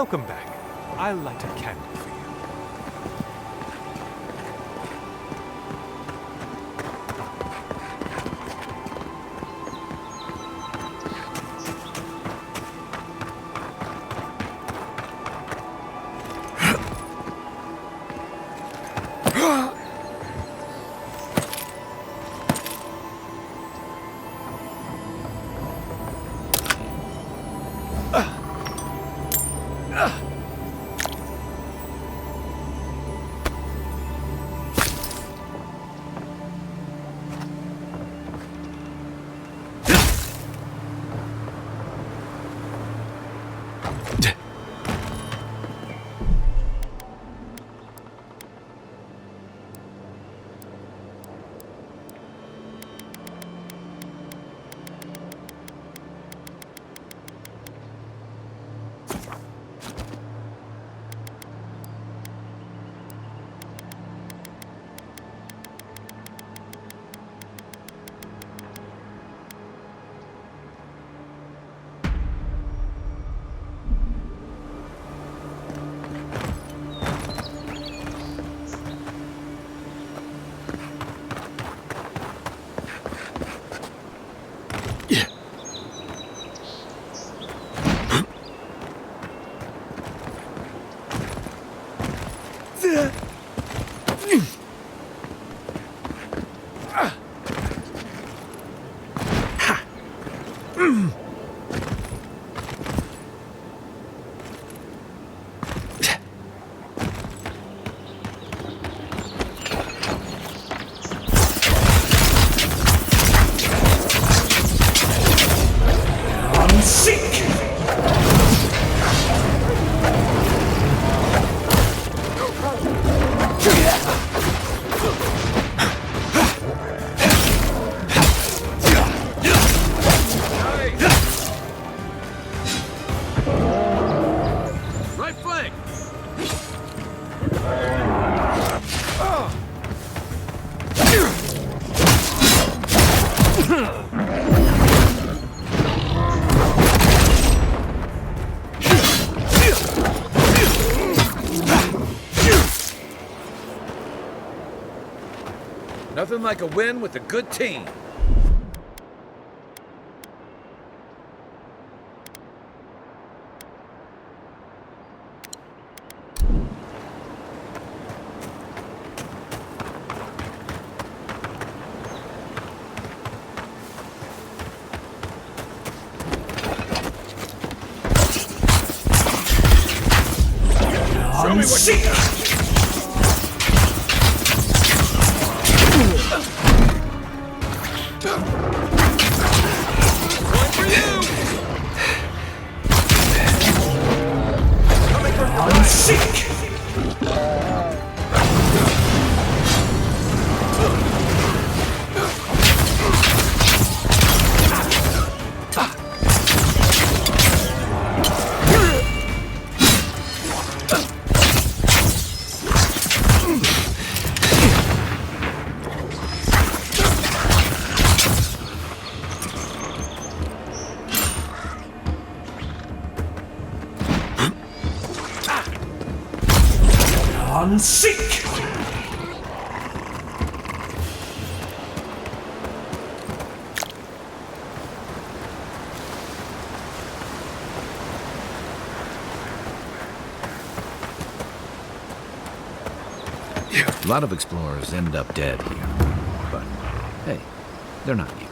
Welcome back. I'll light a candle for you. Nothing like a win with a good team. Show me what you got. Seek! A lot of explorers end up dead here. But, hey, they're not you.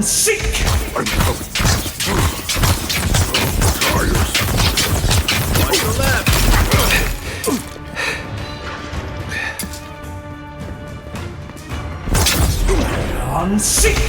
Seek! I'm coming. Watch your left. Seek!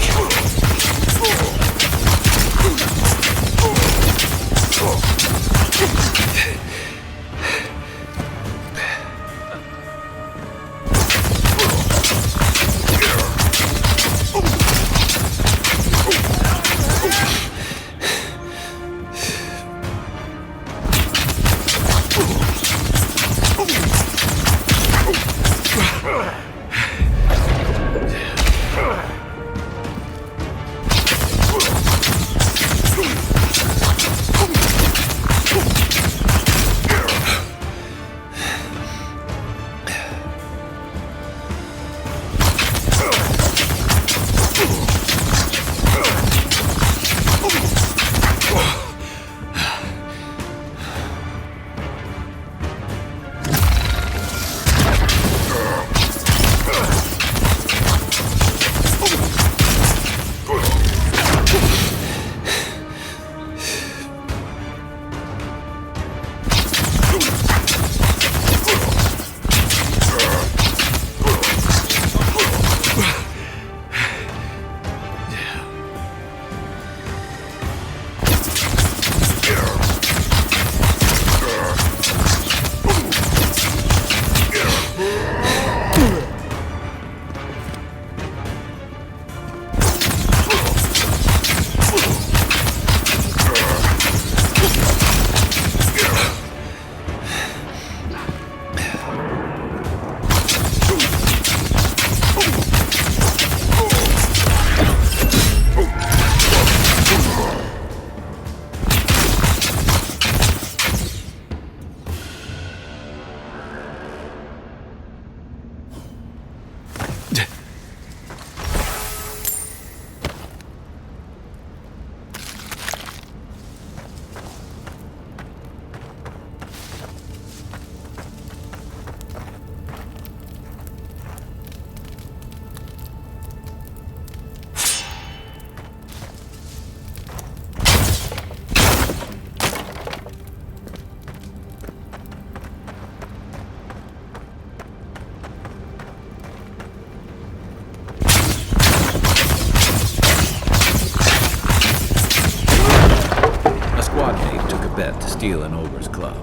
bet to steal an ogre's club.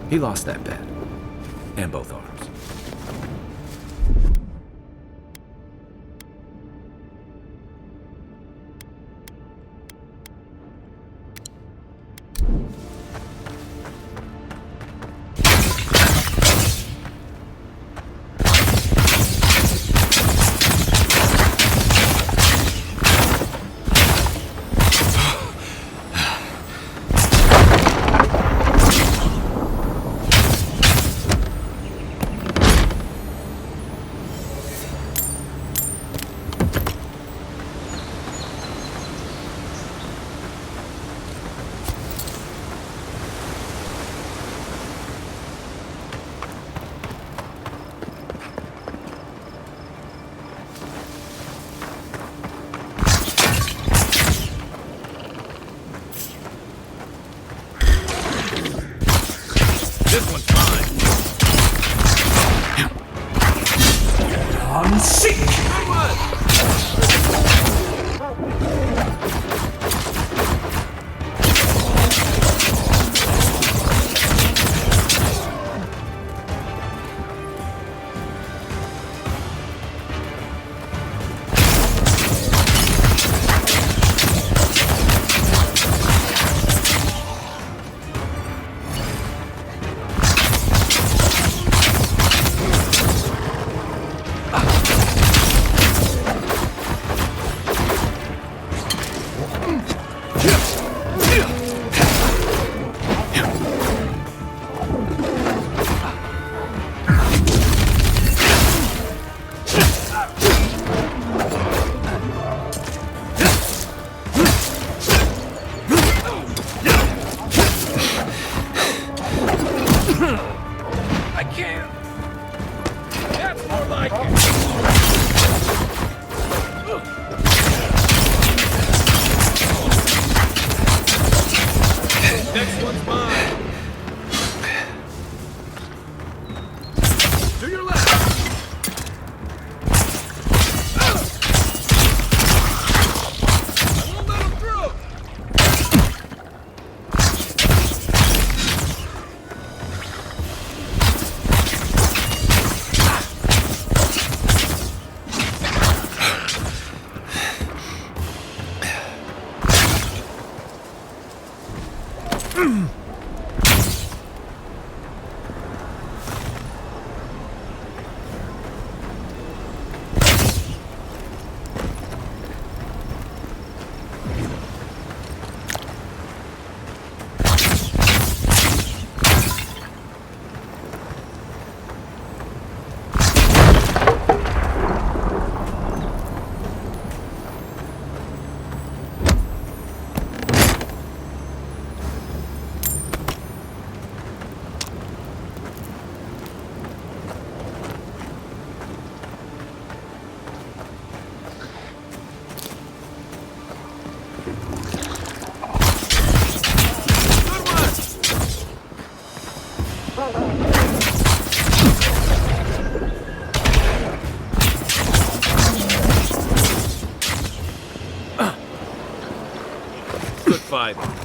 He lost that bet. And both arms. side.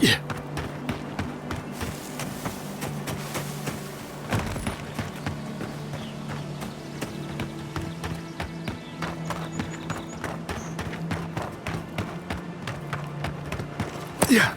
Yeah. Yeah.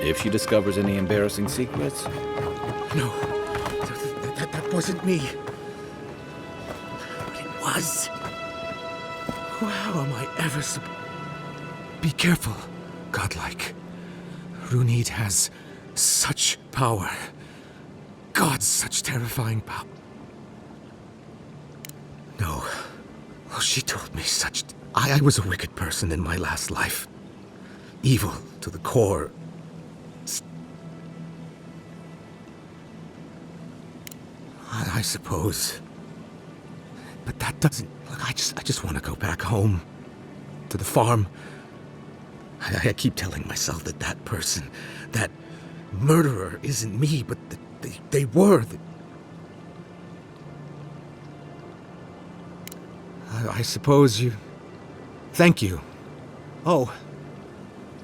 If she discovers any embarrassing secrets, No, that wasn't me. But it was. How am I ever Be careful, godlike. Runid has such power. God, such terrifying power. No. Oh, she told me such... I was a wicked person in my last life. Evil to the core. I suppose. But that doesn't... Look, I just want to go back home. To the farm. I keep telling myself that that person, that murderer isn't me, but they were. I suppose you... Thank you. Oh,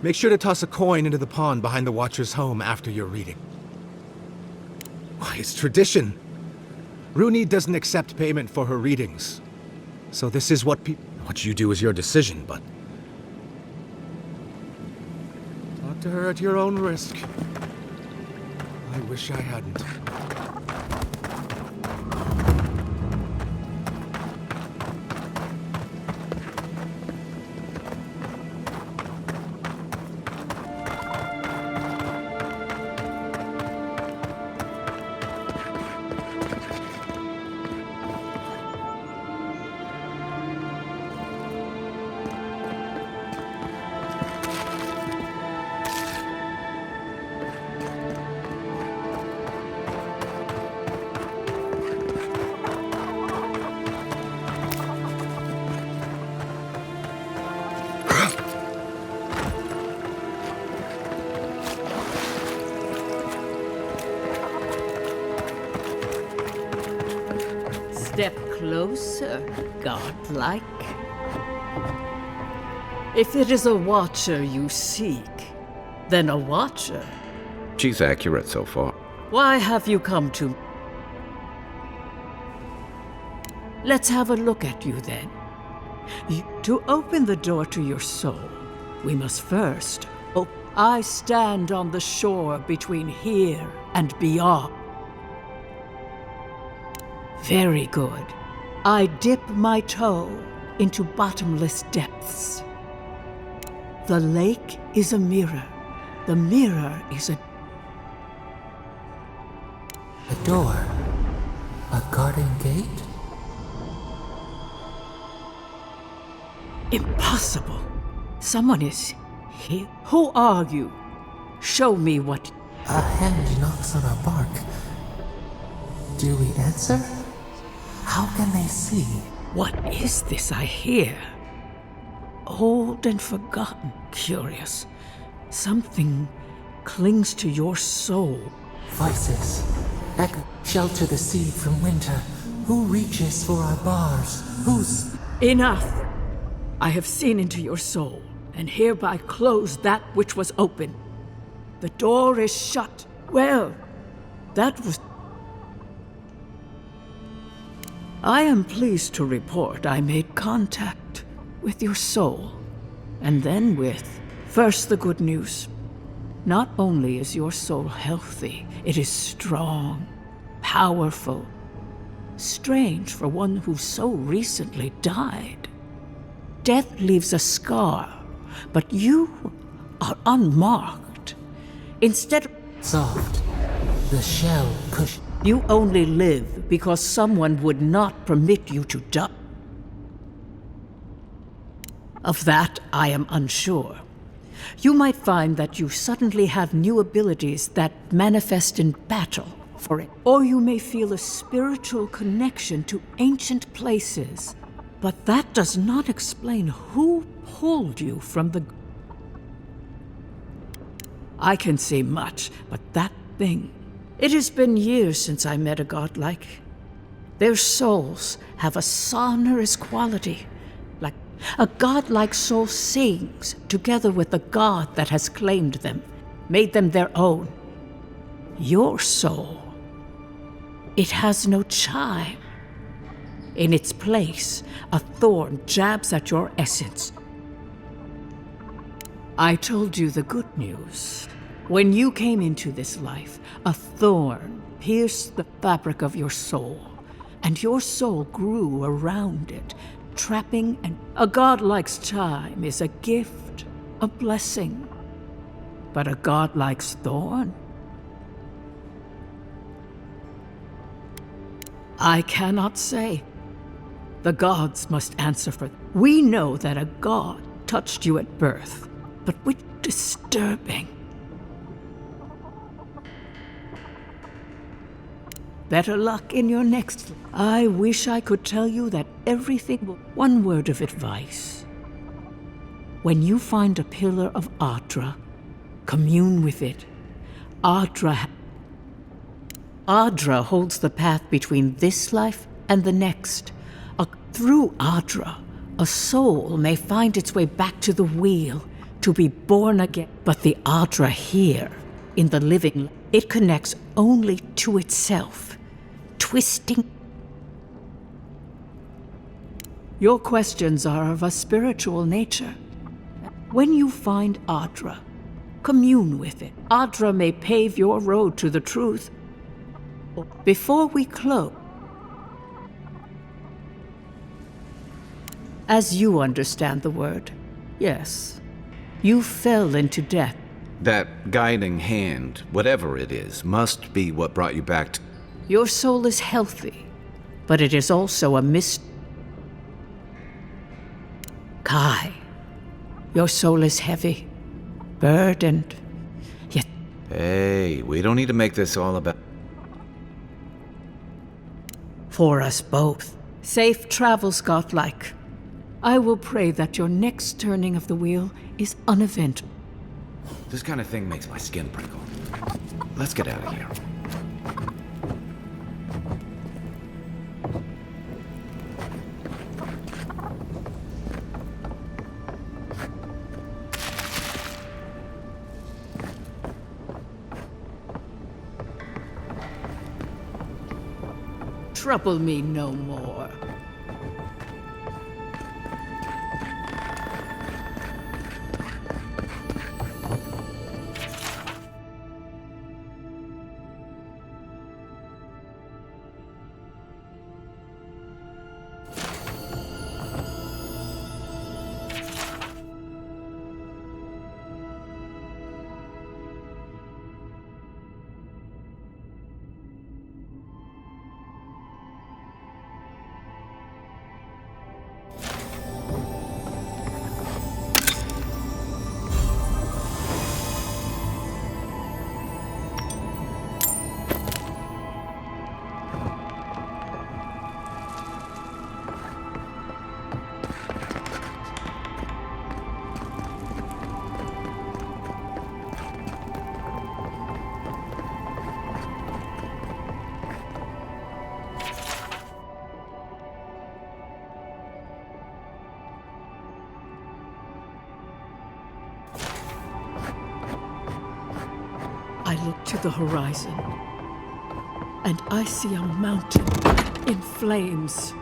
make sure to toss a coin into the pond behind the Watcher's home after your reading. Why, it's tradition. Runid doesn't accept payment for her readings. So this is what you do is your decision, but... Talk to her at your own risk. I wish I hadn't. Step closer, godlike. If it is a watcher you seek, then a watcher. she's accurate so far. Why have you come to... Let's have a look at you then. To open the door to your soul, we must first... I stand on the shore between here and beyond. Very good. I dip my toe into bottomless depths. The lake is a mirror. The mirror is a door. A garden gate? Impossible. Someone is here. Who are you? Show me what... A hand knocks on our bark. Do we answer? How can they see? What is this I hear? Old and forgotten, curious. Something clings to your soul. Voices. Echo. Shelter the seed from winter. Who reaches for our bars? Who's... Enough! I have seen into your soul, and hereby close that which was open. The door is shut. Well, that was... I am pleased to report I made contact with your soul, and then with... First, the good news. Not only is your soul healthy, it is strong, powerful. Strange for one who so recently died. Death leaves a scar, but you are unmarked. Instead... Soft. The shell cushion. You only live because someone would not permit you to die. Of that, I am unsure. You might find that you suddenly have new abilities that manifest in battle for it. Or you may feel a spiritual connection to ancient places. But that does not explain who pulled you from the... I can say much, but that thing... It has been years since I met a godlike. Their souls have a sonorous quality. Like a godlike soul sings together with the god that has claimed them, made them their own. Your soul, it has no chime. In its place, a thorn jabs at your essence. I told you the good news. When you came into this life, a thorn pierced the fabric of your soul, and your soul grew around it, trapping and a godlike's time is a gift, a blessing. But a godlike's thorn? I cannot say. The gods must answer for them. We know that a god touched you at birth, but which disturbing. Better luck in your next. I wish I could tell you that everything will. One word of advice. When you find a pillar of Adra, commune with it. Adra holds the path between this life and the next. Through Adra, a soul may find its way back to the wheel, to be born again. But the Adra here, in the living, it connects only to itself, twisting. Your questions are of a spiritual nature. When you find Adra, commune with it. Adra may pave your road to the truth. Before we close, as you understand the word, yes, you fell into death. That guiding hand, whatever it is, must be what brought you back to... Your soul is healthy, but it is also a Kai, your soul is heavy, burdened, yet... Hey, we don't need to make this all about... For us both. Safe travels, godlike. I will pray that your next turning of the wheel is uneventful. This kind of thing makes my skin prickle. Let's get out of here. Trouble me no more. I look to the horizon, and I see a mountain in flames.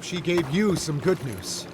hope she gave you some good news.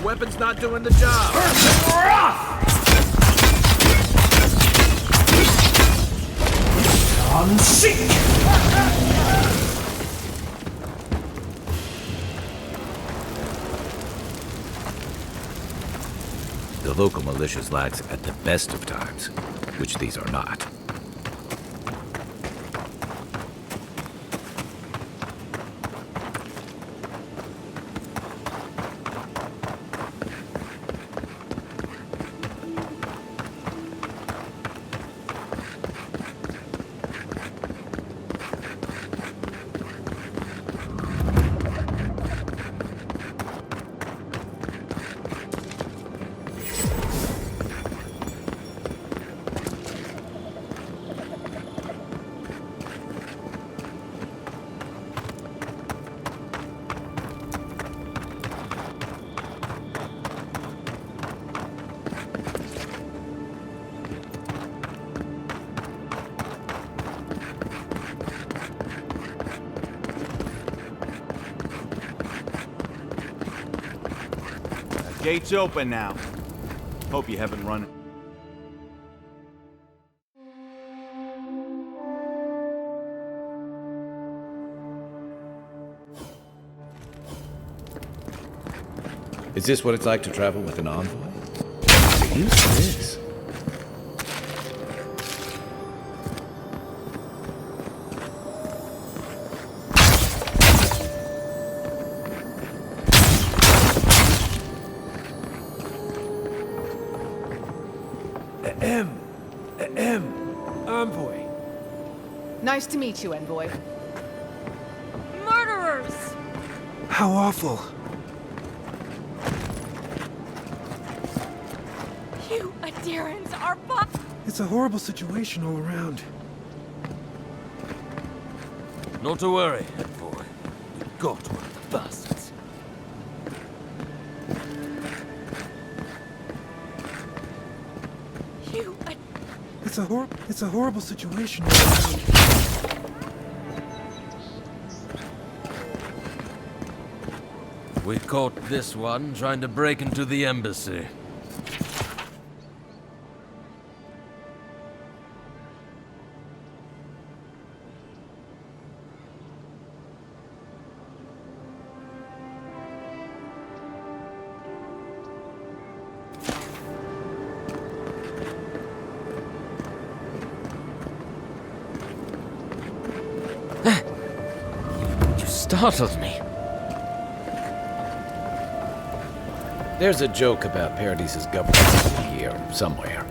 Weapon's not doing the job. The local militia's lax at the best of times, which these are not. Gate's open now. Hope you haven't run. Is this what it's like to travel with an envoy? Who's this? Envoy. Nice to meet you, Envoy. Murderers! How awful. You Adherents are bu- It's a horrible situation all around. Not to worry, Envoy. We got one of the bastards. You Ad- It's a horrible situation all around. We caught this one trying to break into the embassy. You startled me. There's a joke about Paradis's government here somewhere.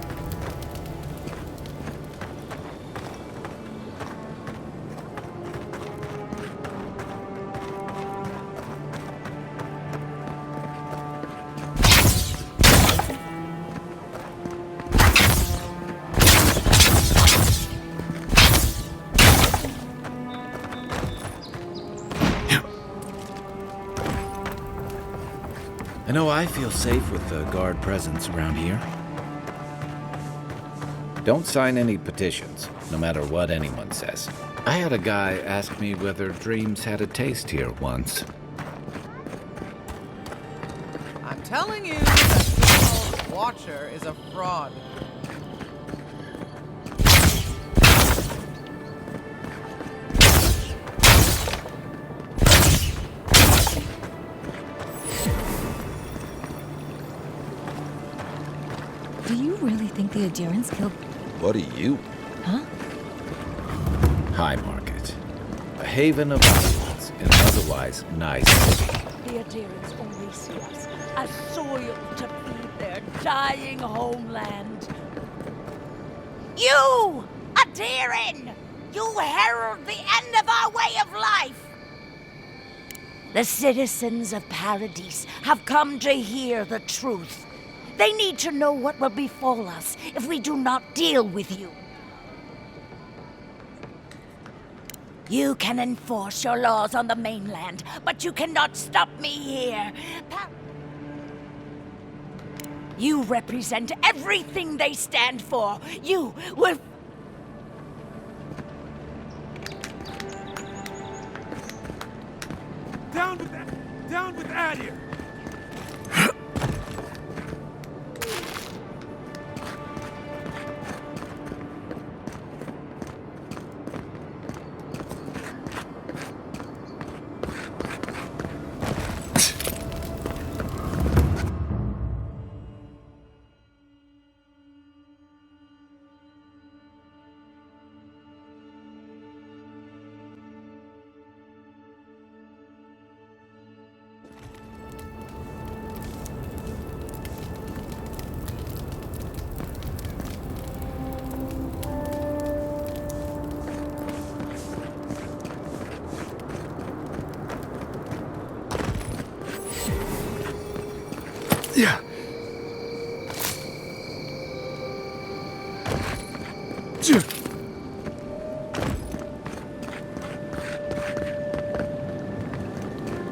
I know I feel safe with the guard presence around here. Don't sign any petitions, no matter what anyone says. I had a guy ask me whether dreams had a taste here once. I'm telling you that this Watcher is a fraud. Do you really think the Adherents killed... What are you? Huh? High Market. A haven of islands, an otherwise nice city. The Adherents only see us as soil to feed their dying homeland. You, Adherent! You herald the end of our way of life! The citizens of Paradis have come to hear the truth. They need to know what will befall us if we do not deal with you. You can enforce your laws on the mainland, but you cannot stop me here. You represent everything they stand for. You will... Down with that! Down with Adir! Yeah.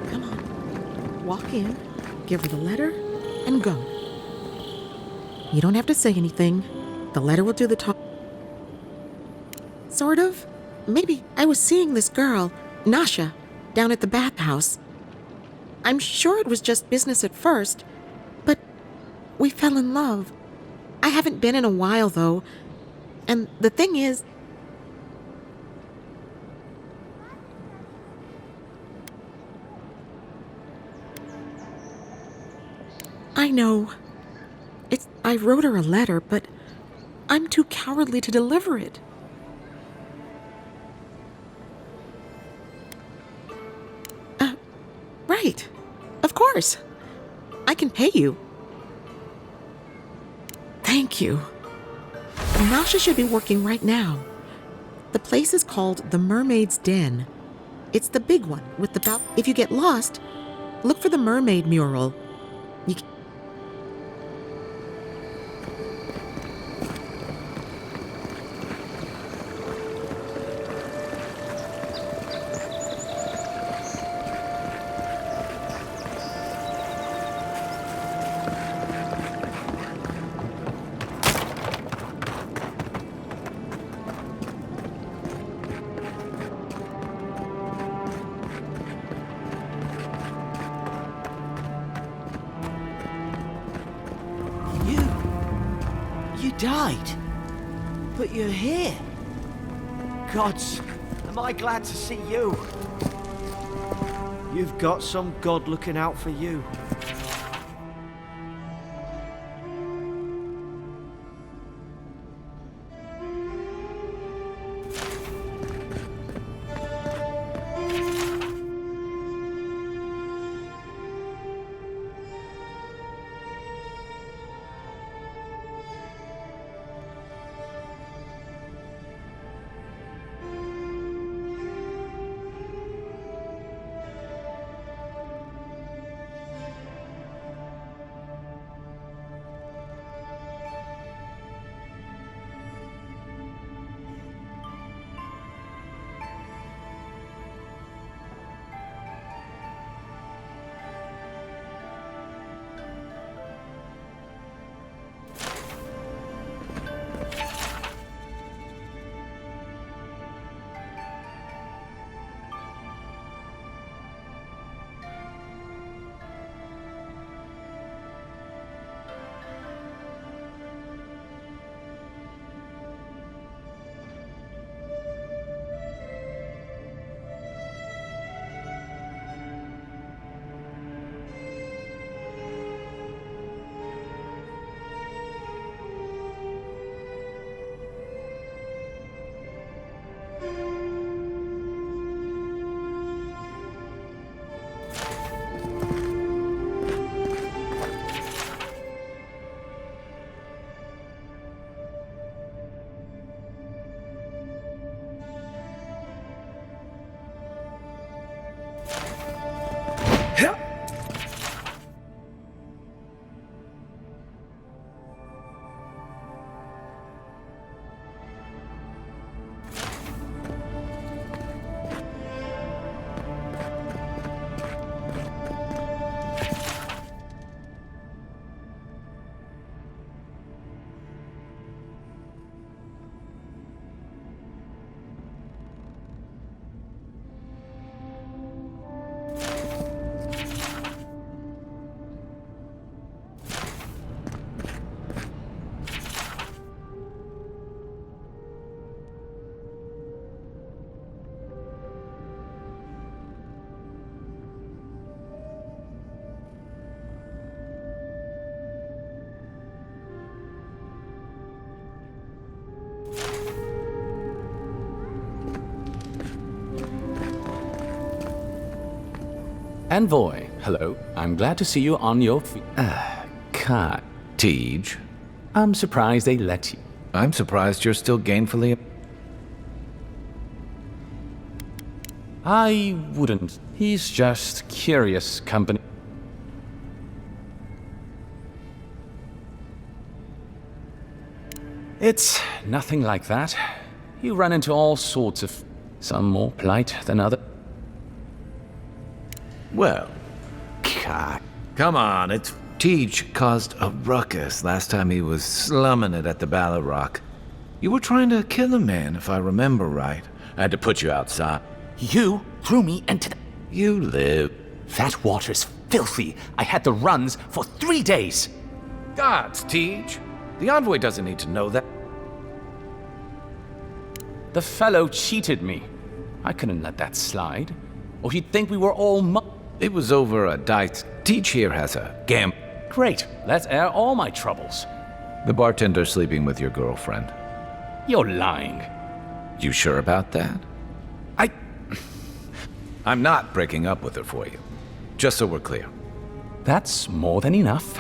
Come on. Walk in, give her the letter, and go. You don't have to say anything. The letter will do the talk. Sort of. Maybe I was seeing this girl, Nasha, down at the bathhouse. I'm sure it was just business at first, but we fell in love. I haven't been in a while, though. And the thing is, I know. I wrote her a letter, but I'm too cowardly to deliver it. Right. Of course. I can pay you. Thank you. Nasha should be working right now. The place is called the Mermaid's Den. It's the big one with the bell. If you get lost, look for the mermaid mural. You can... You died? But you're here. Gods, am I glad to see you. You've got some god looking out for you. Envoy, hello. I'm glad to see you on your feet. Cartage. I'm surprised they let you. I'm surprised you're still gainfully... I wouldn't. He's just curious company. It's nothing like that. You run into all sorts of... some more polite than others. Well, come on, it's Tej caused a ruckus last time he was slumming it at the Bala Rock. You were trying to kill a man, if I remember right. I had to put you outside. You threw me into the... You live. That water's filthy. I had the runs for 3 days. Gods, Tej. The envoy doesn't need to know that. The fellow cheated me. I couldn't let that slide. Or he'd think we were all It was over a dice. Tej here has a gam. Great. Let's air all my troubles. The bartender's sleeping with your girlfriend. You're lying. You sure about that? I'm not breaking up with her for you. Just so we're clear. That's more than enough.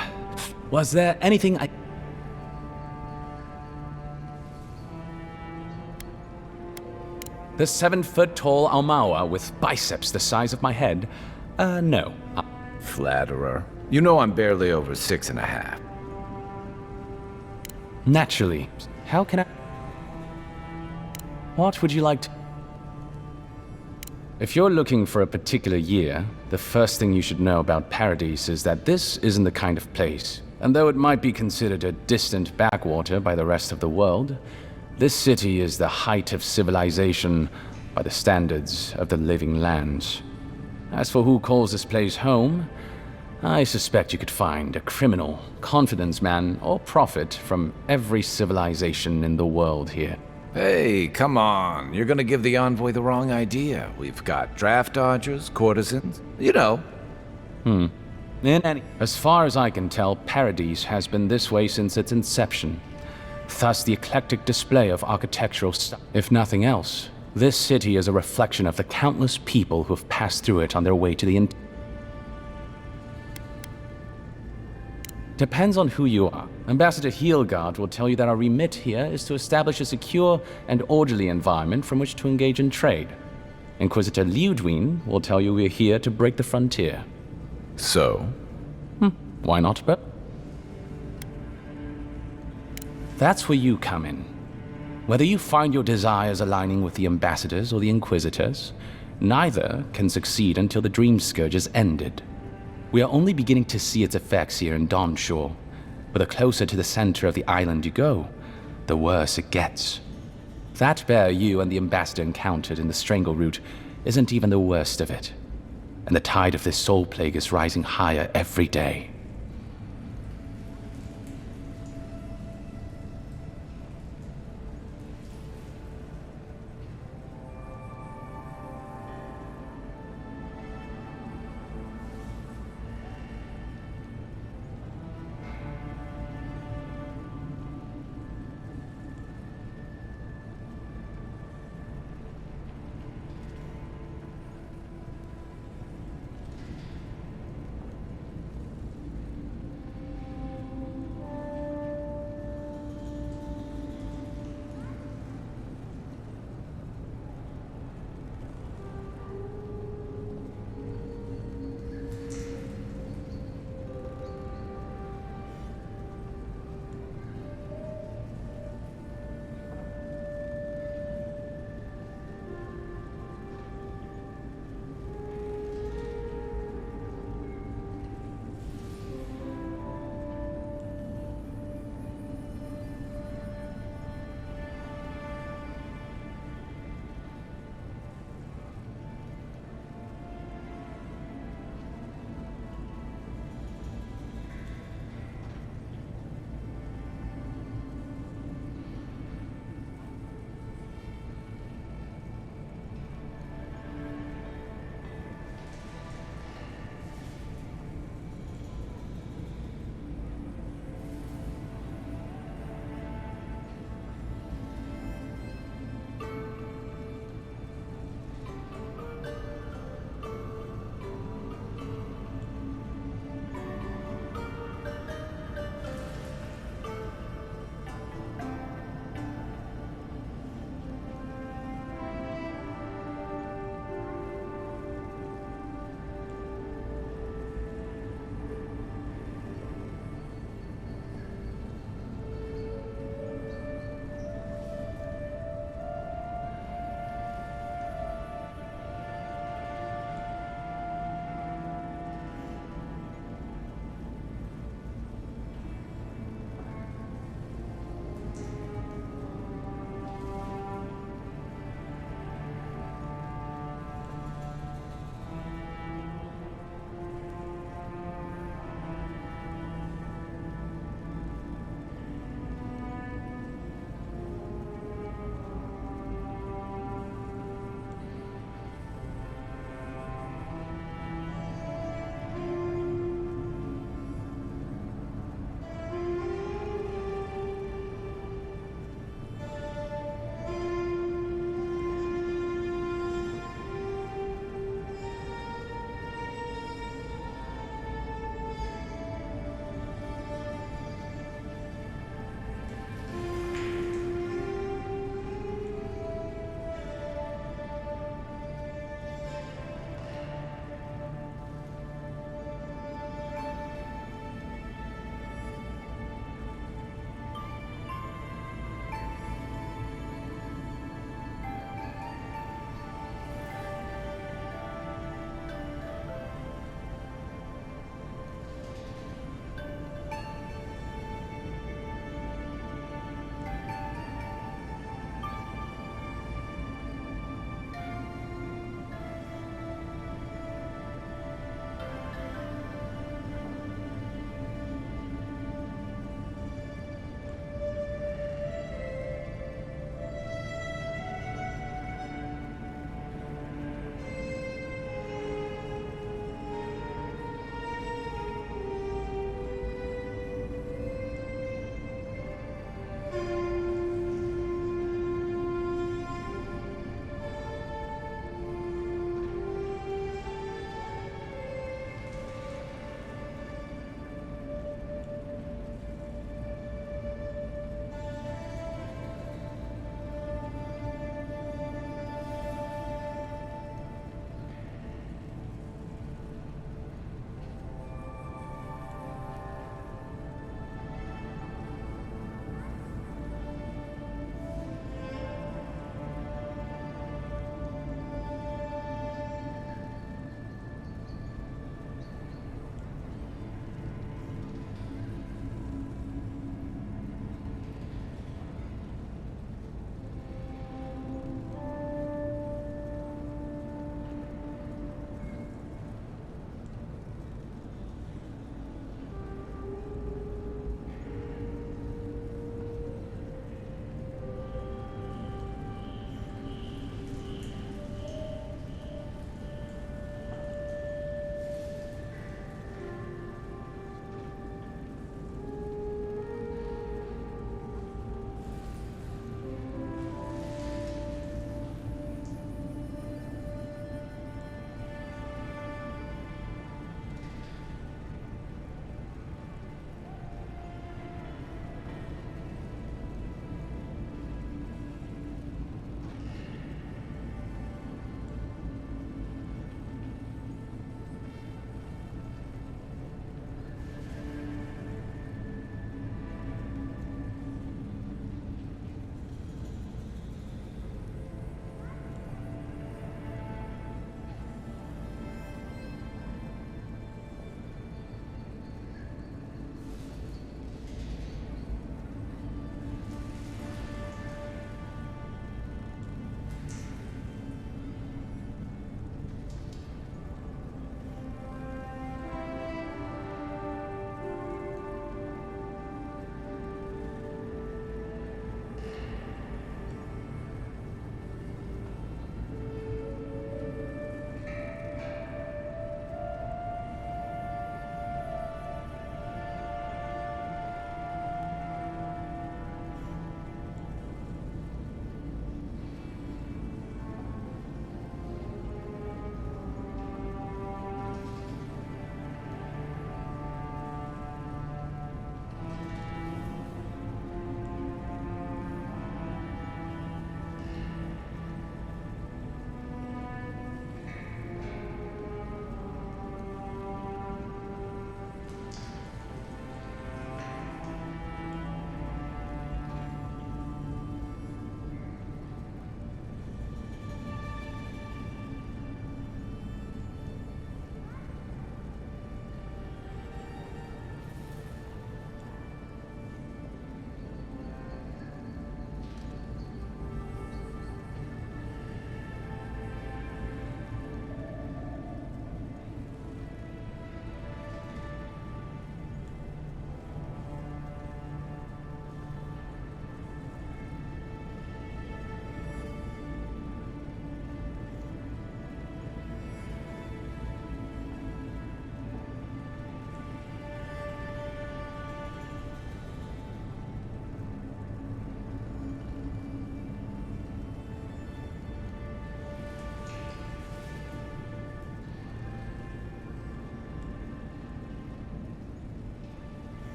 Was there anything I... The 7-foot-tall Almawa with biceps the size of my head? No. Flatterer. You know I'm barely over 6.5. Naturally. How can I... What would you like to... If you're looking for a particular year, the first thing you should know about Paradise is that this isn't the kind of place. And though it might be considered a distant backwater by the rest of the world, this city is the height of civilization by the standards of the living lands. As for who calls this place home, I suspect you could find a criminal, confidence man, or prophet from every civilization in the world here. Hey, come on. You're gonna give the envoy the wrong idea. We've got draft dodgers, courtesans, you know. As far as I can tell, Paradise has been this way since its inception. Thus the eclectic display of architectural style. If nothing else, this city is a reflection of the countless people who have passed through it on their way to the Depends on who you are. Ambassador Heelgard will tell you that our remit here is to establish a secure and orderly environment from which to engage in trade. Inquisitor Liudwin will tell you we're here to break the frontier. So? Why not, but? That's where you come in. Whether you find your desires aligning with the ambassadors or the inquisitors, neither can succeed until the Dream Scourge is ended. We are only beginning to see its effects here in Dawnshore, but the closer to the center of the island you go, the worse it gets. That bear you and the ambassador encountered in the Strangle Route isn't even the worst of it, and the tide of this soul plague is rising higher every day.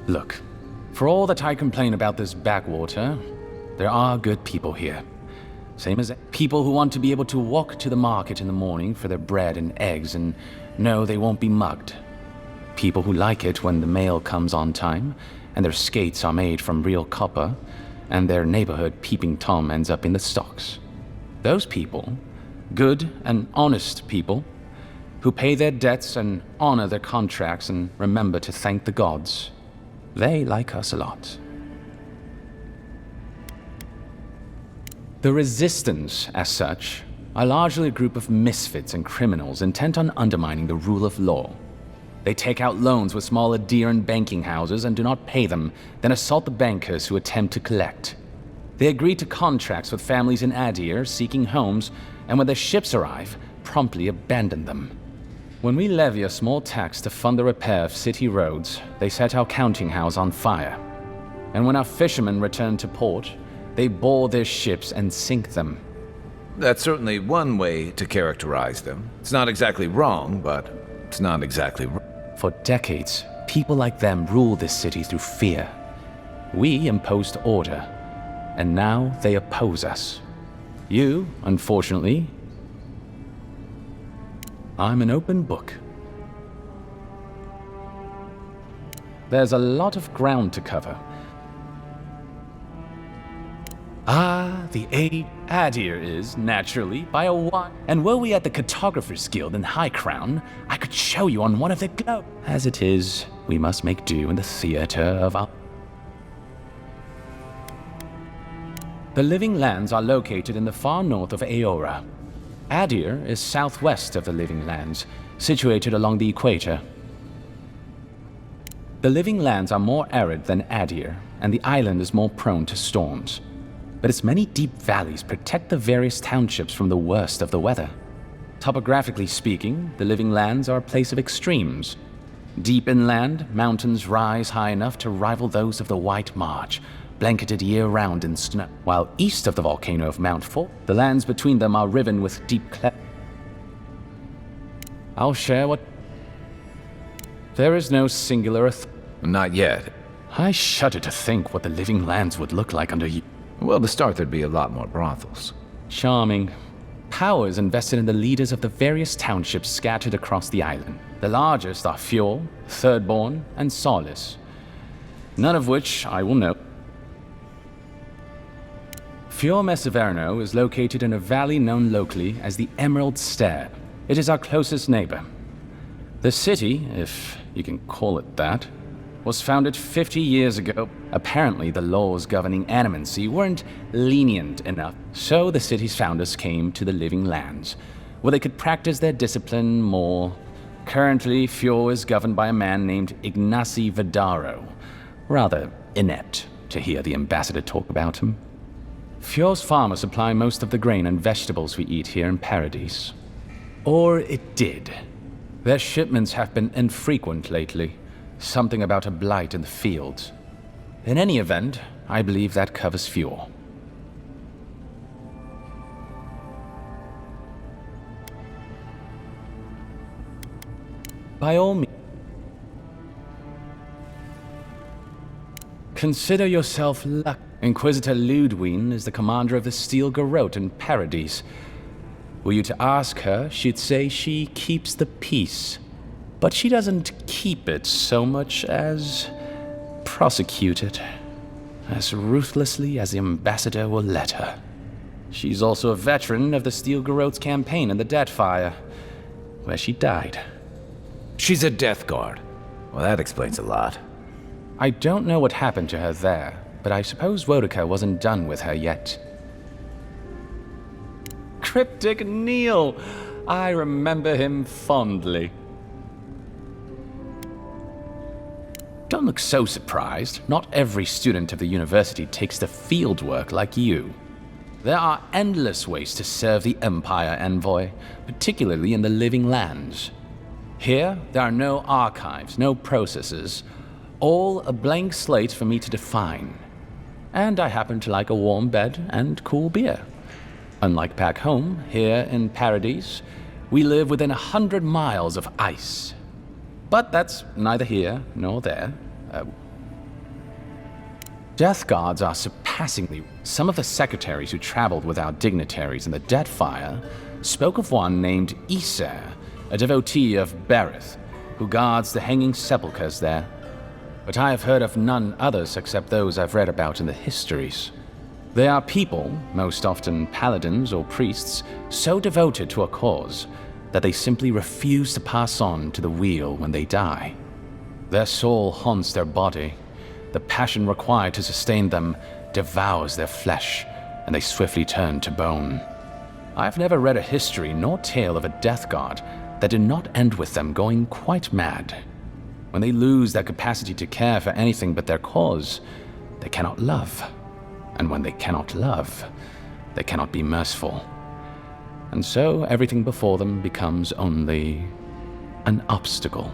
Look, for all that I complain about this backwater, there are good people here. Same as people who want to be able to walk to the market in the morning for their bread and eggs and know they won't be mugged. People who like it when the mail comes on time, and their skates are made from real copper, and their neighborhood peeping Tom ends up in the stocks. Those people, good and honest people, who pay their debts and honor their contracts and remember to thank the gods, they like us a lot. The Resistance, as such, are largely a group of misfits and criminals intent on undermining the rule of law. They take out loans with small Adheran banking houses and do not pay them, then assault the bankers who attempt to collect. They agree to contracts with families in Adir seeking homes, and when their ships arrive, promptly abandon them. When we levy a small tax to fund the repair of city roads, they set our counting house on fire. And when our fishermen return to port, they board their ships and sink them. That's certainly one way to characterize them. It's not exactly wrong, but it's not exactly right. For decades, people like them ruled this city through fear. We imposed order, and now they oppose us. You, unfortunately, I'm an open book. There's a lot of ground to cover. The Adir is, naturally, by a wide. And were we at the Cartographers Guild in High Crown, I could show you on one of their globes. As it is, we must make do in the theater of our... The Living Lands are located in the far north of Aora. Adir is southwest of the Living Lands, situated along the equator. The Living Lands are more arid than Adir, and the island is more prone to storms. But its many deep valleys protect the various townships from the worst of the weather. Topographically speaking, the Living Lands are a place of extremes. Deep inland, mountains rise high enough to rival those of the White March, blanketed year-round in snow, while east of the volcano of Mount Fort, the lands between them are riven with deep clefts. I'll share what... There is no singular Not yet. I shudder to think what the Living Lands would look like under you. Well, to start, there'd be a lot more brothels. Charming. Power is invested in the leaders of the various townships scattered across the island. The largest are Fjord, Thirdborn, and Solace. None of which I will know. Fjord Messaverno is located in a valley known locally as the Emerald Stair. It is our closest neighbor. The city, if you can call it that, was founded 50 years ago. Apparently, the laws governing animancy weren't lenient enough, so the city's founders came to the Living Lands, where they could practice their discipline more. Currently, Fjord is governed by a man named Ignacy Vidaro. Rather inept to hear the ambassador talk about him. Fjord's farmers supply most of the grain and vegetables we eat here in Paradise. Or it did. Their shipments have been infrequent lately. Something about a blight in the fields. In any event, I believe that covers Fjord. By all means, consider yourself lucky. Inquisitor Ludwine is the commander of the Steel Garrote in Paradise. Were you to ask her, she'd say she keeps the peace. But she doesn't keep it so much as prosecute it, as ruthlessly as the ambassador will let her. She's also a veteran of the Steel Garrote's campaign in the Deathfire, where she died. She's a Death Guard. Well, that explains a lot. I don't know what happened to her there, but I suppose Wodica wasn't done with her yet. Cryptic Neil! I remember him fondly. Don't look so surprised. Not every student of the university takes the field work like you. There are endless ways to serve the Empire, Envoy, particularly in the Living Lands. Here, there are no archives, no processes, all a blank slate for me to define. And I happen to like a warm bed and cool beer. Unlike back home, here in Paradise, we live within 100 miles of ice. But that's neither here nor there. Death guards are surpassingly... Some of the secretaries who traveled with our dignitaries in the Deadfire spoke of one named Iser, a devotee of Berith, who guards the hanging sepulchres there. But I have heard of none others except those I've read about in the histories. They are people, most often paladins or priests, so devoted to a cause that they simply refuse to pass on to the wheel when they die. Their soul haunts their body. The passion required to sustain them devours their flesh, and they swiftly turn to bone. I've never read a history nor tale of a death guard that did not end with them going quite mad. When they lose their capacity to care for anything but their cause, they cannot love. And when they cannot love, they cannot be merciful. And so everything before them becomes only an obstacle.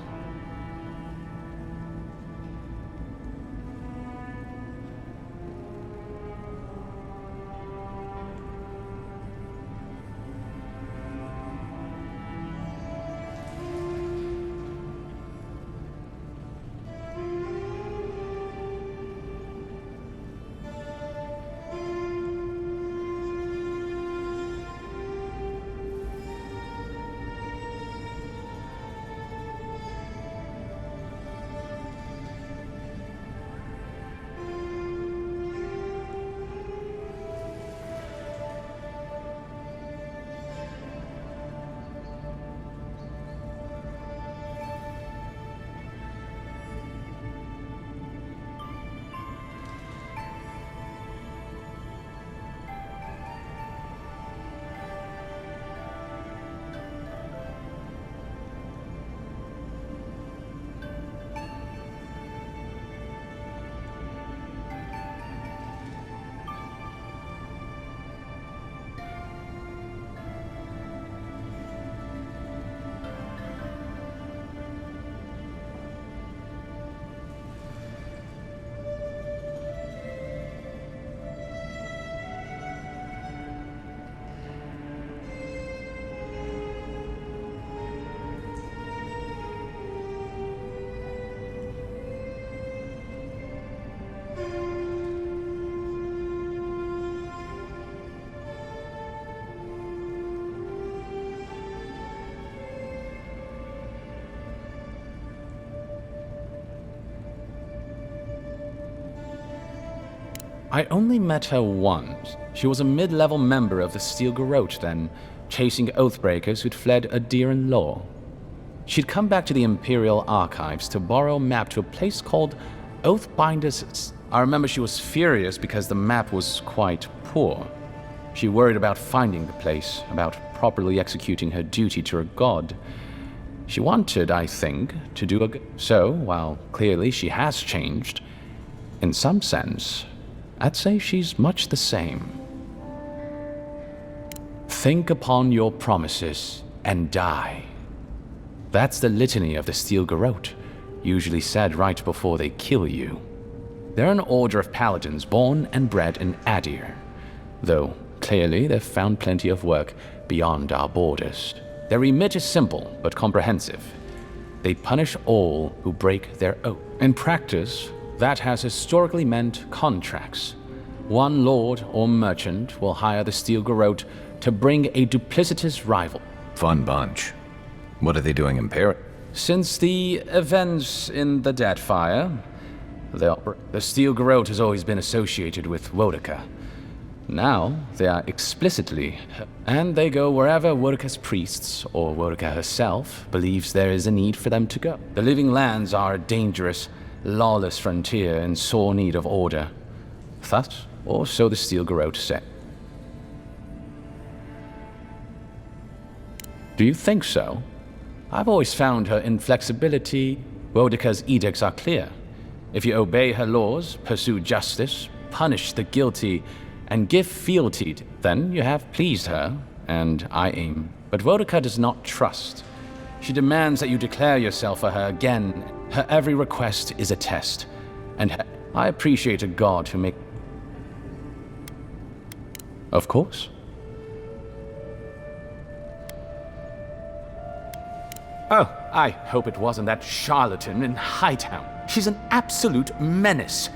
I only met her once. She was a mid-level member of the Steel Garrote then, chasing oathbreakers who'd fled Adiran law. She'd come back to the Imperial Archives to borrow a map to a place called Oathbinder's... I remember she was furious because the map was quite poor. She worried about finding the place, about properly executing her duty to her god. She wanted, I think, to do a... So, while clearly she has changed, in some sense, I'd say she's much the same. Think upon your promises and die. That's the litany of the Steel Garrote, usually said right before they kill you. They're an order of paladins born and bred in Adir, though clearly they've found plenty of work beyond our borders. Their remit is simple but comprehensive. They punish all who break their oath. In practice, that has historically meant contracts. One lord or merchant will hire the Steel Garrote to bring a duplicitous rival. Fun bunch. What are they doing in Paris? Since the events in the Deadfire, the Steel Garrote has always been associated with Wodaka. Now, they are explicitly, and they go wherever Wodaka's priests, or Wodaka herself, believes there is a need for them to go. The Living Lands are a dangerous, lawless frontier in sore need of order. Thus, or so the Steel Garrote said. Do you think so? I've always found her inflexibility. Wodaka's edicts are clear. If you obey her laws, pursue justice, punish the guilty, and give fealty, then you have pleased her, and I aim. But Wodaka does not trust. She demands that you declare yourself for her again. Her every request is a test, and I appreciate a god who makes... Of course. Oh, I hope it wasn't that charlatan in Hightown. She's an absolute menace.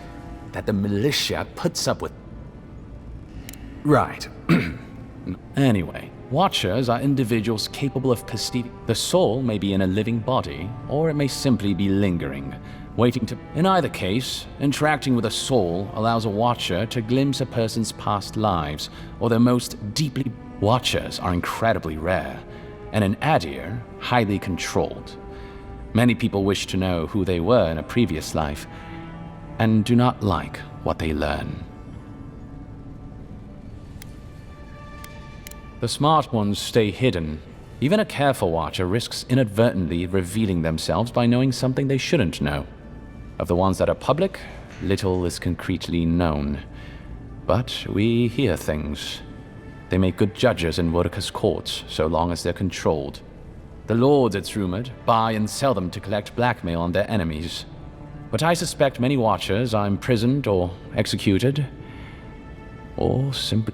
that the militia puts up with. Right. Anyway, Watchers are individuals capable of perceiving. The soul may be in a living body, or it may simply be lingering, waiting to. In either case, interacting with a soul allows a Watcher to glimpse a person's past lives, or their most deeply. Watchers are incredibly rare, and in Adir, highly controlled. Many people wish to know who they were in a previous life, and do not like what they learn. The smart ones stay hidden. Even a careful Watcher risks inadvertently revealing themselves by knowing something they shouldn't know. Of the ones that are public, little is concretely known. But we hear things. They make good judges in Wurka's courts, so long as they're controlled. The lords, it's rumored, buy and sell them to collect blackmail on their enemies. But I suspect many Watchers are imprisoned or executed, or simply.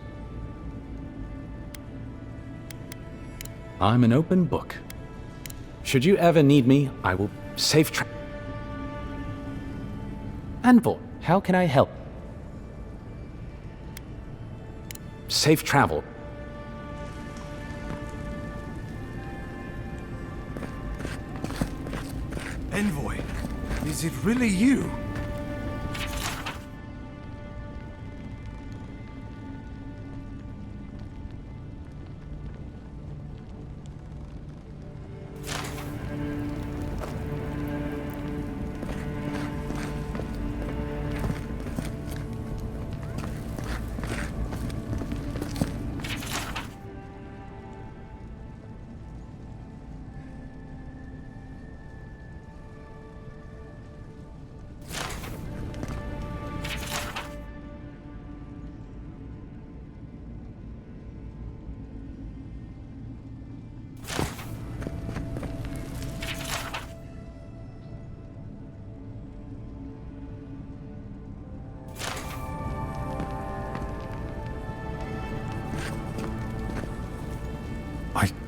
I'm an open book. Should you ever need me, I will safe travel. Anvil, how can I help? Safe travel. Envoy, is it really you?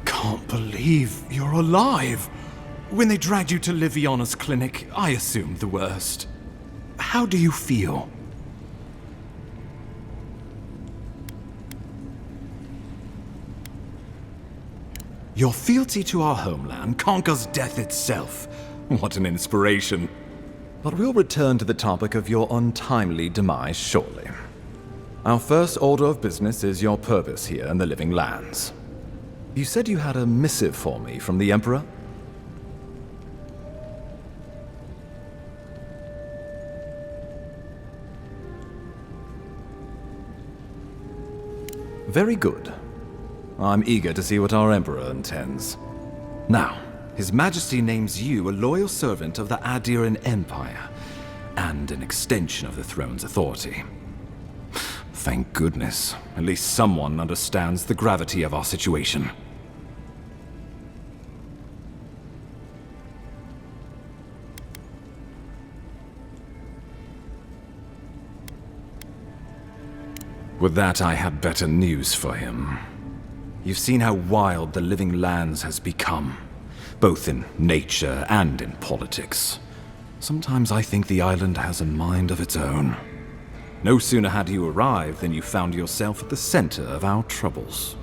Can't believe you're alive. When they dragged you to Liviana's clinic, I assumed the worst. How do you feel? Your fealty to our homeland conquers death itself. What an inspiration. But we'll return to the topic of your untimely demise shortly. Our first order of business is your purpose here in the Living Lands. You said you had a missive for me from the Emperor? Very good. I'm eager to see what our Emperor intends. Now, His Majesty names you a loyal servant of the Adiran Empire, and an extension of the throne's authority. Thank goodness. At least someone understands the gravity of our situation. With that, I have better news for him. You've seen how wild the Living Lands has become, both in nature and in politics. Sometimes I think the island has a mind of its own. No sooner had you arrived than you found yourself at the center of our troubles.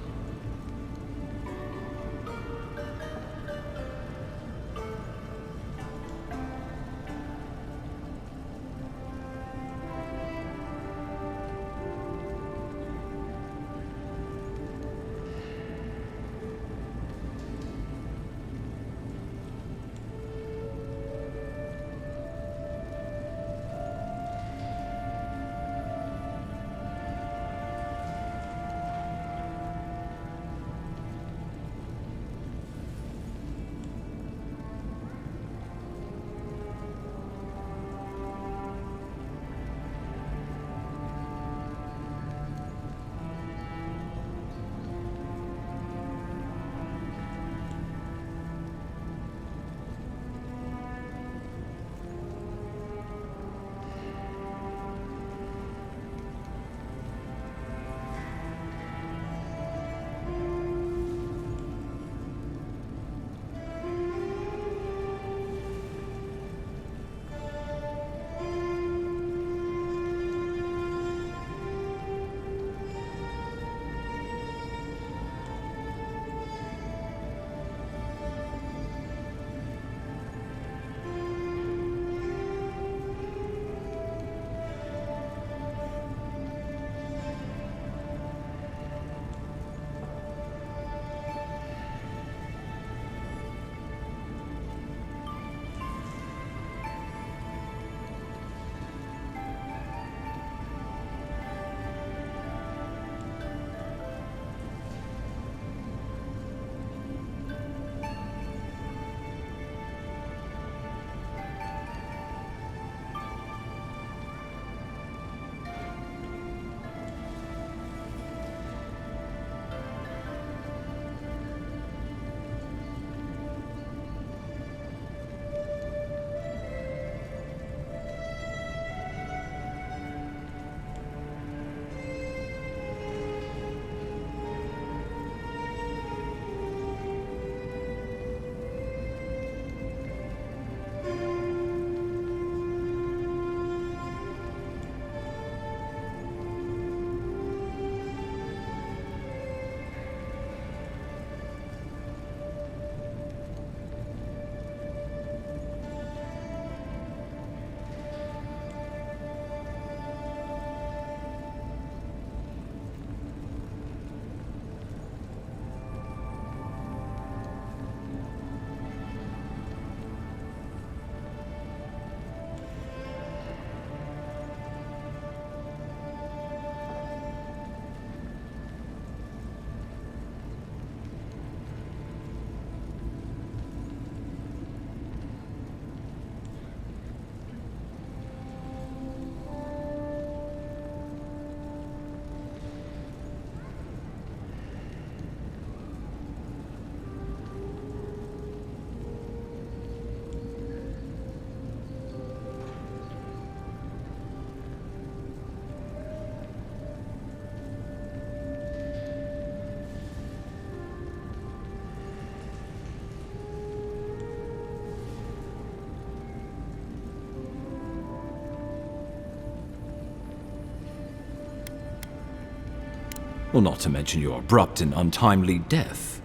Well, not to mention your abrupt and untimely death.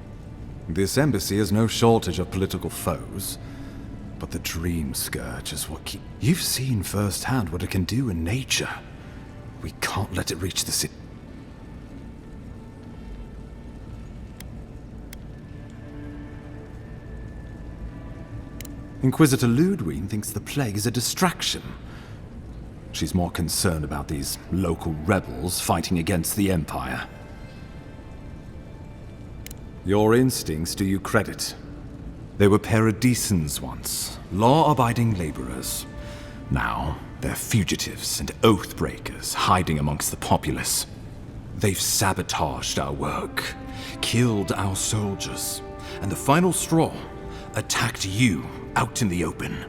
This embassy has no shortage of political foes, but the Dream Scourge is what keeps... You've seen firsthand what it can do in nature. We can't let it reach the city. Inquisitor Ludwig thinks the plague is a distraction. She's more concerned about these local rebels fighting against the Empire. Your instincts do you credit. They were paradisans once, law-abiding laborers. Now, they're fugitives and oath-breakers hiding amongst the populace. They've sabotaged our work, killed our soldiers, and the final straw, attacked you out in the open.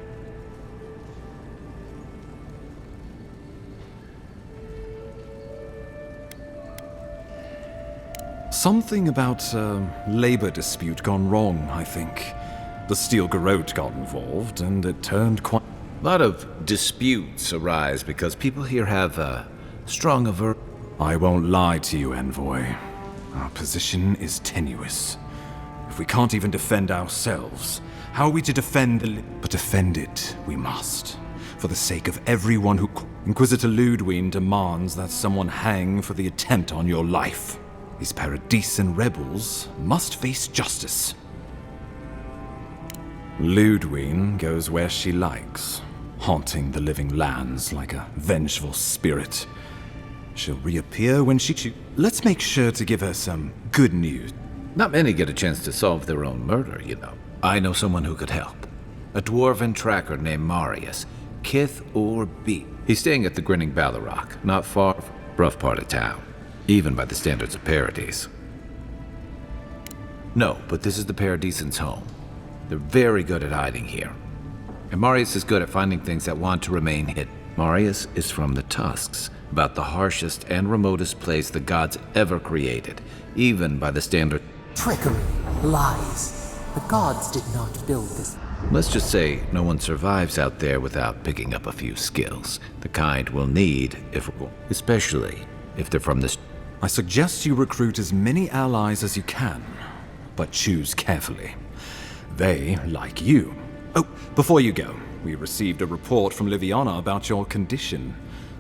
Something about a labor dispute gone wrong, I think. The Steel Garrote got involved, and it turned quite... A lot of disputes arise because people here have a strong aversion. I won't lie to you, Envoy. Our position is tenuous. If we can't even defend ourselves, how are we to defend the... But defend it, we must. For the sake of everyone who... Inquisitor Ludwig demands that someone hang for the attempt on your life. These Paradisan rebels must face justice. Ludwig goes where she likes, haunting the living lands like a vengeful spirit. She'll reappear when she chooses. Let's make sure to give her some good news. Not many get a chance to solve their own murder, you know. I know someone who could help. A dwarven tracker named Marius. Kith or Beat. He's staying at the Grinning Ballarrock, not far from the rough part of town. Even by the standards of Paradis. No, but this is the Paradisans' home. They're very good at hiding here. And Marius is good at finding things that want to remain hidden. Marius is from the Tusks, about the harshest and remotest place the gods ever created, even by the standard... Trickery, lies. The gods did not build this. Let's just say no one survives out there without picking up a few skills. The kind we'll need if we're... Especially if they're from this... I suggest you recruit as many allies as you can, but choose carefully. They like you. Oh, before you go, we received a report from Liviana about your condition.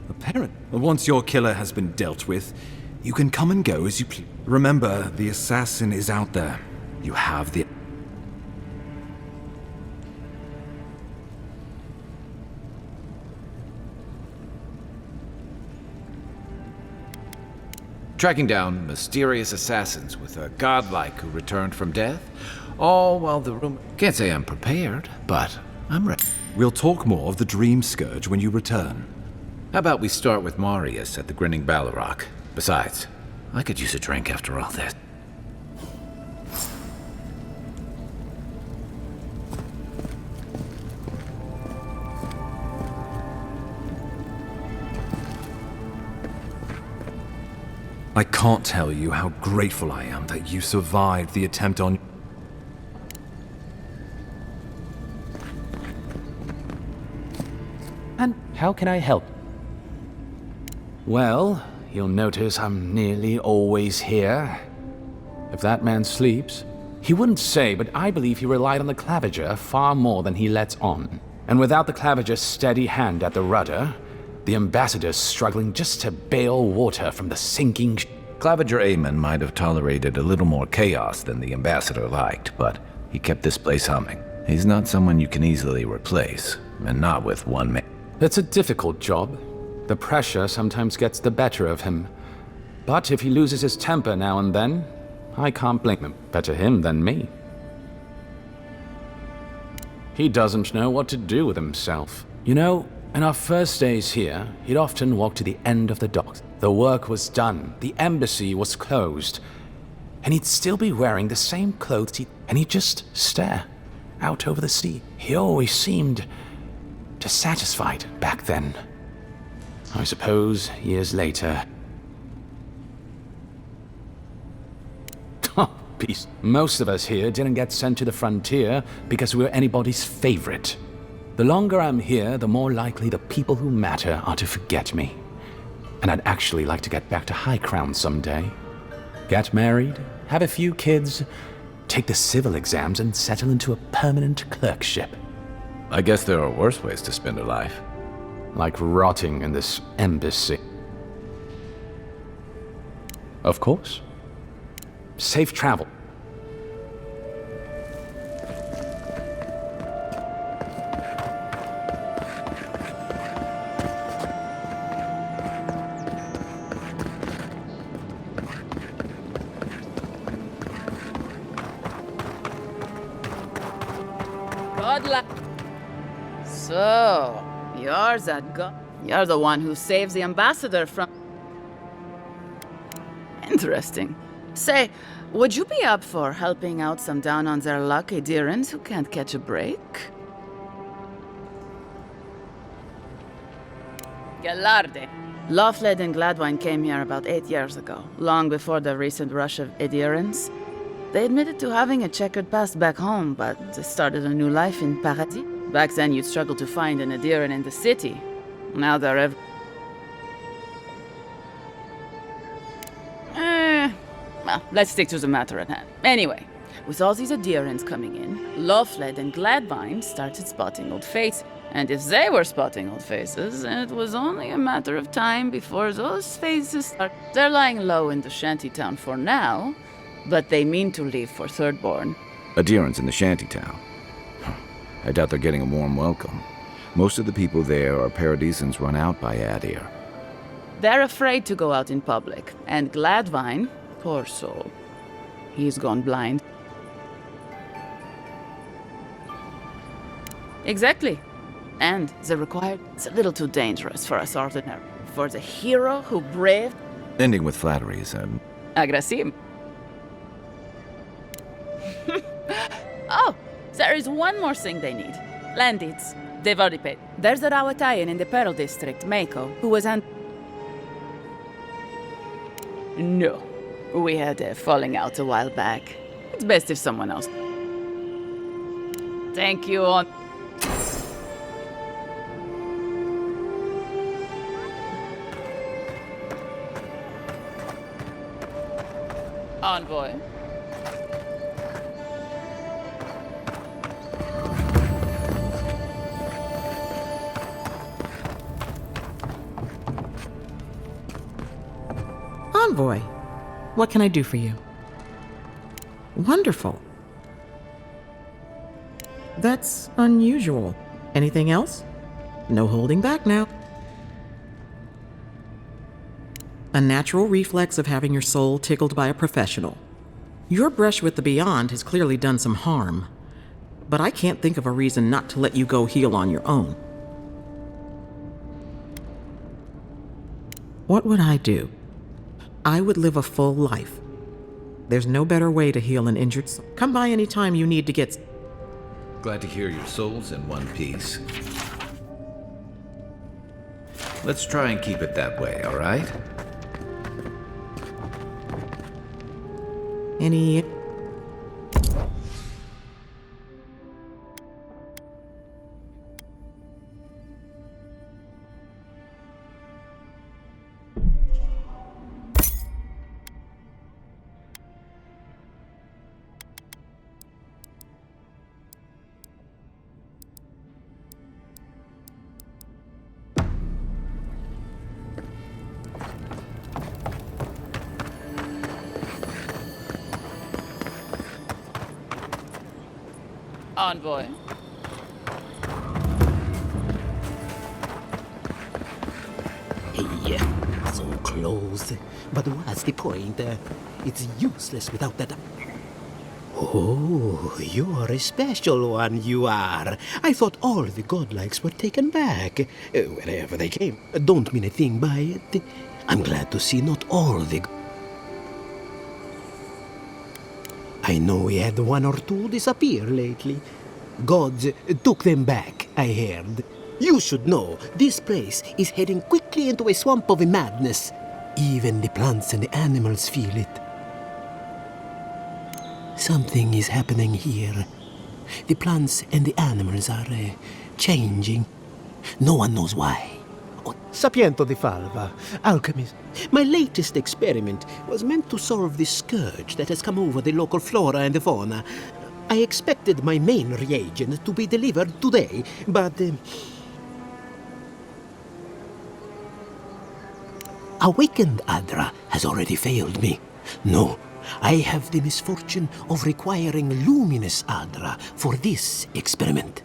Apparently, once your killer has been dealt with, you can come and go as you please. Remember, the assassin is out there. You have the... Tracking down mysterious assassins with a godlike who returned from death, all while the room... Can't say I'm prepared, but I'm ready. We'll talk more of the Dream Scourge when you return. How about we start with Marius at the Grinning Ballarrock? Besides, I could use a drink after all this. I can't tell you how grateful I am that you survived the attempt on... And how can I help? Well, you'll notice I'm nearly always here. If that man sleeps, he wouldn't say, but I believe he relied on the Claviger far more than he lets on. And without the Claviger's steady hand at the rudder, the ambassador's struggling just to bail water from the sinking Claviger Aemon might have tolerated a little more chaos than the ambassador liked, but he kept this place humming. He's not someone you can easily replace, and not with one man. It's a difficult job. The pressure sometimes gets the better of him. But if he loses his temper now and then, I can't blame him. Better him than me. He doesn't know what to do with himself. You know, in our first days here, he'd often walk to the end of the docks. The work was done, the embassy was closed, and he'd still be wearing the same clothes and he'd just stare out over the sea. He always seemed dissatisfied back then. I suppose years later... Oh, peace. Most of us here didn't get sent to the frontier because we were anybody's favorite. The longer I'm here, the more likely the people who matter are to forget me. And I'd actually like to get back to High Crown someday. Get married, have a few kids, take the civil exams, and settle into a permanent clerkship. I guess there are worse ways to spend a life. Like rotting in this embassy. Of course. Safe travel. Good luck. So, you're that guy. You're the one who saves the ambassador from... Interesting. Say, would you be up for helping out some down-on-their-luck Adherents who can't catch a break? Galarde. Loughled and Gladwine came here about 8 years ago, long before the recent rush of adherents. They admitted to having a checkered past back home, but they started a new life in Paradis. Back then, you'd struggle to find an adherent in the city. Now they're well, let's stick to the matter at hand. Anyway, with all these adherents coming in, Loughled and Gladwine started spotting old faces. And if they were spotting old faces, it was only a matter of time before those faces start. They're lying low in the shantytown for now, but they mean to leave for Thirdborn. Adherents in the shantytown. I doubt they're getting a warm welcome. Most of the people there are Paradisans run out by Adir. They're afraid to go out in public, and Gladwine, poor soul, he's gone blind. Exactly. And the required, it's a little too dangerous for us ordinary. For the hero who braved... Ending with flattery is Aggressive. Oh, there is one more thing they need. Land deeds. They've already paid. There's a Rawatayan in the Pearl District, Mako, who was No. We had a falling out a while back. It's best if someone else... Thank you on... Envoy. Envoy, what can I do for you? Wonderful. That's unusual. Anything else? No holding back now. A natural reflex of having your soul tickled by a professional. Your brush with the Beyond has clearly done some harm, but I can't think of a reason not to let you go heal on your own. What would I do? I would live a full life. There's no better way to heal an injured soul. Come by any time you need to get... Glad to hear your soul's in one piece. Let's try and keep it that way, all right? Any... Envoy. Hey, so close. But what's the point? It's useless without that... Oh, you're a special one, you are. I thought all the godlikes were taken back, wherever they came. Don't mean a thing by it. I'm glad to see not all the... I know we had one or two disappear lately. Gods took them back, I heard. You should know, this place is heading quickly into a swamp of madness. Even the plants and the animals feel it. Something is happening here. The plants and the animals are changing. No one knows why. Oh, Sapiento di Falva, alchemist. My latest experiment was meant to solve the scourge that has come over the local flora and fauna. I expected my main reagent to be delivered today, but... Awakened Adra has already failed me. No, I have the misfortune of requiring luminous Adra for this experiment.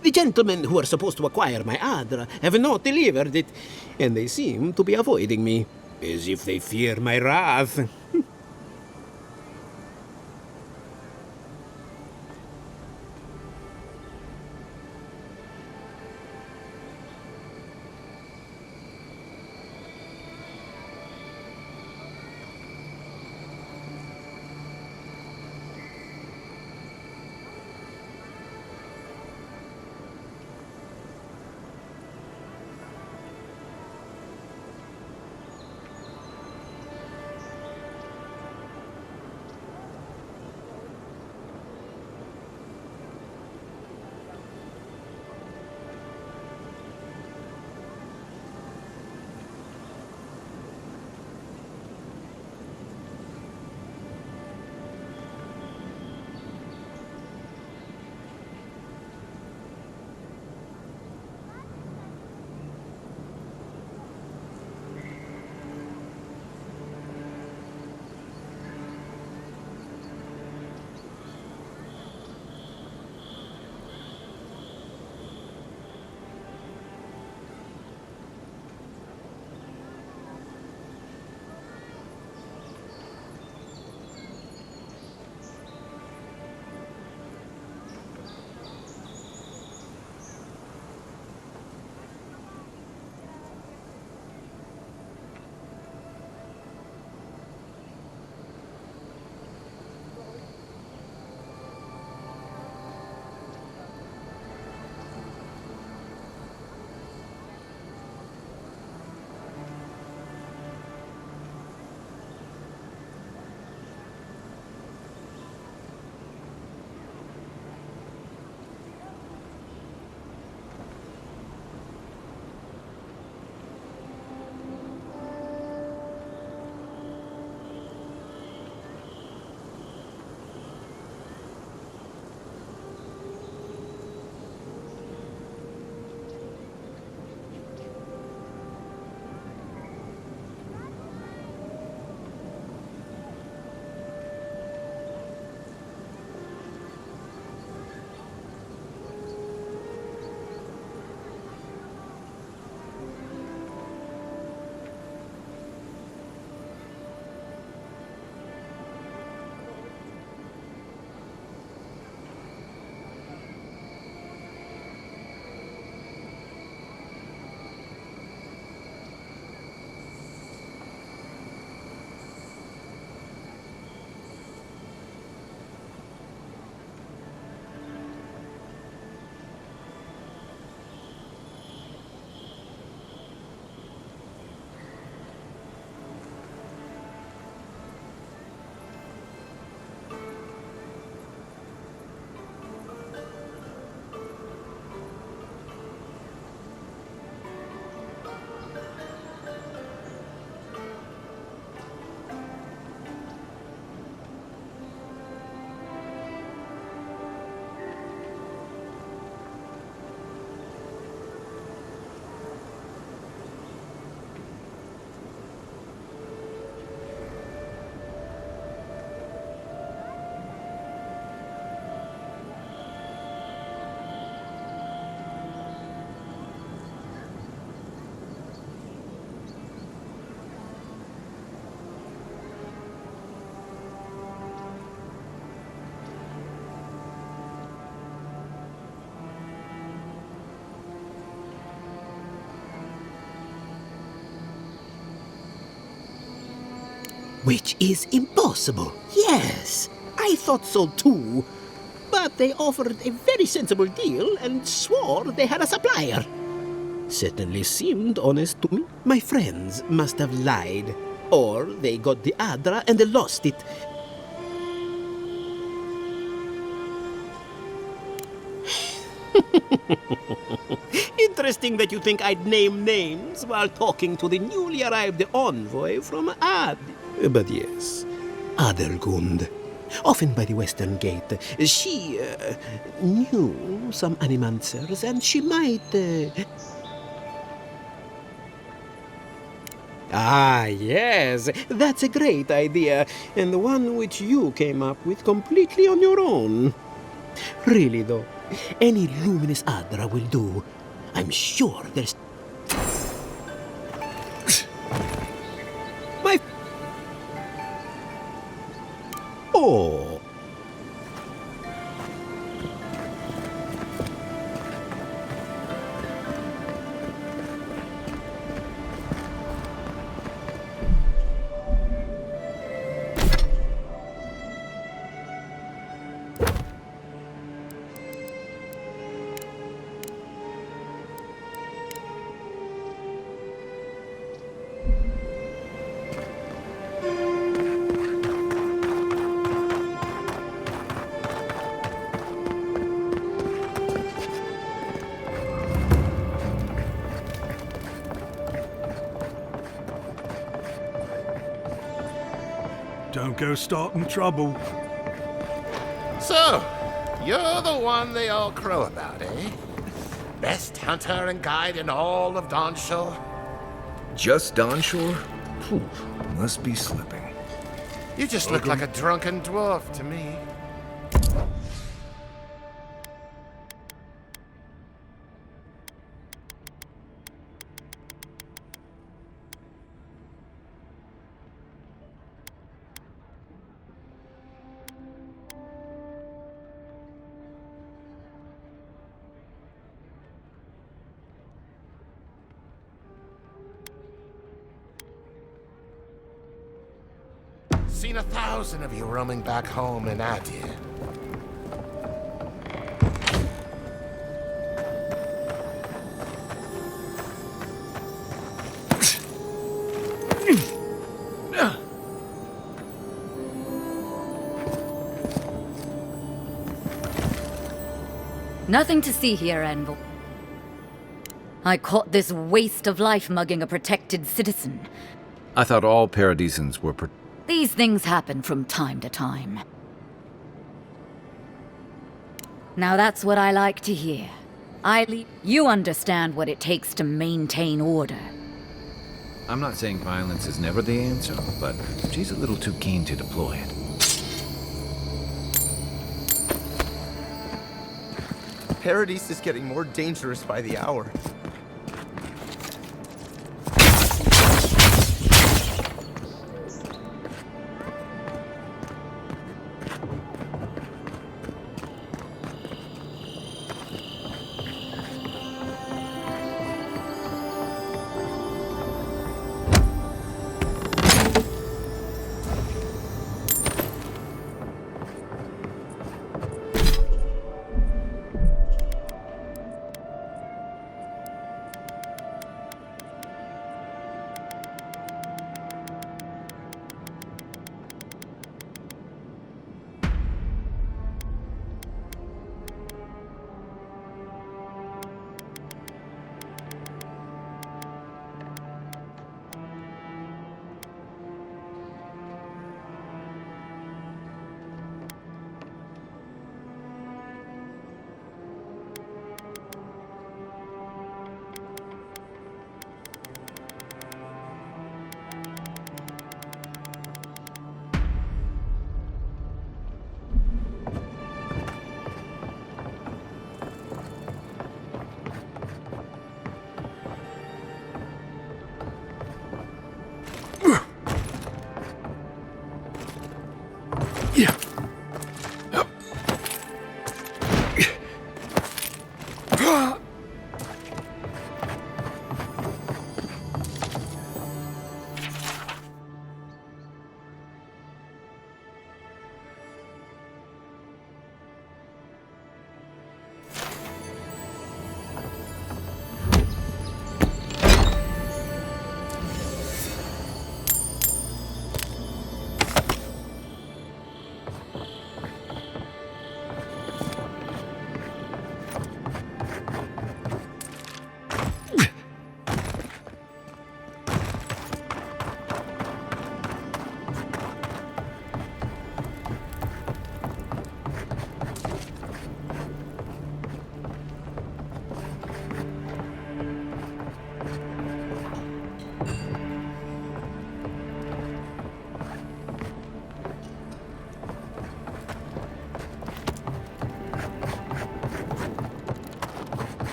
The gentlemen who are supposed to acquire my Adra have not delivered it, and they seem to be avoiding me, as if they fear my wrath. Which is impossible. Yes, I thought so too. But they offered a very sensible deal and swore they had a supplier. Certainly seemed honest to me. My friends must have lied. Or they got the Adra and they lost it. Interesting that you think I'd name names while talking to the newly arrived envoy from Ad. But yes, Adelgund. Often by the western gate. She knew some animancers, and she might... Ah, yes, that's a great idea, and the one which you came up with completely on your own. Really, though, any luminous Adra will do. I'm sure there's... My... Oh... Don't go starting trouble. So, you're the one they all crow about, eh? Best hunter and guide in all of Dawnshore? Just Dawnshore? Phew, must be slipping. You just look like a drunken dwarf to me. Seen 1,000 of you roaming back home in Adir. Nothing to see here, Envoy. I caught this waste of life mugging a protected citizen. I thought all Paradisans were These things happen from time to time. Now that's what I like to hear. You understand what it takes to maintain order. I'm not saying violence is never the answer, but she's a little too keen to deploy it. Paradis is getting more dangerous by the hour.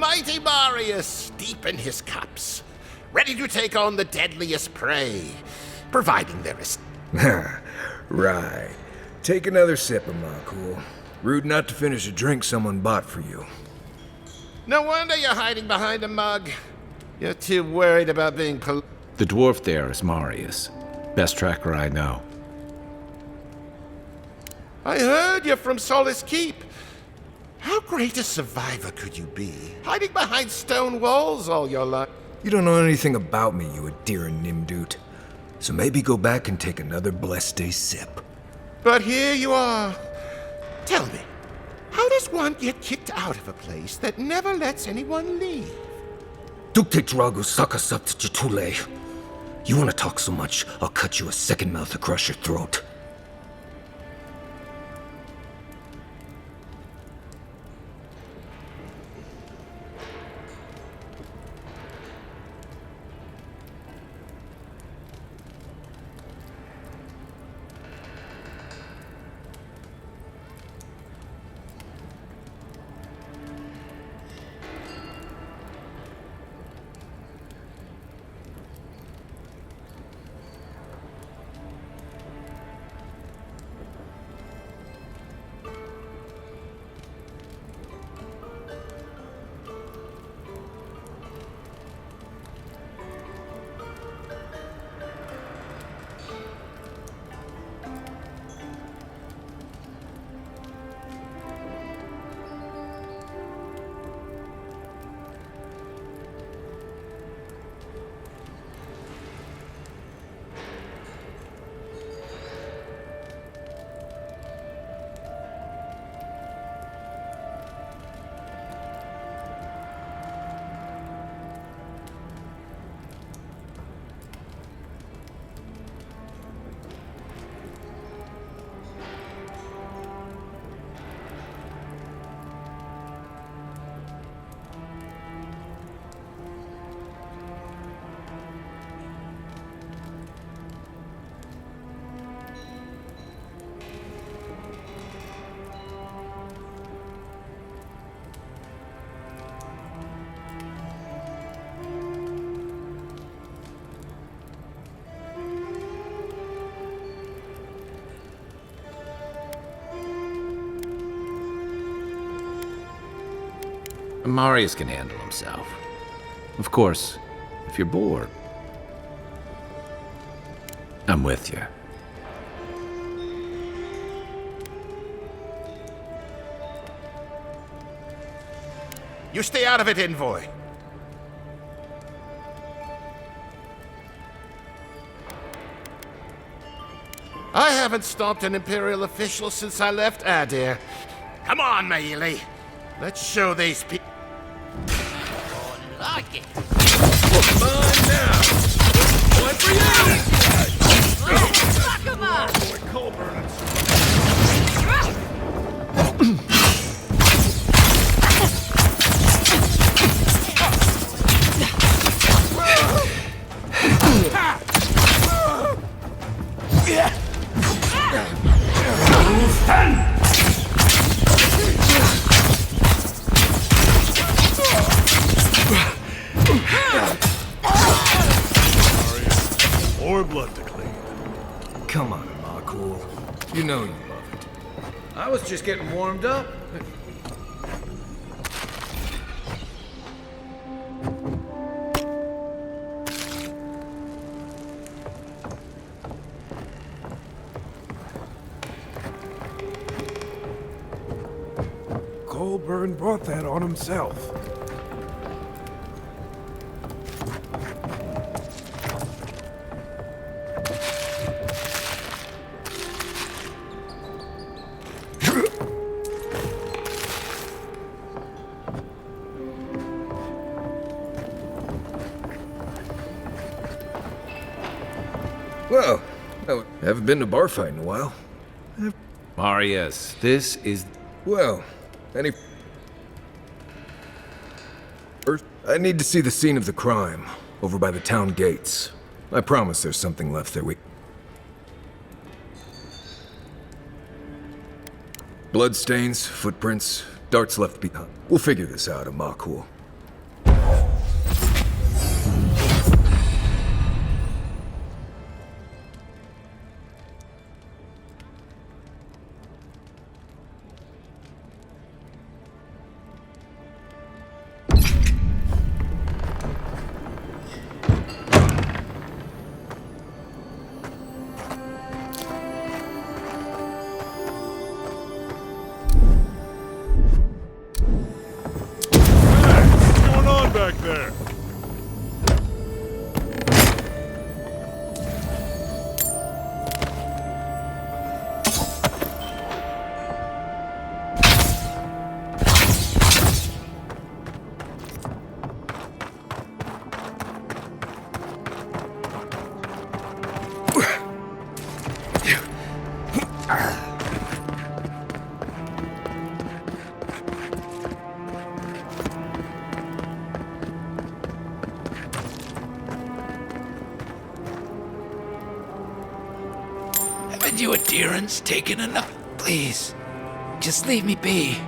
mighty Marius, deep in his cups, ready to take on the deadliest prey, providing there is... Right. Take another sip of my cool. Rude not to finish a drink someone bought for you. No wonder you're hiding behind a mug. You're too worried about being The dwarf there is Marius. Best tracker I know. I heard you're from Solace Keep. How great a survivor could you be, hiding behind stone walls all your life? You don't know anything about me, you Adiran Nimdut. So maybe go back and take another blessed day sip. But here you are. Tell me, how does one get kicked out of a place that never lets anyone leave? Dukte Drago Sakasat Jitule. You want to talk so much, I'll cut you a second mouth across your throat. Marius can handle himself. Of course, if you're bored. I'm with you. You stay out of it, envoy. I haven't stopped an Imperial official since I left Adir. Come on, Maili. Let's show these people. Like it. Come on now. One for you. Fuck him up. Boy, Colburn. More blood to clean. Come on, Makul. You know you love it. I was just getting warmed up. Colburn brought that on himself. Well, I haven't been to a bar fight in a while. Marius, this is... Well, First, I need to see the scene of the crime, over by the town gates. I promise there's something left there Bloodstains, footprints, darts left behind. We'll figure this out, Amakul. you adherents taken enough? Please, just leave me be.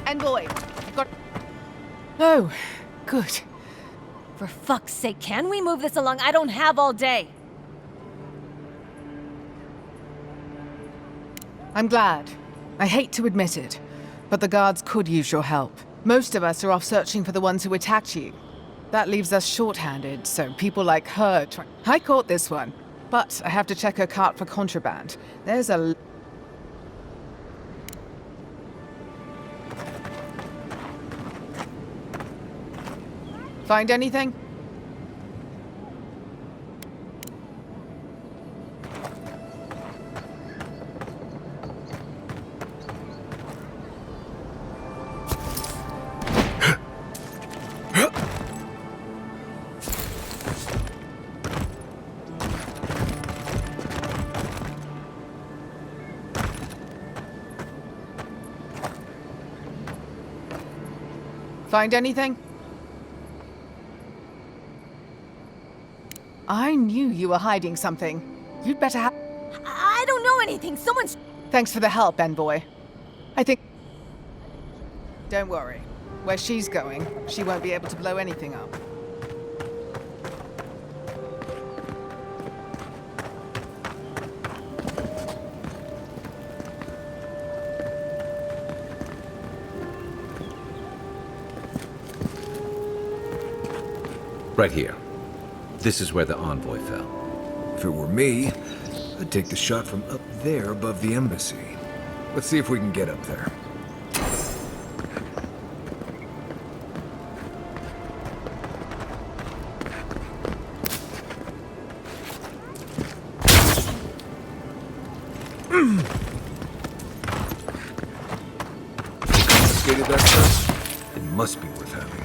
Envoy, got... Oh, good. For fuck's sake, can we move this along? I don't have all day. I'm glad. I hate to admit it, but the guards could use your help. Most of us are off searching for the ones who attacked you. That leaves us short-handed, so people like her I caught this one, but I have to check her cart for contraband. There's a... Find anything? Find anything? I knew you were hiding something. You'd better have... I don't know anything. Someone's... Thanks for the help, Envoy. I think... Don't worry. Where she's going, she won't be able to blow anything up. Right here. This is where the envoy fell. If it were me, I'd take the shot from up there above the embassy. Let's see if we can get up there. Confiscated that stuff? It must be worth having.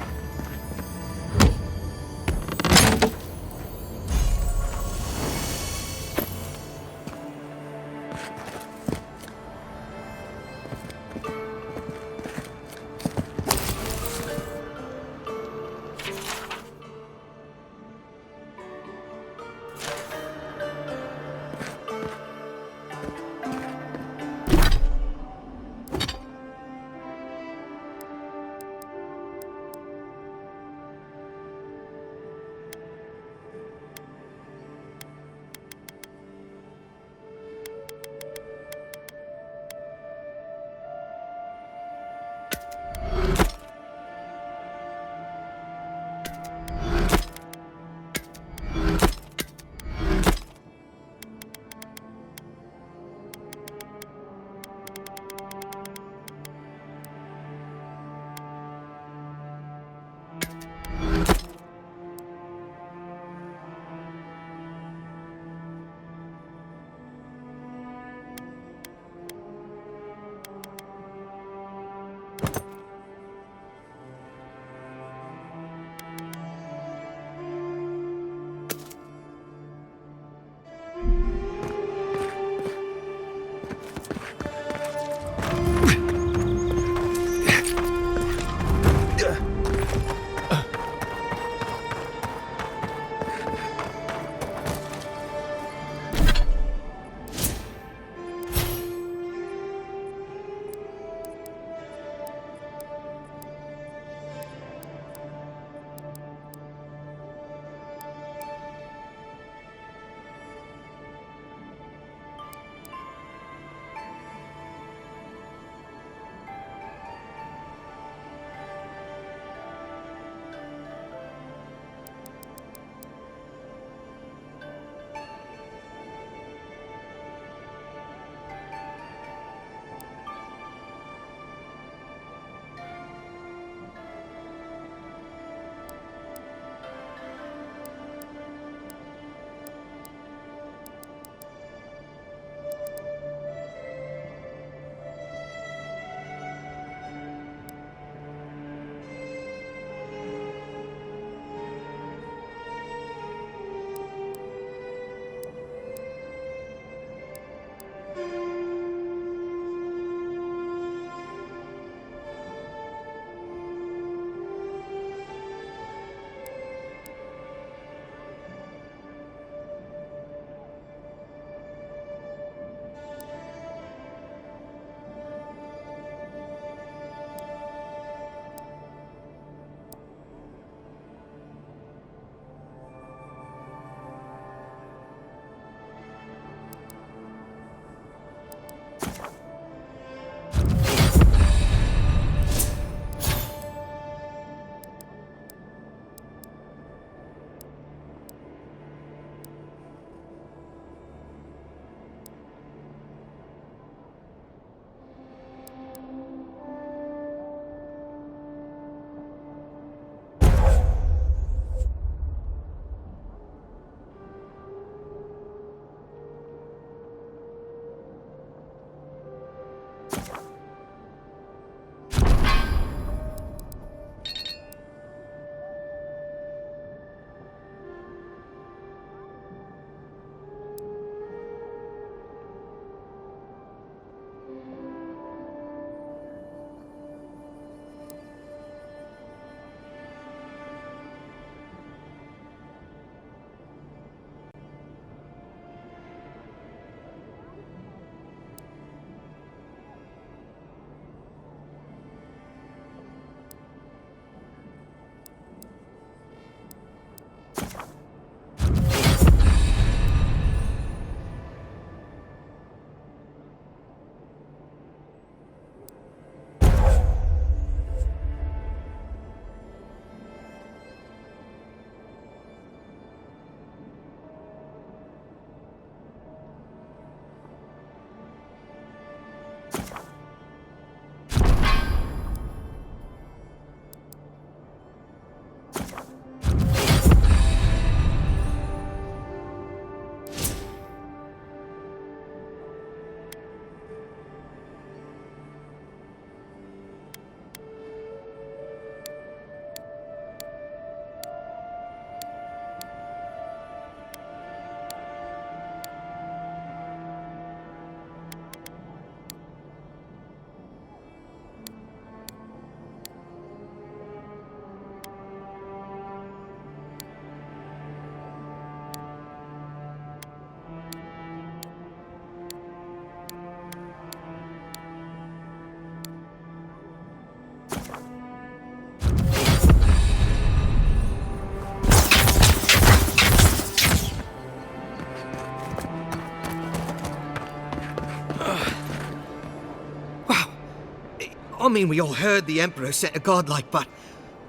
I mean, we all heard the Emperor sent a godlike, but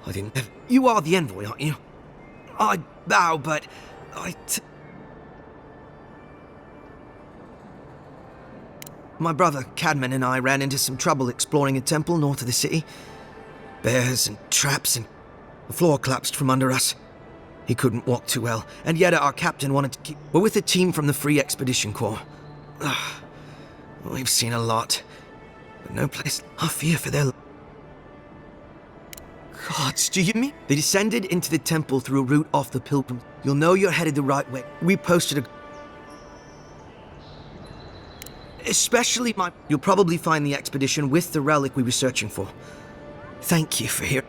I didn't have... You are the envoy, aren't you? I bow, but My brother, Cadman, and I ran into some trouble exploring a temple north of the city. Bears and traps, and the floor collapsed from under us. He couldn't walk too well, and yet our captain wanted to keep... We're with a team from the Free Expedition Corps. We've seen a lot, but no place... I fear for their... Gods, do you mean? They descended into the temple through a route off the pilgrim. You'll know you're headed the right way. We posted a... Especially my... You'll probably find the expedition with the relic we were searching for. Thank you for hearing...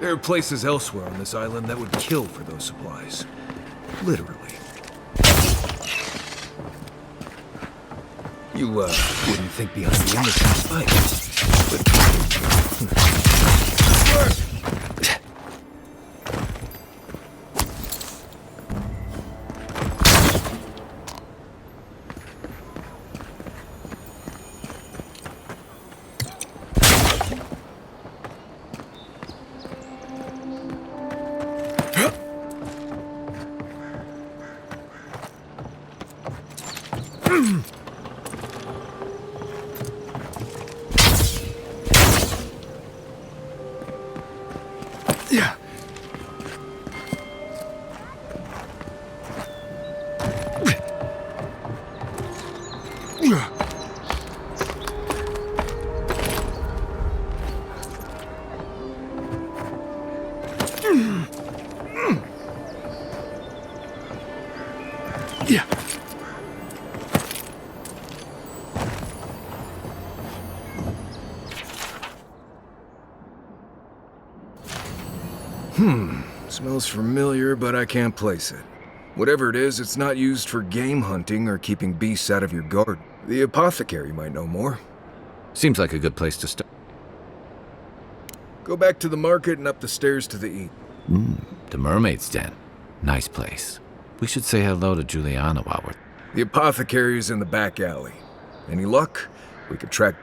There are places elsewhere on this island that would kill for those supplies. Literally. You, wouldn't think beyond the innocent fight. Yeah. Yeah. Smells familiar, but I can't place it. Whatever it is, it's not used for game hunting or keeping beasts out of your garden. The apothecary might know more. Seems like a good place to start. Go back to the market and up the stairs to the east. The Mermaid's Den. Nice place. We should say hello to Juliana while we're... The apothecary is in the back alley. Any luck? We could track...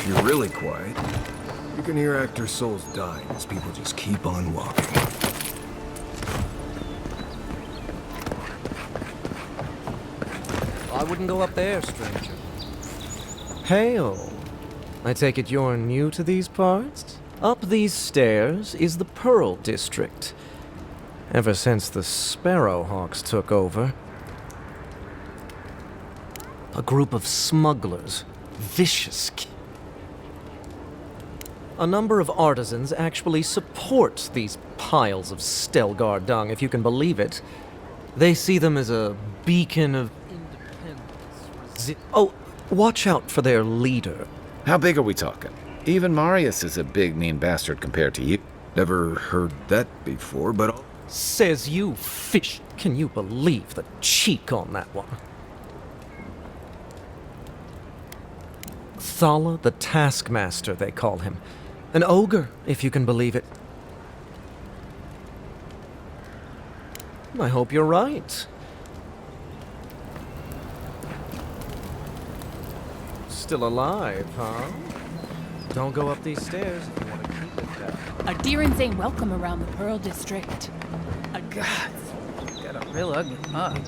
If you're really quiet, you can hear actors' souls dying as people just keep on walking. I wouldn't go up there, stranger. Hail. I take it you're new to these parts? Up these stairs is the Pearl District. Ever since the Sparrowhawks took over. A group of smugglers. Vicious. A number of artisans actually support these piles of Stelgar dung, if you can believe it. They see them as a beacon of independence. Oh, watch out for their leader. How big are we talking? Even Marius is a big, mean bastard compared to you. Never heard that before, but Says you, fish. Can you believe the cheek on that one? Thala the Taskmaster, they call him. An ogre, if you can believe it. I hope you're right. Still alive, huh? Don't go up these stairs if you want to keep it down. Adherents ain't welcome around the Pearl District. God, got a real ugly mug.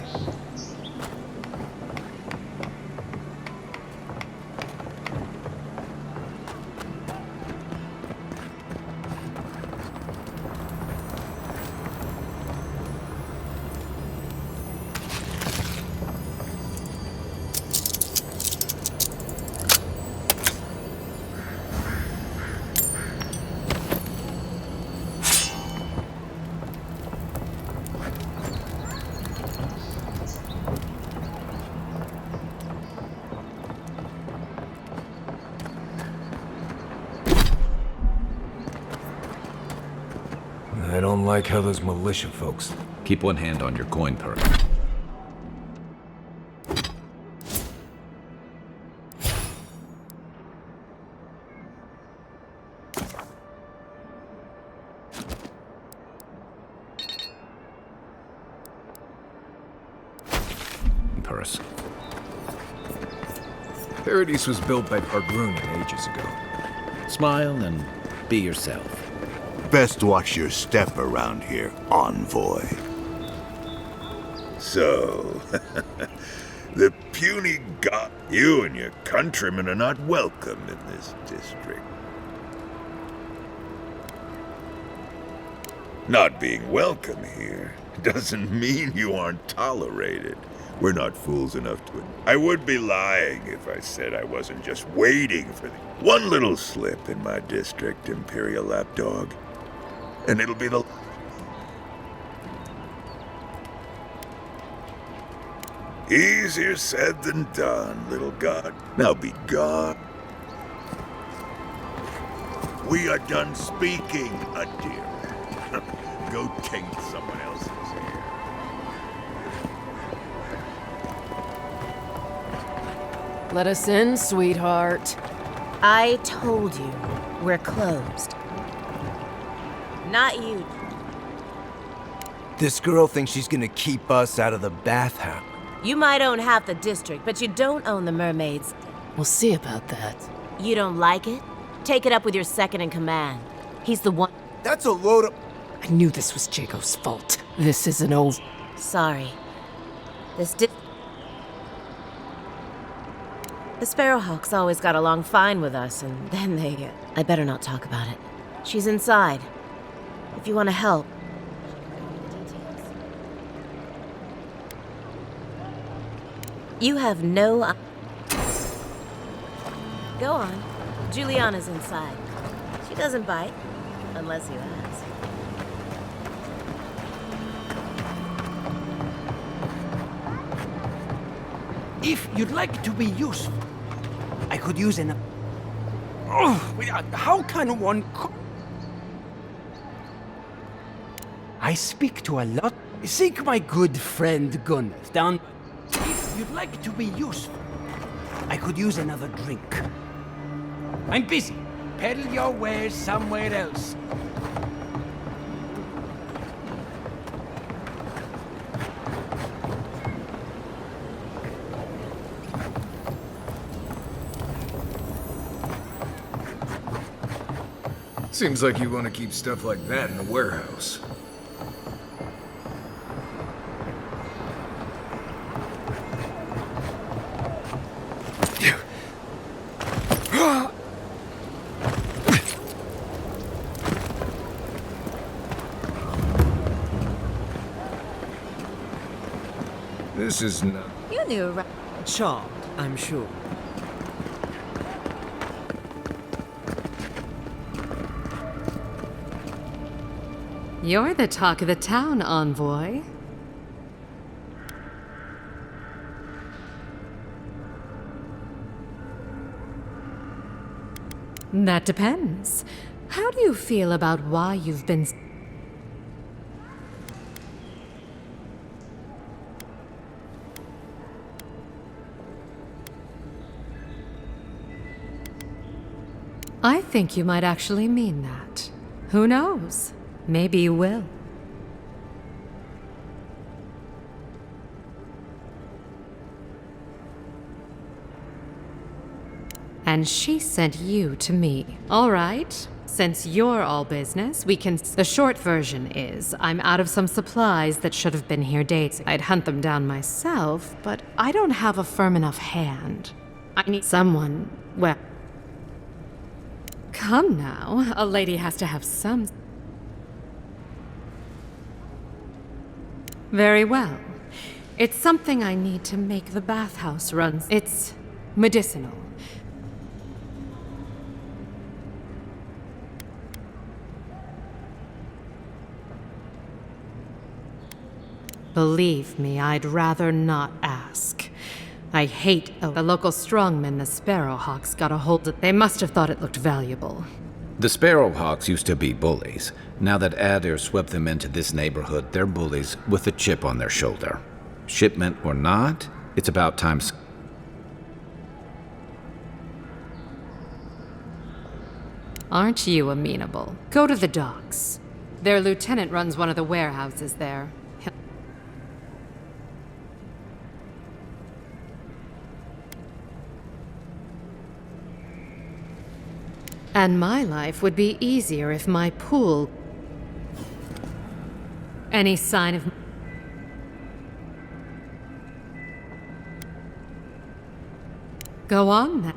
I don't like how those militia folks... Keep one hand on your coin purse. Purse. Paradise was built by Pargrunian ages ago. Smile and be yourself. Best watch your step around here, envoy. So, the puny god, you and your countrymen are not welcome in this district. Not being welcome here doesn't mean you aren't tolerated. We're not fools enough to... I would be lying if I said I wasn't just waiting for one little slip in my district, Imperial Lapdog. And it'll be the... Easier said than done, little god. Now be gone. We are done speaking, dear. Go taint someone else's hair. Let us in, sweetheart. I told you, we're closed. Not you. This girl thinks she's gonna keep us out of the bathhouse. You might own half the district, but you don't own the mermaids. We'll see about that. You don't like it? Take it up with your second in command. He's the one. That's a load of... I knew this was Jago's fault. This isn't over. Sorry. The Sparrowhawks always got along fine with us, and then they... I better not talk about it. She's inside. If you want to help. You have no... Go on. Juliana's inside. She doesn't bite, unless you ask. If you'd like to be useful, I could use an... Oh, how can one... I speak to a lot... Seek my good friend Gunnar down... If you'd like to be useful, I could use another drink. I'm busy. Peddle your wares somewhere else. Seems like you want to keep stuff like that in the warehouse. This is not... You knew, right? Charmed, I'm sure. You're the talk of the town, envoy. That depends. How do you feel about why you've been... I think you might actually mean that. Who knows? Maybe you will. And she sent you to me. All right. Since you're all business, we can... The short version is, I'm out of some supplies that should have been here days. I'd hunt them down myself, but I don't have a firm enough hand. I need someone, well... Come now, a lady has to have some... Very well. It's something I need to make the bathhouse run. It's medicinal. Believe me, I'd rather not ask. I hate the local strongmen the Sparrowhawks got a hold of. They must have thought it looked valuable. The Sparrowhawks used to be bullies. Now that Adair swept them into this neighborhood, they're bullies with a chip on their shoulder. Shipment or not, it's about time. Aren't you amenable? Go to the docks. Their lieutenant runs one of the warehouses there. And my life would be easier if my pool... Any sign of... Go on then.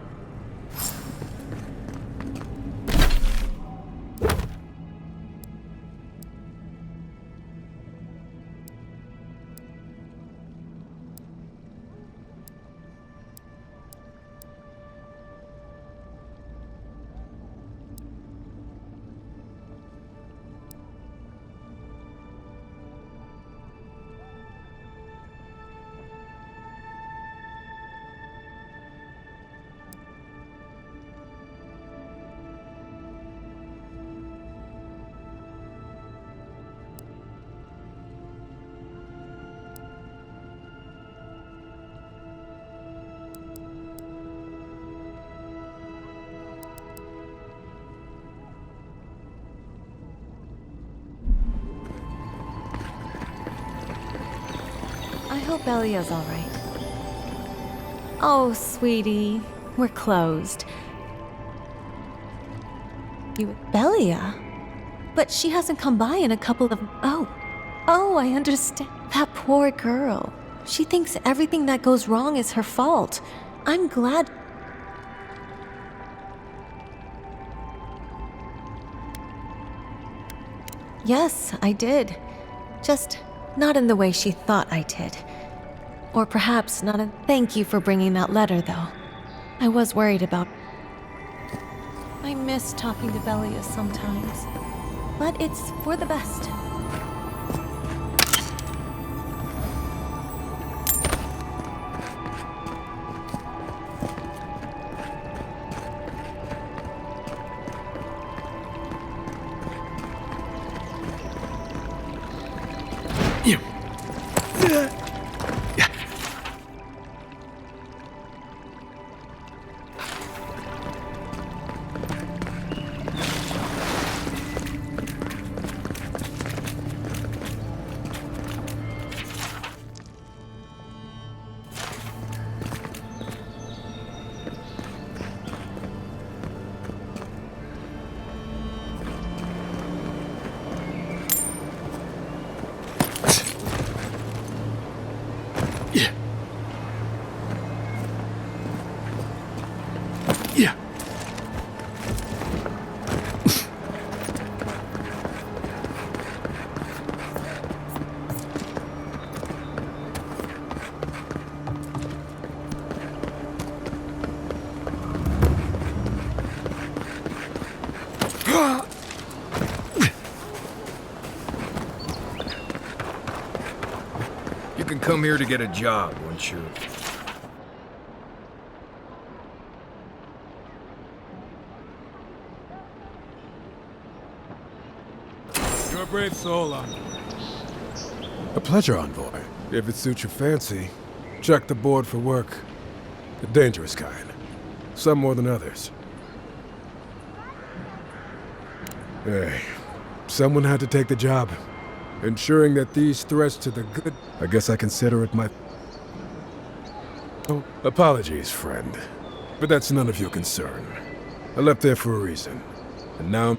I hope Elia's all right. Oh, sweetie, we're closed. Belia? But she hasn't come by in a couple of... Oh, I understand. That poor girl. She thinks everything that goes wrong is her fault. I'm glad... Yes, I did. Just not in the way she thought I did. Or perhaps not a... Thank you for bringing that letter, though. I was worried about... I miss talking to Belia sometimes. But it's for the best. You can come here to get a job once you're... brave soul, Envoy. A pleasure, Envoy. If it suits your fancy, check the board for work. The dangerous kind. Some more than others. Hey, someone had to take the job. Ensuring that these threats to the good... I guess I consider it my... Oh, apologies, friend. But that's none of your concern. I left there for a reason. And now...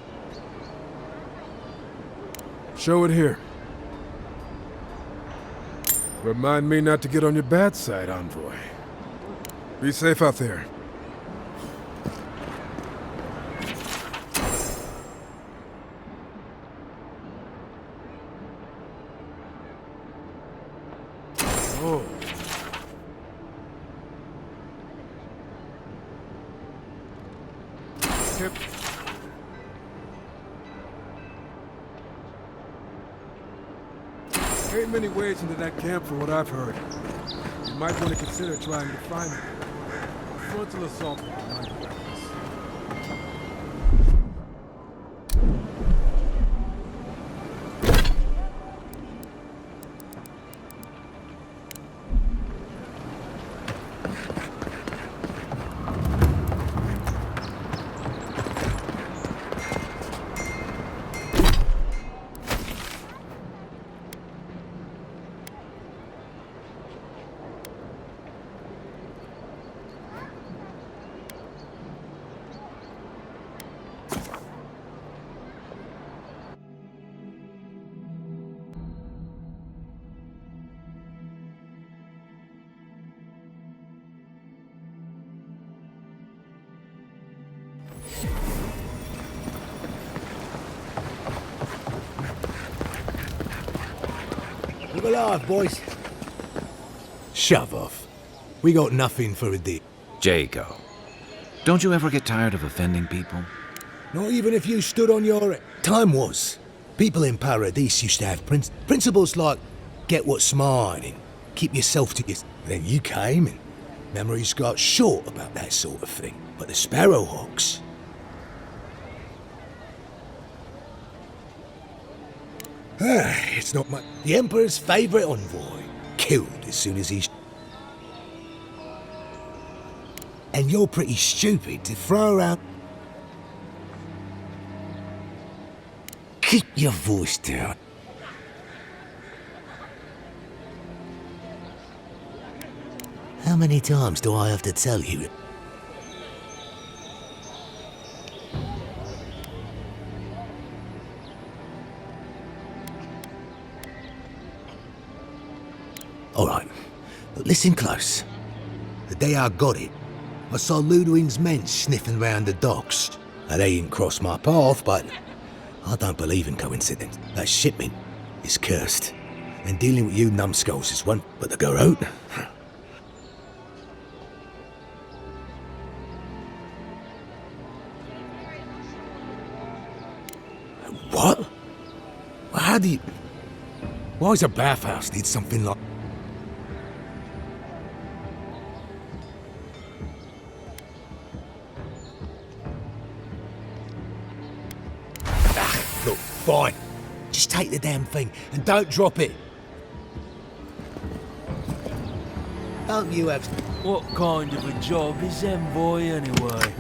Show it here. Remind me not to get on your bad side, Envoy. Be safe out there. Oh. Tip. Ain't many ways into that camp from what I've heard. You might want to consider trying to find them. Frontal assault with my weapons. Look alive, boys. Shove off. We got nothing for a deal. Jago, don't you ever get tired of offending people? Not even if you stood on your... Time was. People in Paradise used to have principles like get what's mine and keep yourself to yourself. Then you came and memories got short about that sort of thing. But the Sparrowhawks... it's not much. The Emperor's favourite envoy. Killed as soon as he's... And you're pretty stupid to throw around... Keep your voice down. How many times do I have to tell you? Alright, but listen close. The day I got it, I saw Ludwig's men sniffing round the docks. Now, they didn't cross my path, but I don't believe in coincidence. That shipment is cursed, and dealing with you numbskulls is one, but to go out... What? Well, how do you... Why does a bathhouse need something like... Look, fine. Just take the damn thing and don't drop it. Don't you have... What kind of a job is Envoy anyway?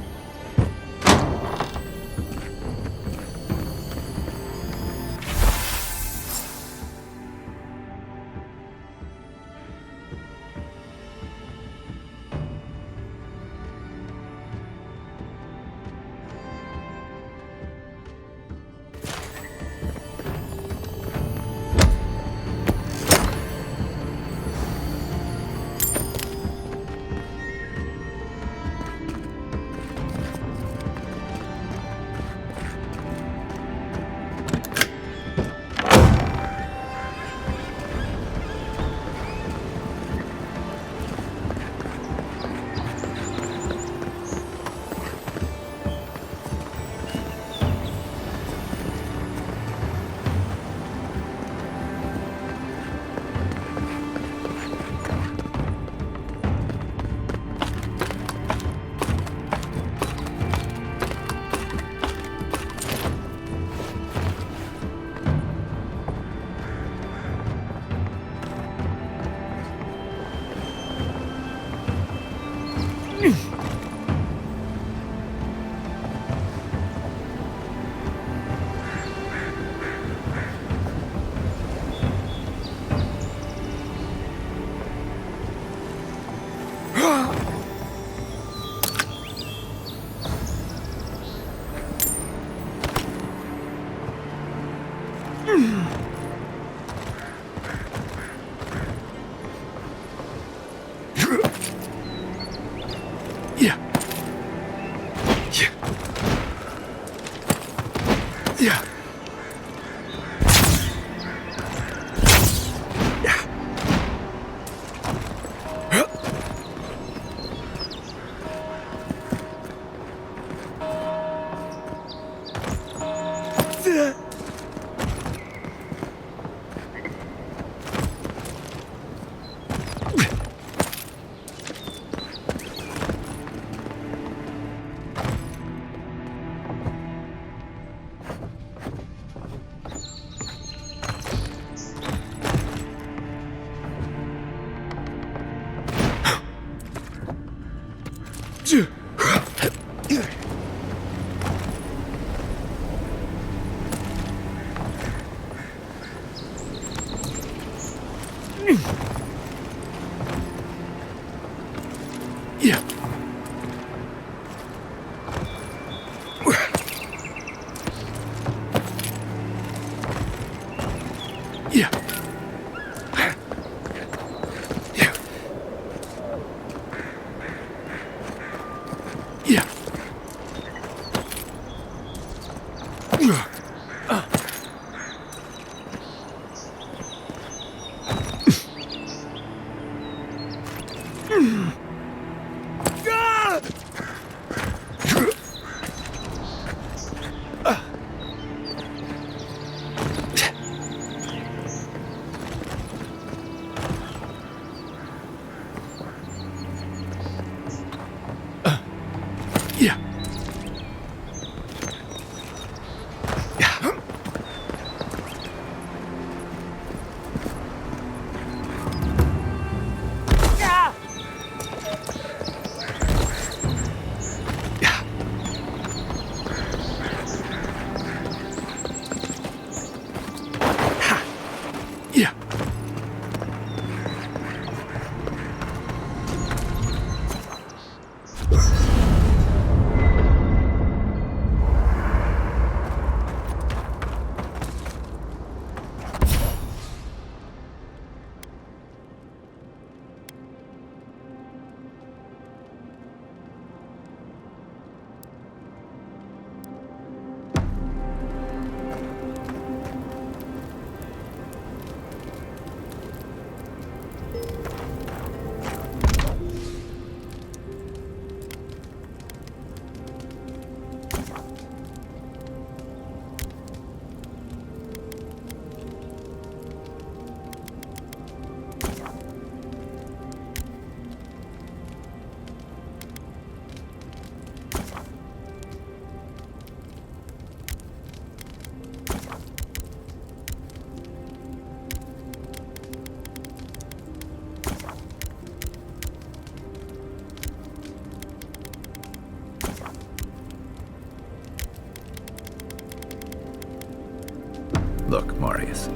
Look, Marius,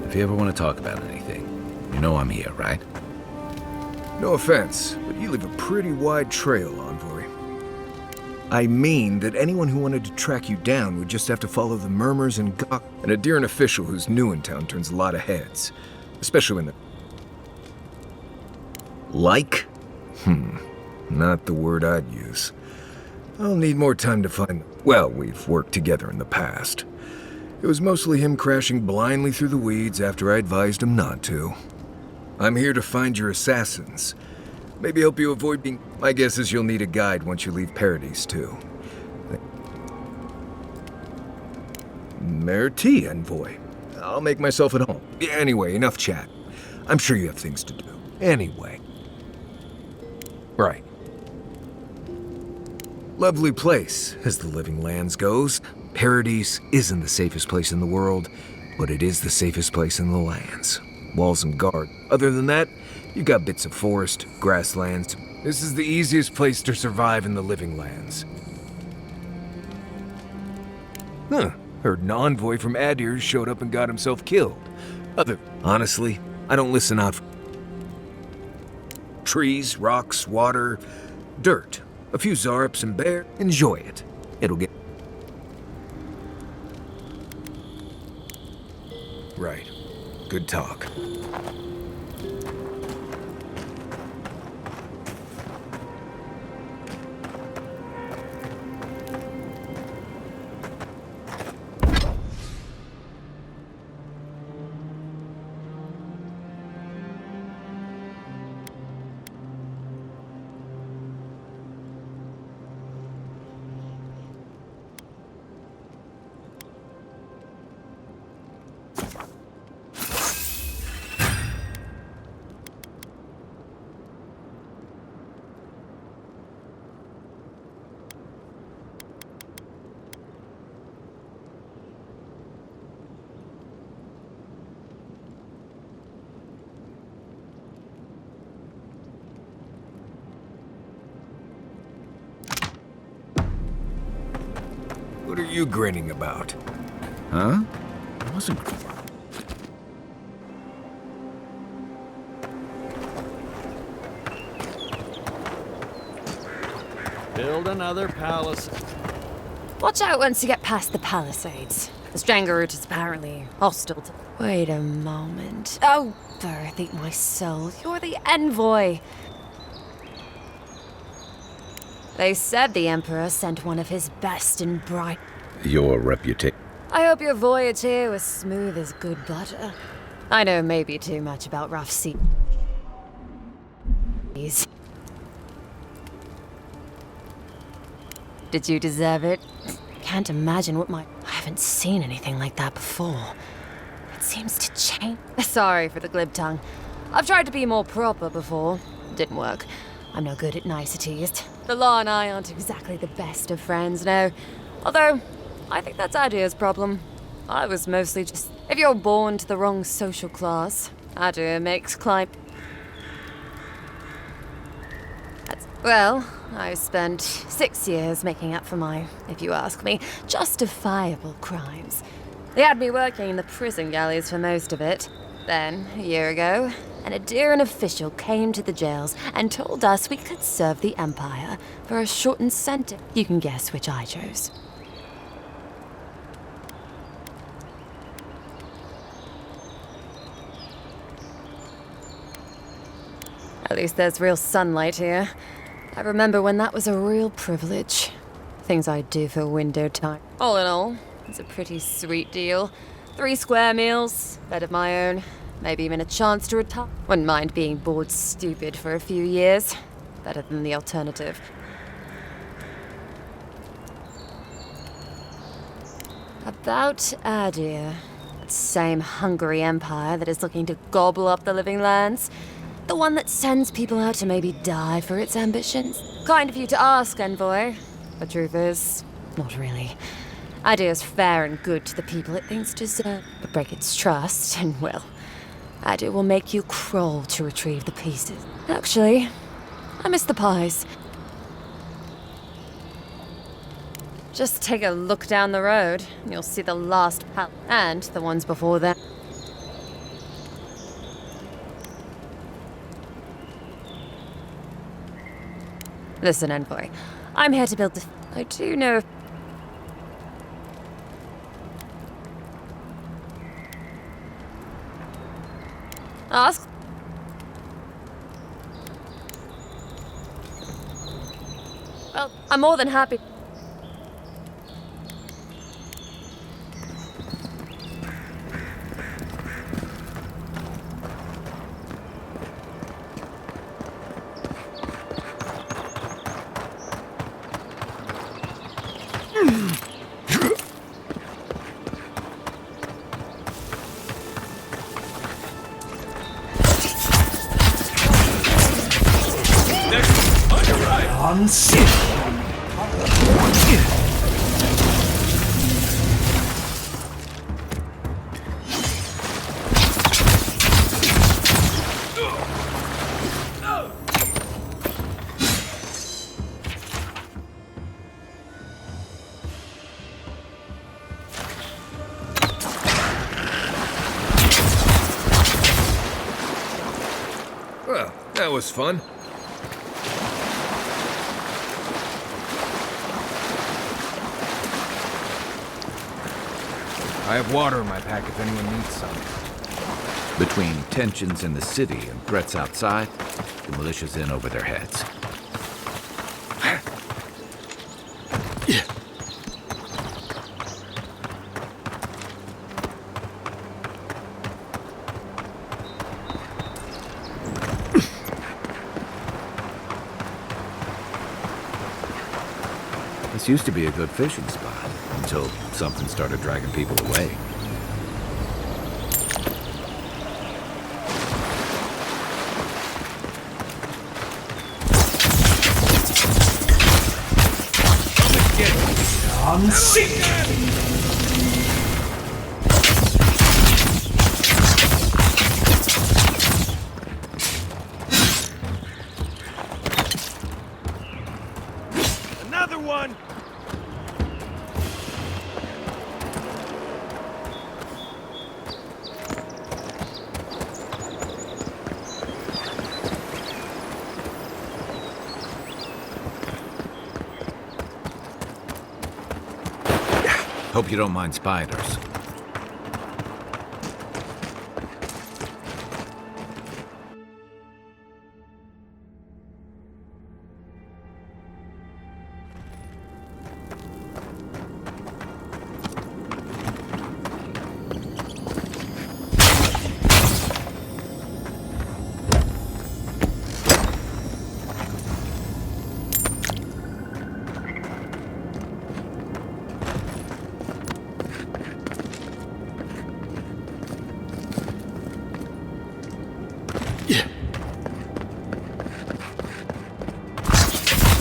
if you ever want to talk about anything, you know I'm here, right? No offense, but you leave a pretty wide trail, Envoy. I mean that anyone who wanted to track you down would just have to follow the murmurs and gawk. And a Deern official who's new in town turns a lot of heads. Especially when the... Like? Not the word I'd use. I'll need more time to find them. Well, we've worked together in the past. It was mostly him crashing blindly through the weeds after I advised him not to. I'm here to find your assassins. Maybe help you avoid being... My guess is you'll need a guide once you leave Paradise, too. Merci, Envoy. I'll make myself at home. Anyway, enough chat. I'm sure you have things to do. Anyway. Right. Lovely place, as the living lands goes. Paradise isn't the safest place in the world, but it is the safest place in the lands. Walls and guard. Other than that, You got bits of forest, grasslands. This is the easiest place to survive in the Living Lands. Huh. Heard an envoy from Adir showed up and got himself killed. Honestly, I don't listen out for trees, rocks, water, dirt, a few zarps and bear. Enjoy it. It'll get... Right. Good talk. What are you grinning about? Huh? I wasn't... Build another palace. Watch out once you get past the palisades. The Stranger route is apparently hostile to... Wait a moment. Oh, birth eat my soul. You're the envoy. They said the Emperor sent one of his best and bright... Your reputation. I hope your voyage here was smooth as good butter. I know maybe too much about rough seas. Did you deserve it? Can't imagine what my... I haven't seen anything like that before. It seems to change. Sorry for the glib tongue. I've tried to be more proper before. Didn't work. I'm no good at niceties. The law and I aren't exactly the best of friends, no. Although, I think that's Adir's problem. I was mostly just... If you're born to the wrong social class, Adir makes climb... Well, I spent 6 years making up for my, if you ask me, justifiable crimes. They had me working in the prison galleys for most of it. Then, a year ago, an Adiran official came to the jails and told us we could serve the Empire for a shortened sentence. You can guess which I chose. At least there's real sunlight here. I remember when that was a real privilege. Things I'd do for window time. All in all, it's a pretty sweet deal. 3 square meals, bed of my own, maybe even a chance to retire. Wouldn't mind being bored stupid for a few years. Better than the alternative. About Adir, that same hungry empire that is looking to gobble up the living lands. The one that sends people out to maybe die for its ambitions? Kind of you to ask, envoy. The truth is, not really. Adir's fair and good to the people it thinks deserve. But break its trust, and well, Adir will make you crawl to retrieve the pieces. Actually, I miss the pies. Just take a look down the road, and you'll see the last pal and the ones before them. Listen, envoy. I'm here to build I do know... Ask? Well, I'm more than happy... was fun. I have water in my pack if anyone needs some. Between tensions in the city and threats outside, the militia's in over their heads. This used to be a good fishing spot until something started dragging people away. On sick! Another one! Hope you don't mind spiders.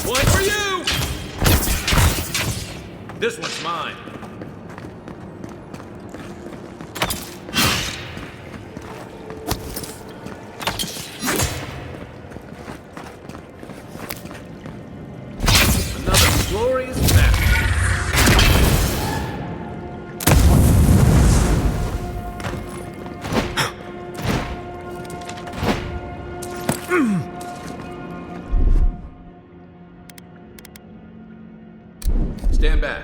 One for you! This one's mine. Another glorious match. Stand back.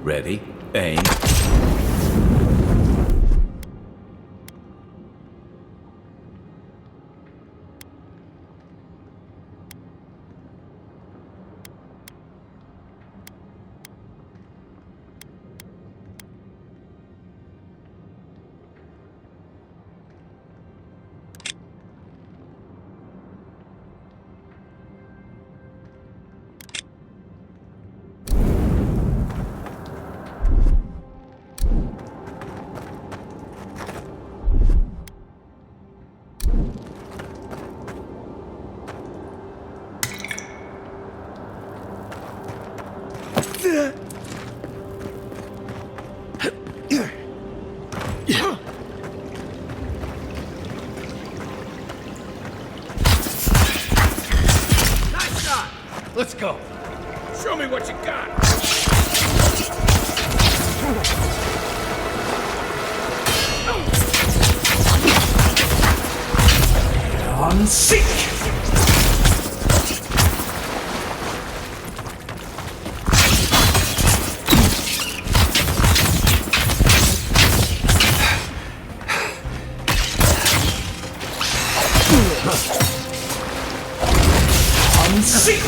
Ready, aim. Nice shot! Let's go. Show me what you got. On sick! On sick!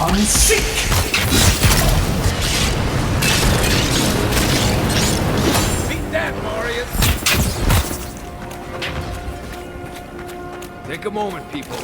On sick! Beat that! Take a moment, people.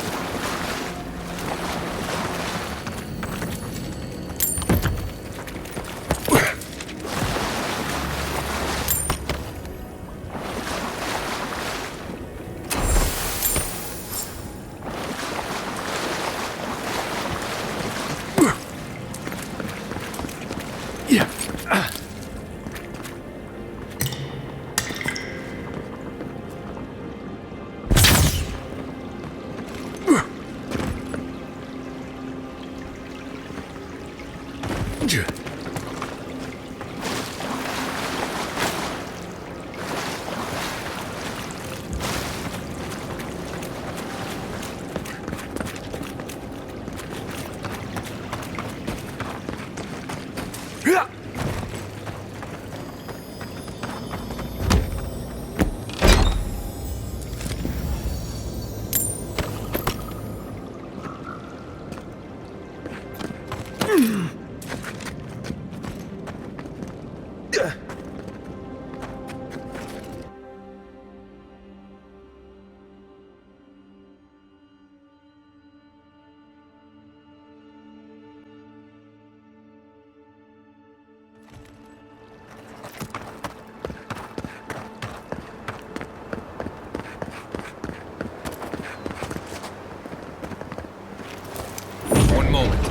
One moment.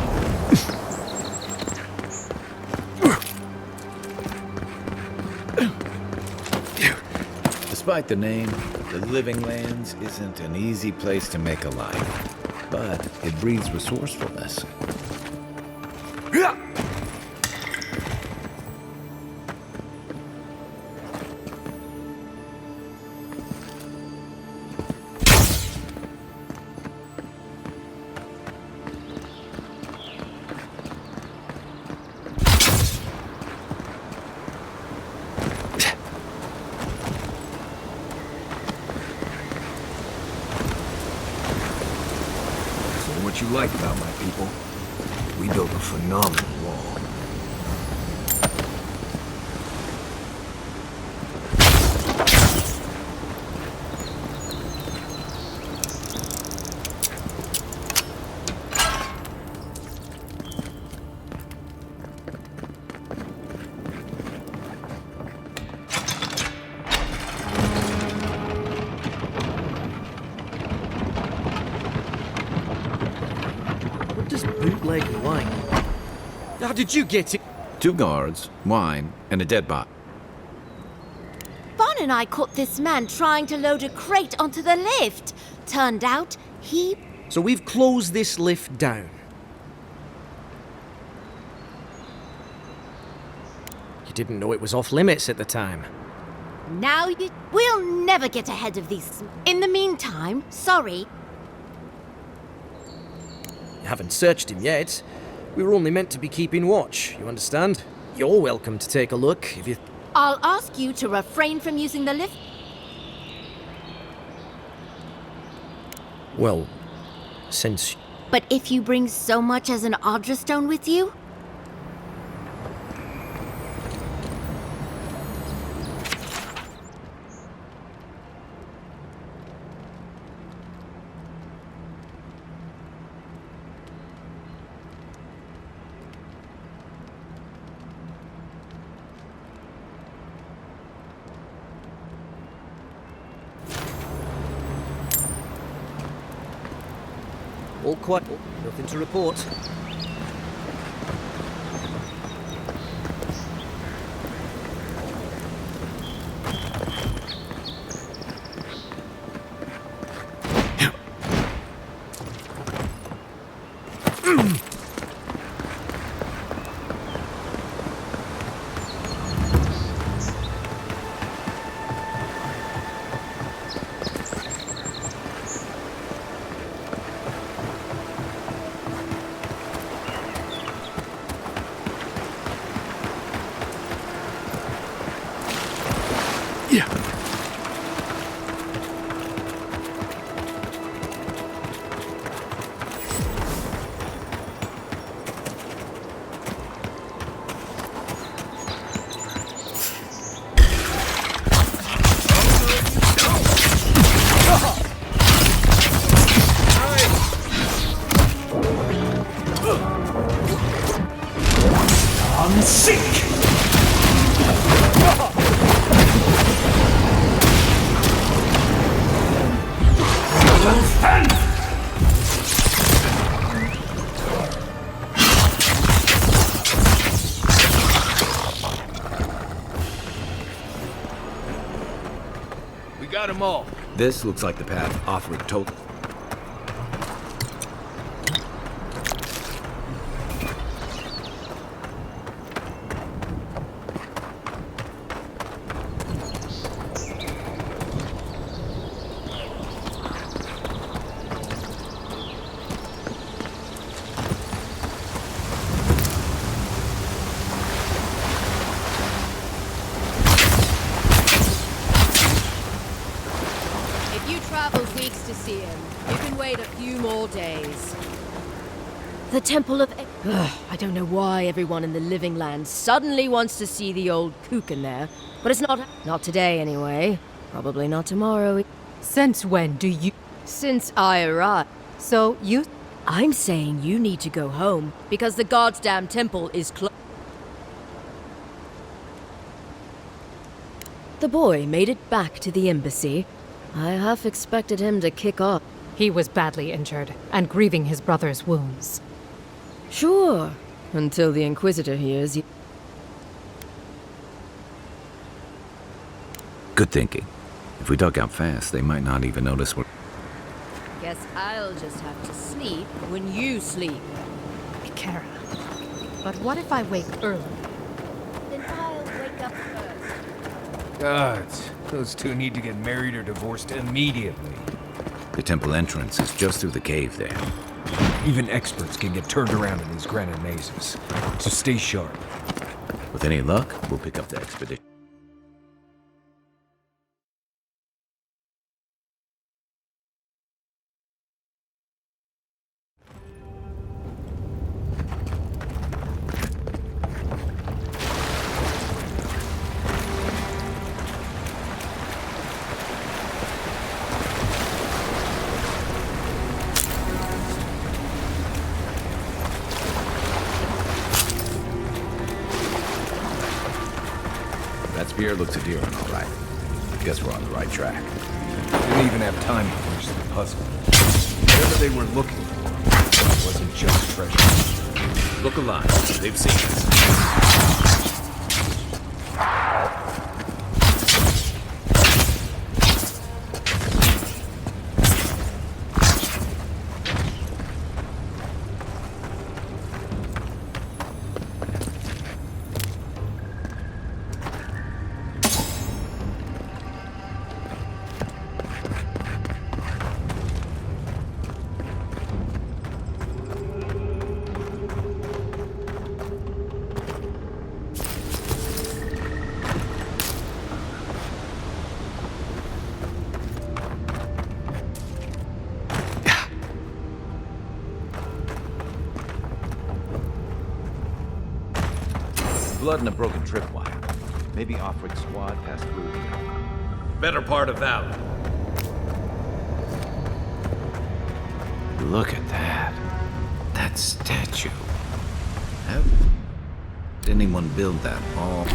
Despite the name, the Living Lands isn't an easy place to make a life, but it breeds resourcefulness. What you like about my people? We built a phenomenal wall. Bootleg wine. How did you get it? 2 guards, wine, and a dead bot. Bon and I caught this man trying to load a crate onto the lift. Turned out, he... So we've closed this lift down. You didn't know it was off limits at the time. Now you... We'll never get ahead of these. In the meantime, sorry. You haven't searched him yet. We were only meant to be keeping watch, you understand? You're welcome to take a look if you... I'll ask you to refrain from using the lift. Well, since... But if you bring so much as an Audra stone with you... All quiet. Nothing to report. We got them all. This looks like the path Offred told us. Weeks to see him. You can wait a few more days. The Temple of... I don't know why everyone in the Living Land suddenly wants to see the old kook in there. But it's not today, anyway. Probably not tomorrow. Since when do you... Since I arrived. So you... I'm saying you need to go home, because the goddamn temple is closed. The boy made it back to the embassy. I half expected him to kick off. He was badly injured, and grieving his brother's wounds. Sure, until the Inquisitor hears you. Good thinking. If we dug out fast, they might not even notice what... Guess I'll just have to sleep when you sleep. Kara. But what if I wake early? Then I'll wake up first. Gods, those two need to get married or divorced immediately. The temple entrance is just through the cave there. Even experts can get turned around in these granite mazes, so stay sharp. With any luck, we'll pick up the expedition. That spear looks Adira, all right. Guess we're on the right track. Didn't even have time to finish the puzzle. Whatever they were looking for wasn't just treasure. Look alive. They've seen us. Blood and a broken tripwire. Maybe Offred's squad passed through here. Better part of Avowed. Look at that. That statue. How did anyone build that all?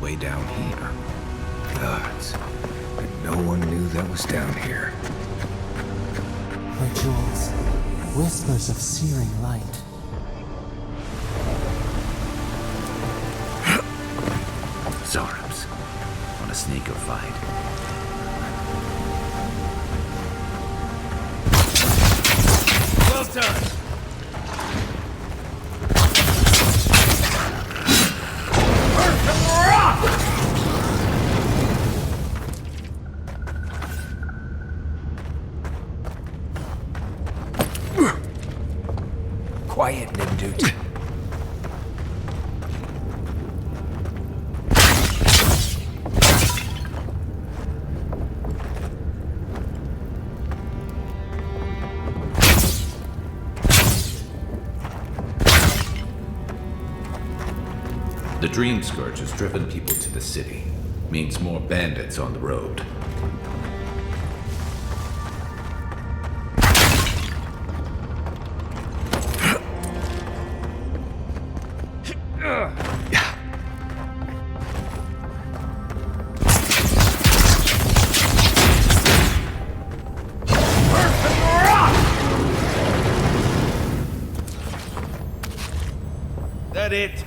Way down here. Gods. And no one knew that was down here. Her jewels. Whispers of searing light. Zarabs. Want to sneak or fight? Well done! Quiet, Nimdut. The Dream Scourge has driven people to the city. Means more bandits on the road. That it?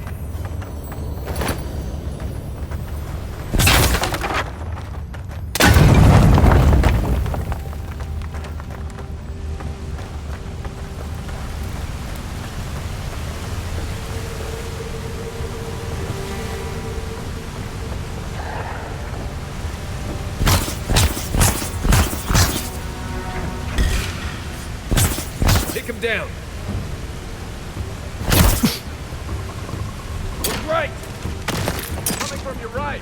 Take him down. Look right. Coming from your right.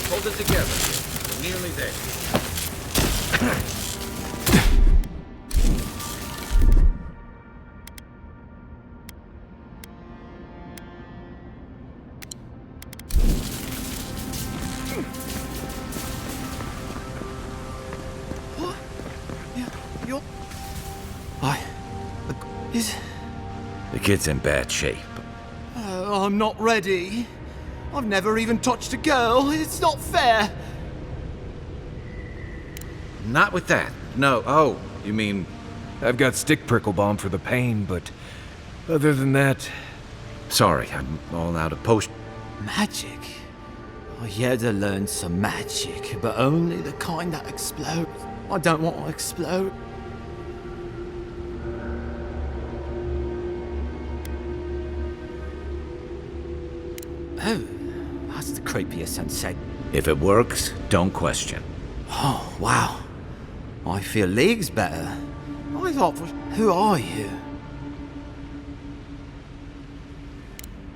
Hold it together. We're nearly there. The kid's in bad shape. I'm not ready. I've never even touched a girl. It's not fair. Not with that. No. Oh, you mean... I've got stick prickle balm for the pain, but other than that... Sorry, I'm all out of potion. Magic? I had to learn some magic, but only the kind that explodes. I don't want to explode. Oh, that's the creepiest sensation. If it works, don't question. Oh, wow. I feel leagues better. I thought, who are you?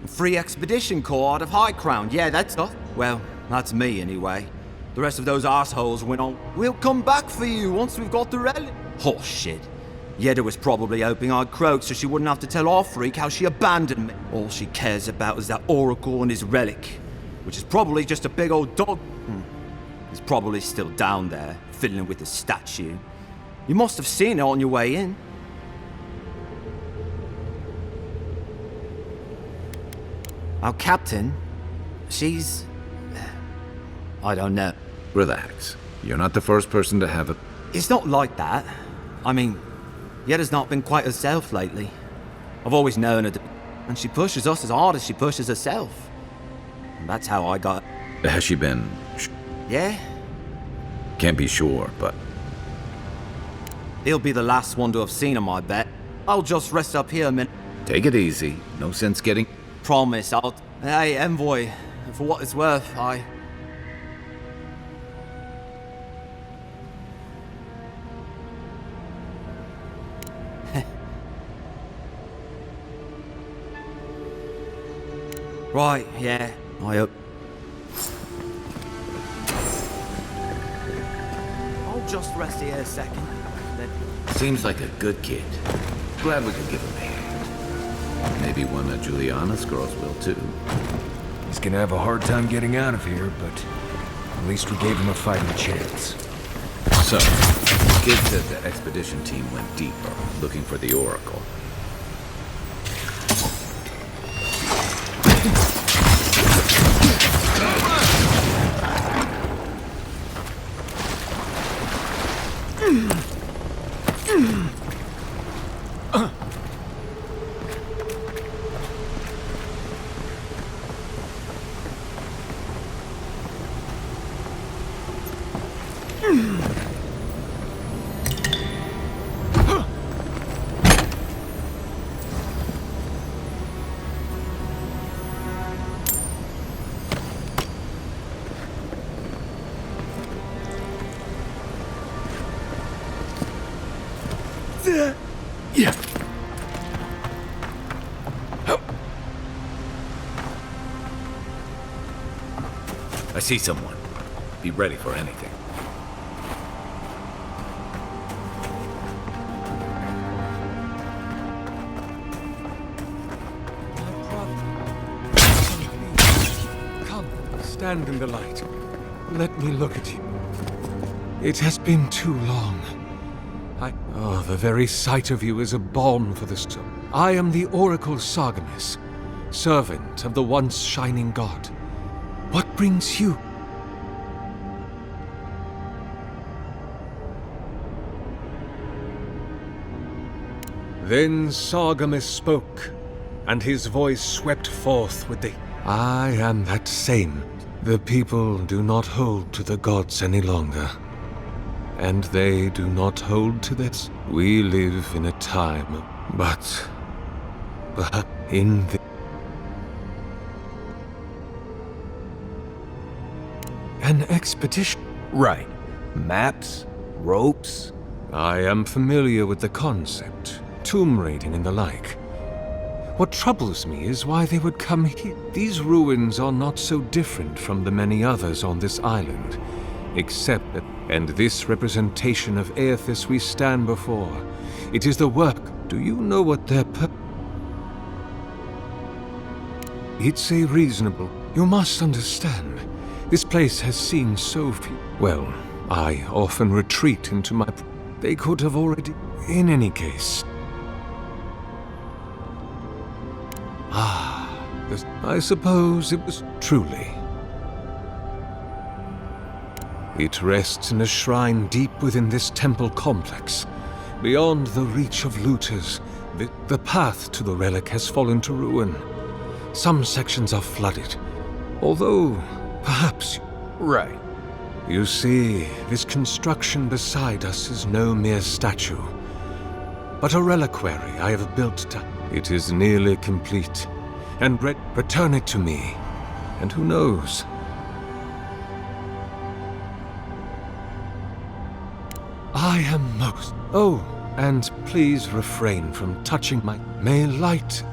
Free Expedition Corps out of High Crown. Yeah, that's us. Well, that's me anyway. The rest of those assholes went on. We'll come back for you once we've got the relic. Horse shit. Yeda was probably hoping I'd croak so she wouldn't have to tell our freak how she abandoned me. All she cares about is that oracle and his relic, which is probably just a big old dog. He's probably still down there, fiddling with the statue. You must have seen it on your way in. Our captain, she's... I don't know. Relax. You're not the first person to have a... It's not like that. I mean, Yeda's not been quite herself lately. I've always known her to... And she pushes us as hard as she pushes herself. And that's how I got... Has she been... Yeah? Can't be sure, but... He'll be the last one to have seen him, I bet. I'll just rest up here a minute. Take it easy. No sense getting... Promise, I'll... Hey, Envoy, for what it's worth, Right, yeah, I hope. I'll just rest here a second, then... Seems like a good kid. Glad we could give him a hand. Maybe one of Juliana's girls will too. He's gonna have a hard time getting out of here, but at least we gave him a fighting chance. So, the kid said the expedition team went deeper, looking for the oracle. I see someone. Be ready for anything. Come, stand in the light. Let me look at you. It has been too long. Oh, the very sight of you is a balm for the soul. I am the Oracle Sargamus, servant of the once shining god. What brings you? Then Sargamus spoke, and his voice swept forth with the... I am that same. The people do not hold to the gods any longer. And they do not hold to this. We live in a time, but in the... An expedition? Right. Maps? Ropes? I am familiar with the concept. Tomb raiding and the like. What troubles me is why they would come here. These ruins are not so different from the many others on this island, except that... And this representation of Aethys we stand before, it is the work. Do you know what their It's a reasonable... You must understand. This place has seen so few... Well, I often retreat into my... They could have already... In any case... I suppose it was truly. It rests in a shrine deep within this temple complex, beyond the reach of looters. The path to the relic has fallen to ruin. Some sections are flooded, although perhaps... Right. You see, this construction beside us is no mere statue, but a reliquary I have built to... It is nearly complete, and return it to me, and who knows? I am most... Oh, and please refrain from touching my... May light...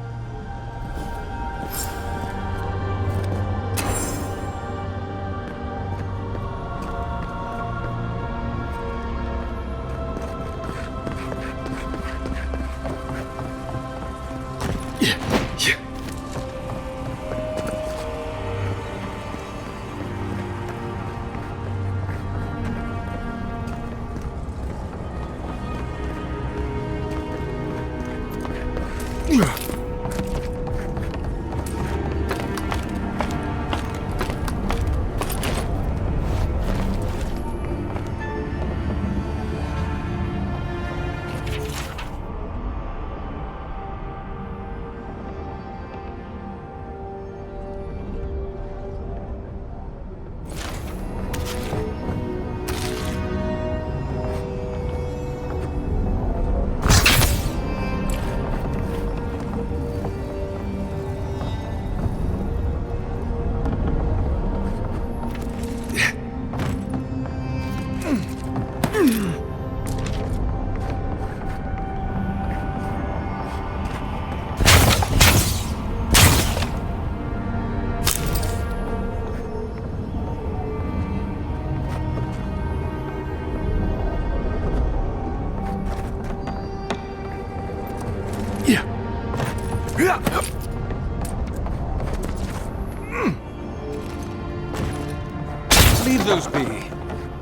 Leave those be.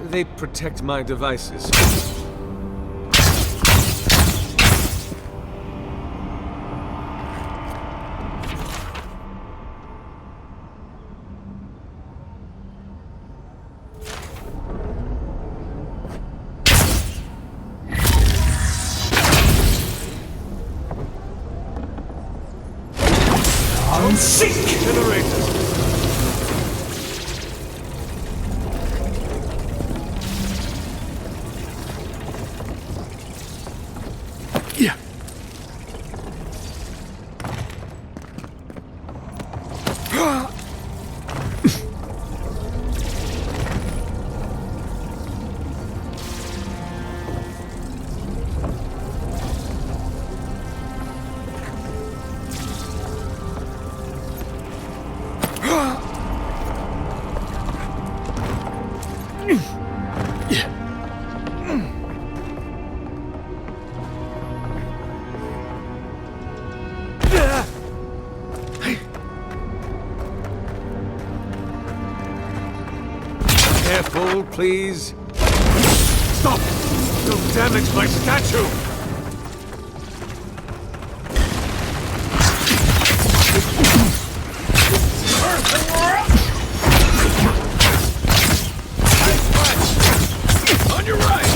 They protect my devices. Careful, please. Stop! Don't damage my statue! On your right!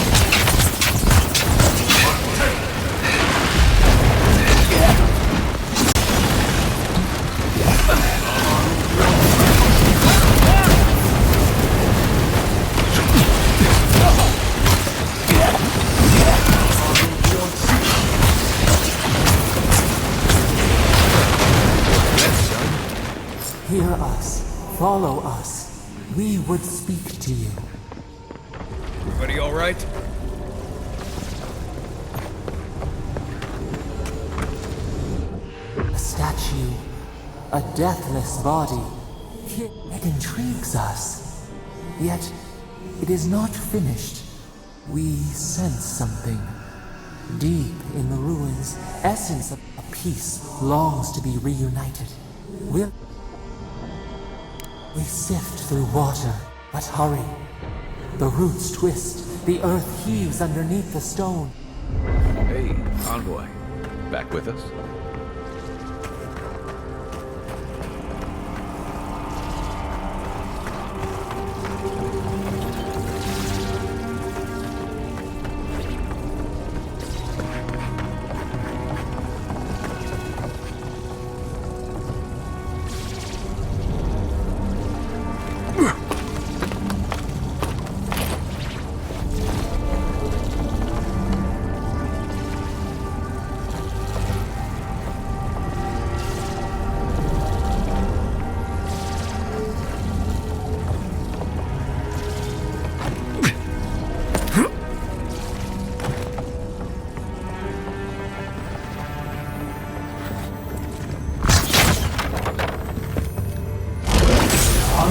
Hear us. Follow us. We would speak to you. Everybody all right? A statue. A deathless body. It intrigues us. Yet, it is not finished. We sense something. Deep in the ruins, essence of a piece longs to be reunited. We sift through water, but hurry. The roots twist, the earth heaves underneath the stone. Hey, envoy. Back with us?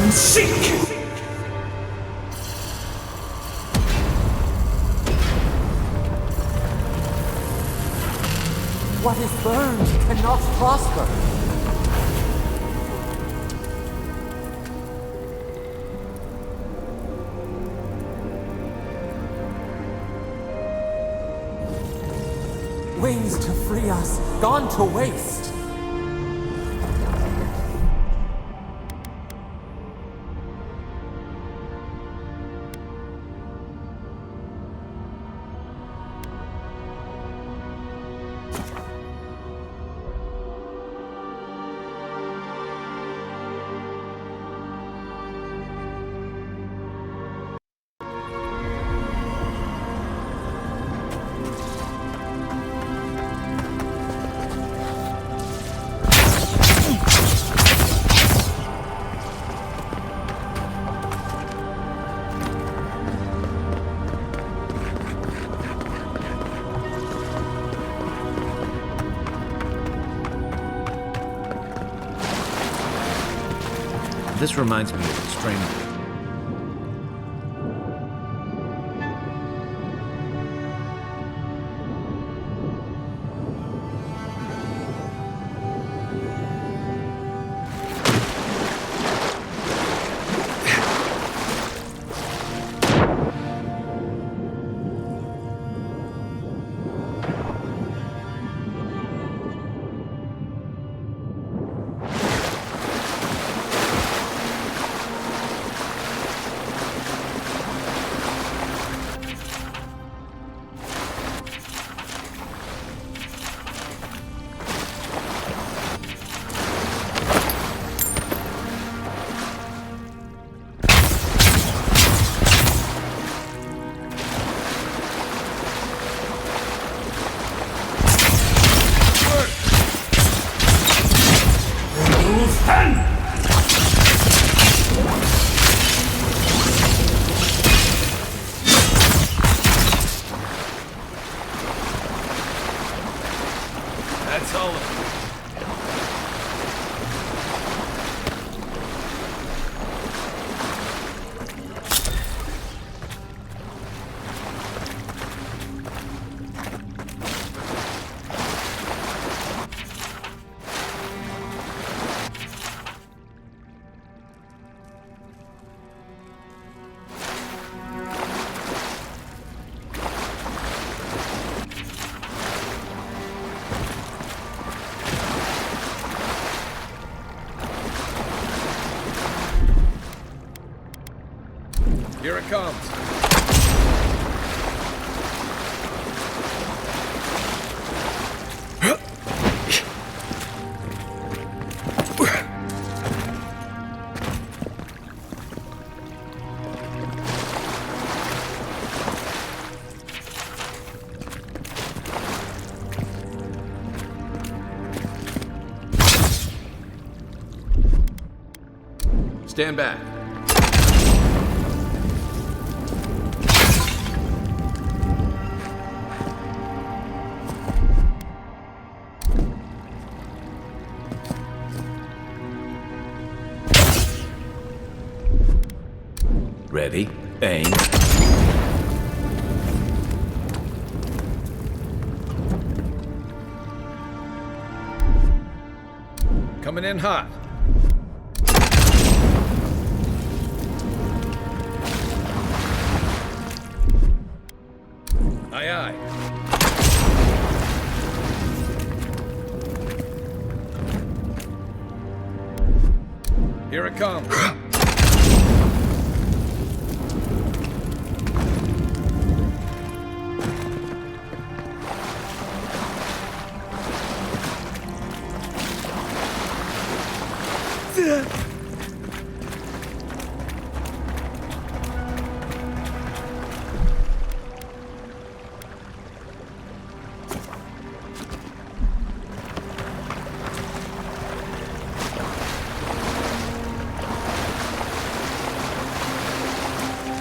Seek! What is burned cannot prosper. Wings to free us, gone to waste. This reminds me of the stranger. That's all. Here it comes. Stand back. Ready, aim. Coming in hot. Aye, aye. Here it comes.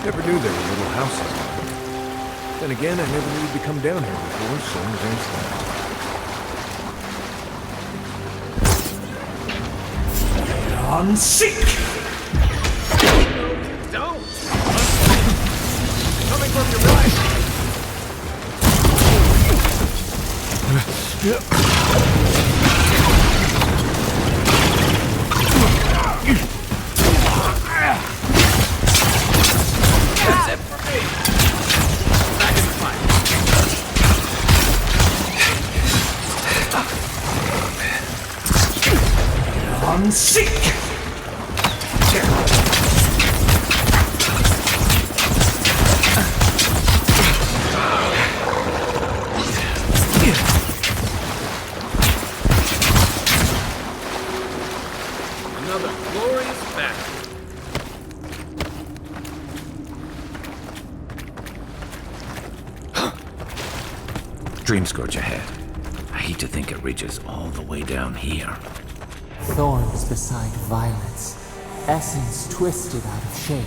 Never knew there were little houses. Then again, I never knew you'd come down here before, so eventually. On seek! Don't! Coming from your right! That's it for me! Back in the fight! On seek! Another glorious battle. Dream Scourge ahead. I hate to think it reaches all the way down here. Thorns beside violets, essence twisted out of shape.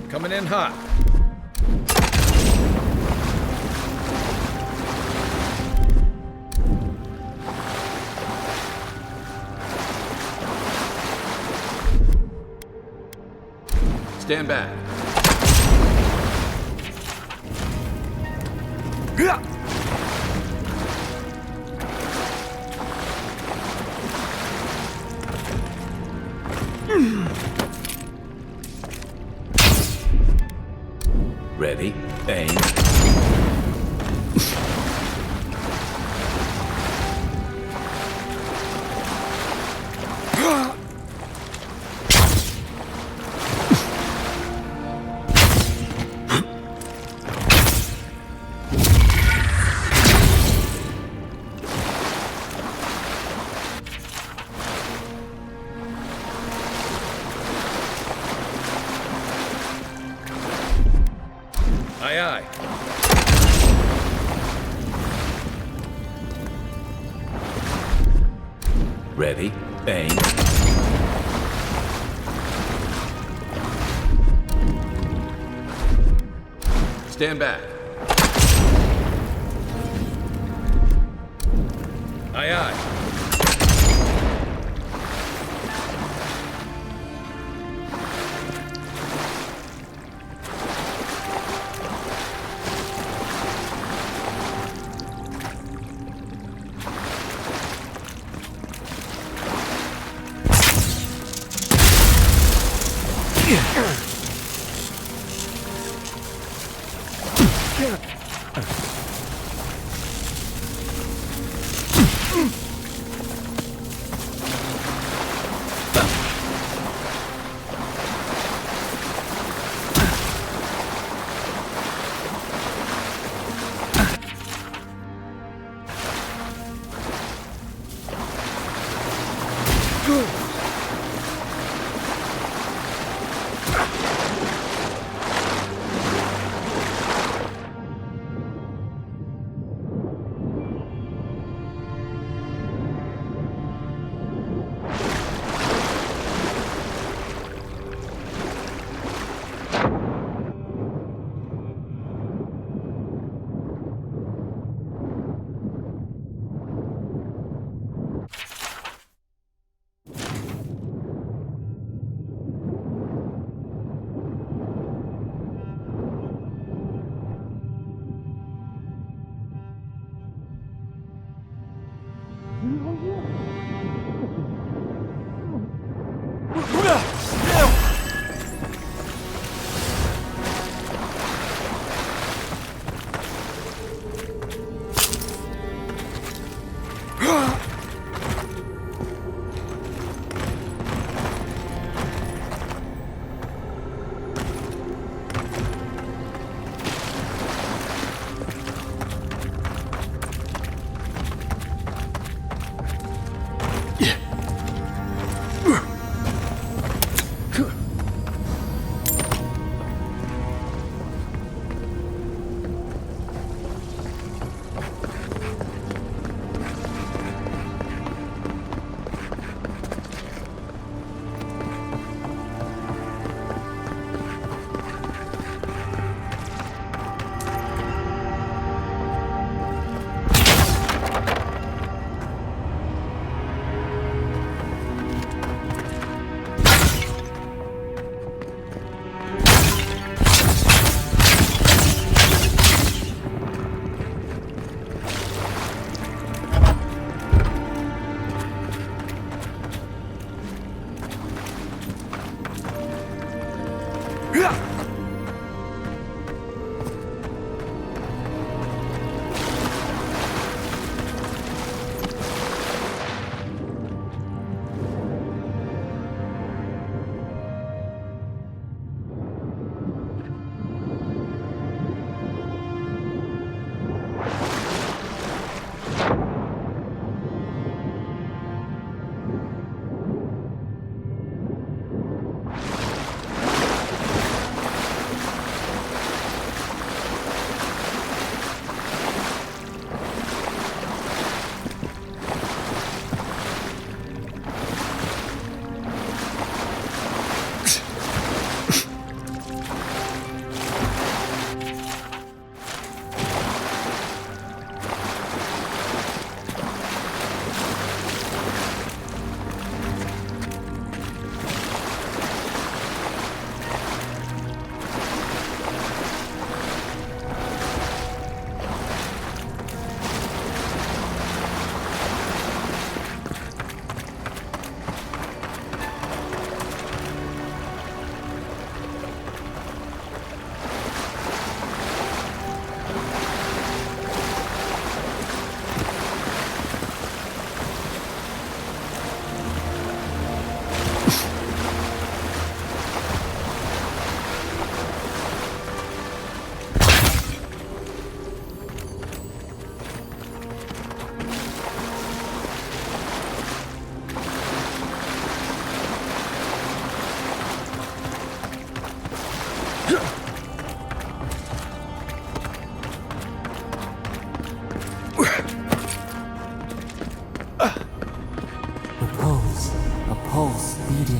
Coming in hot. Stand back. Ready, aim. Aye, aye. Ready, aim. Stand back. Aye, aye.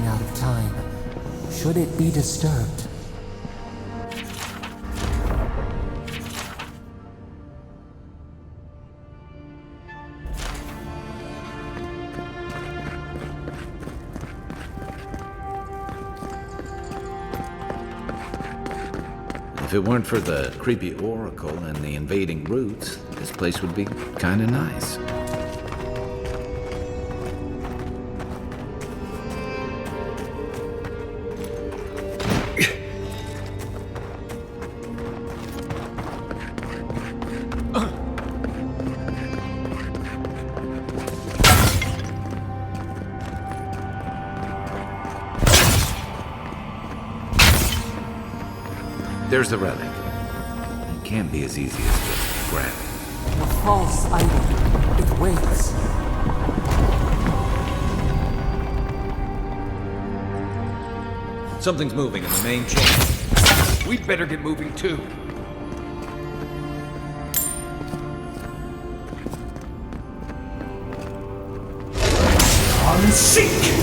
running out of time. Should it be disturbed? If it weren't for the creepy oracle and the invading roots, this place would be kinda nice. There's the relic. It can't be as easy as just grab it. A false item. It waits. Something's moving in the main chain. We'd better get moving too. Unseek!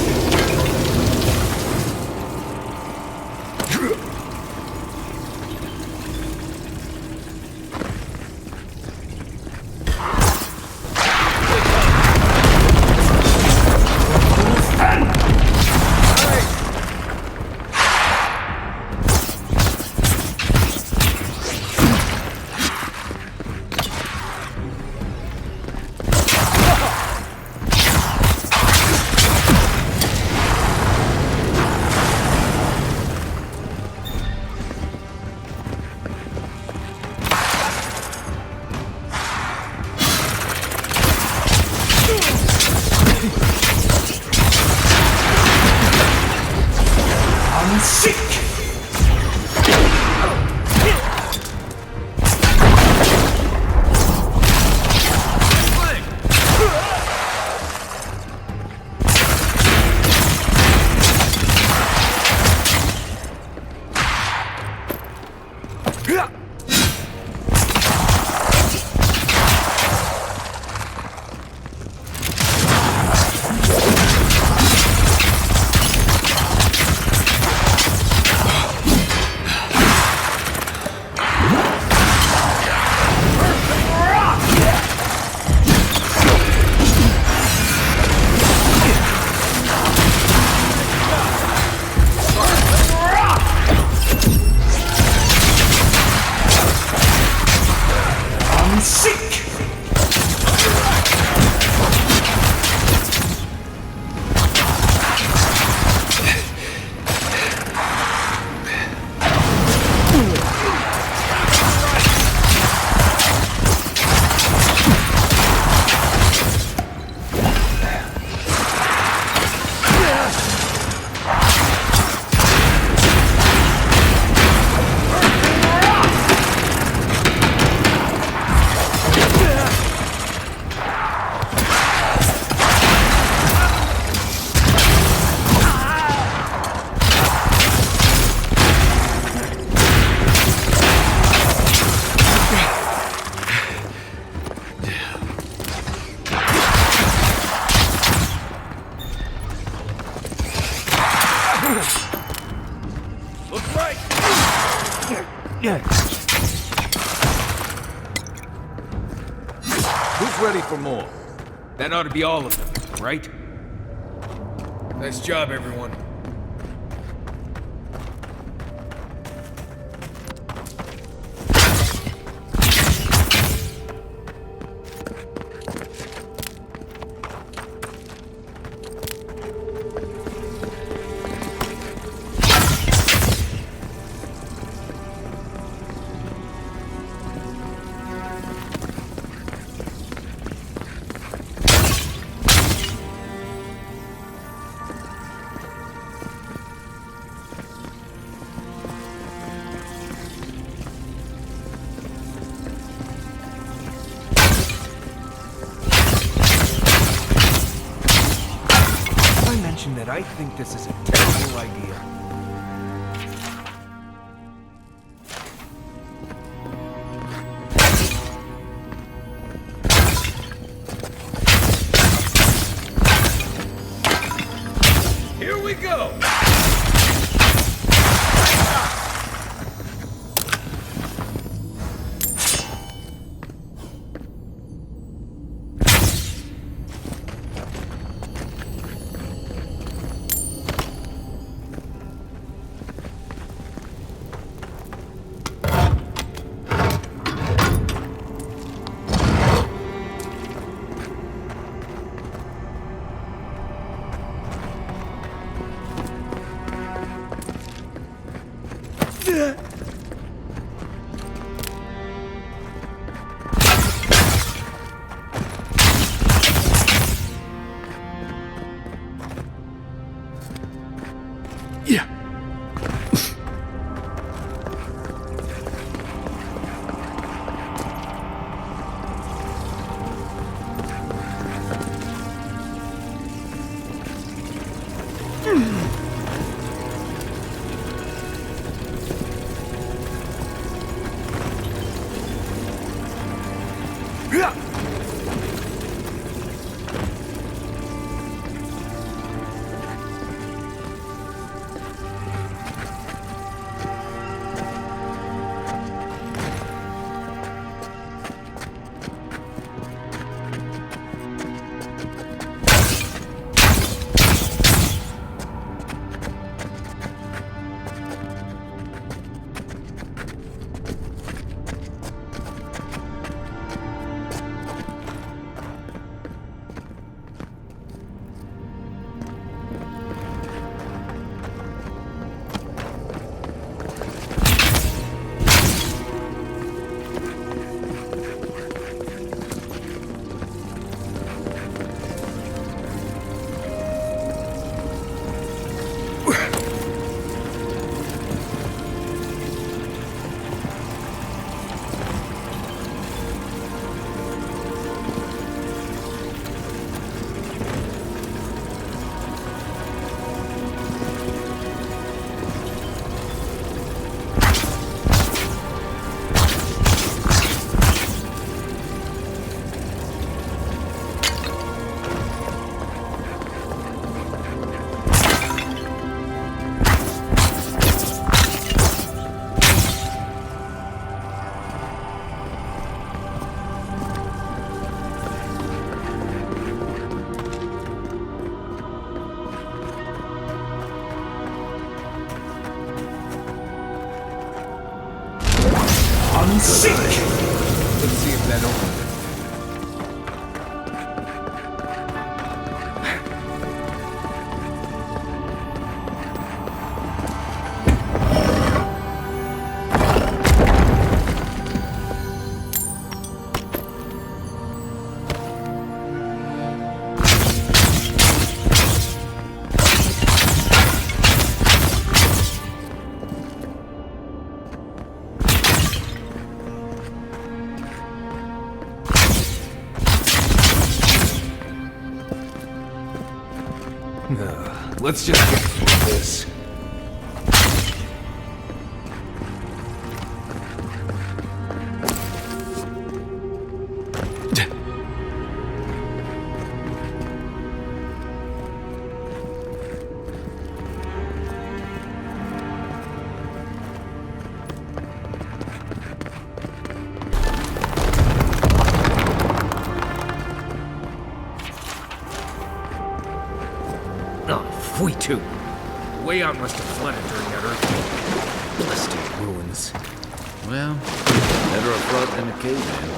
Who's ready for more? That ought to be all of them, right? Nice job, everyone. That I think this is a terrible idea. Here we go! Sick! Let's see if that opens it. Let's just get through this. We too. The way out must have flooded during that earthquake. Blasted ruins. Well, better a flood than a caveman.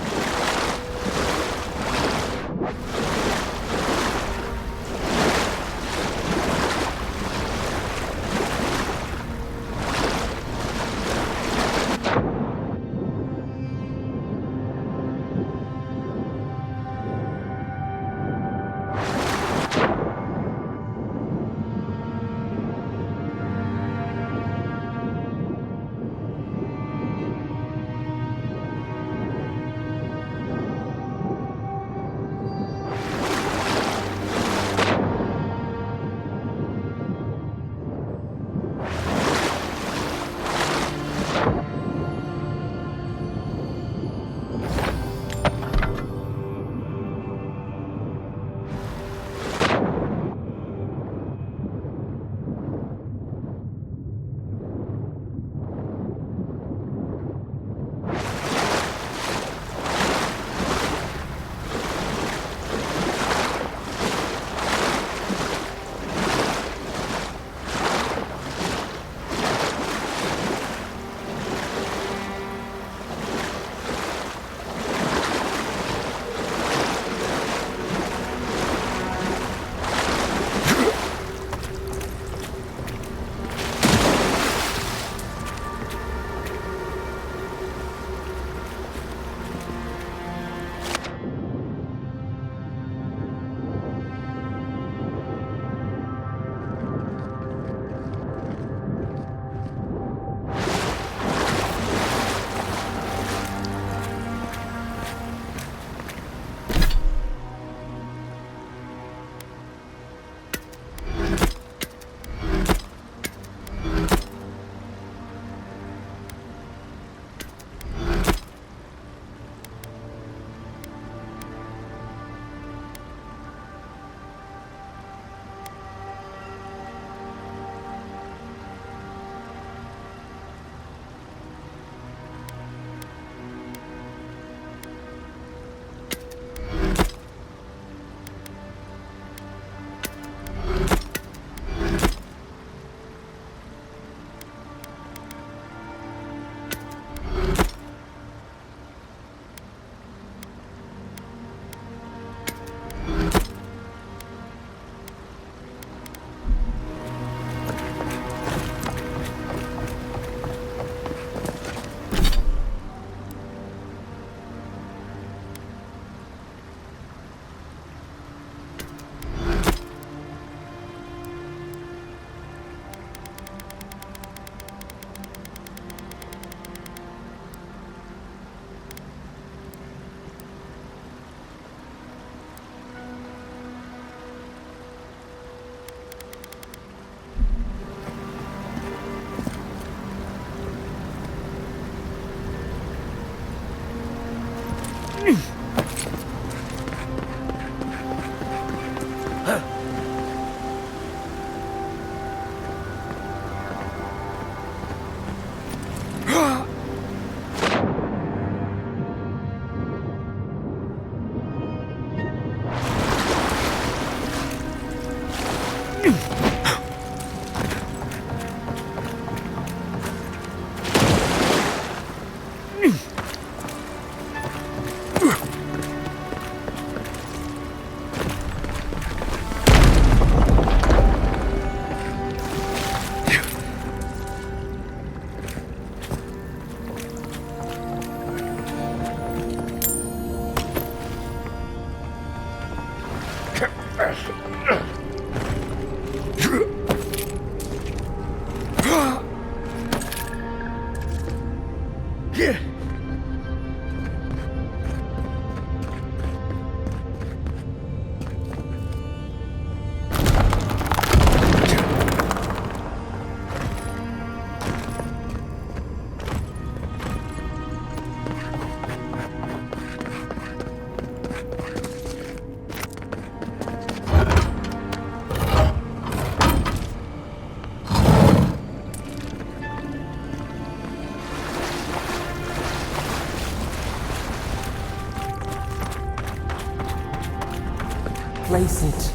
embrace it,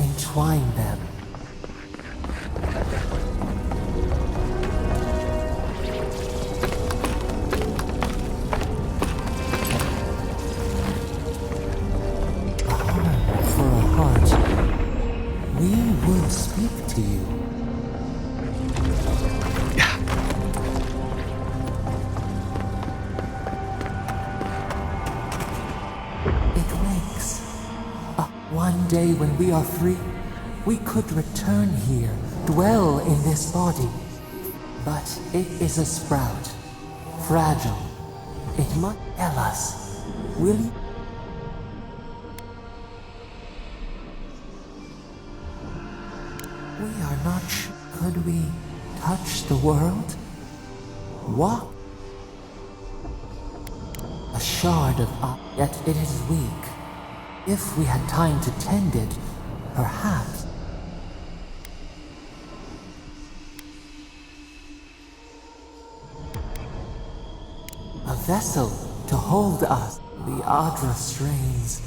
entwine them. A home for a heart. We would speak to you. One day when we are free, we could return here, dwell in this body. But it is a sprout, fragile. It might tell us, will you? We are not sure. Could we touch the world? Walk? A shard of us, yet it is weak. If we had time to tend it, perhaps. A vessel to hold us. The Adra strains.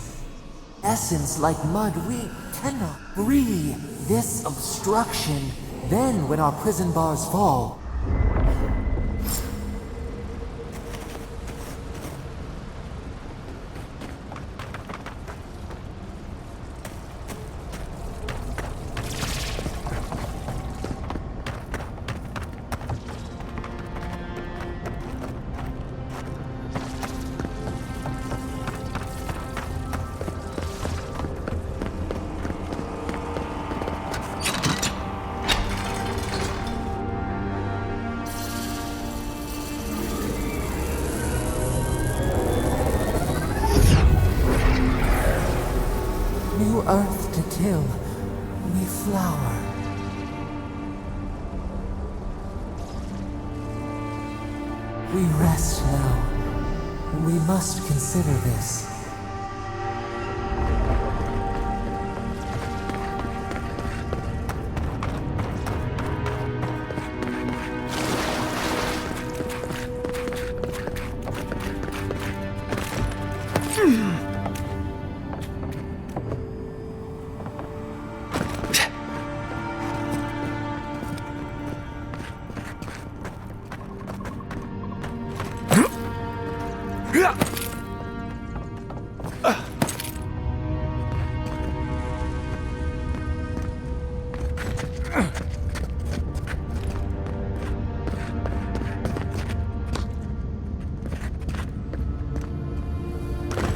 Essence like mud, we cannot breathe. This obstruction. Then, when our prison bars fall, new earth to till, we flower. We rest now. We must consider this.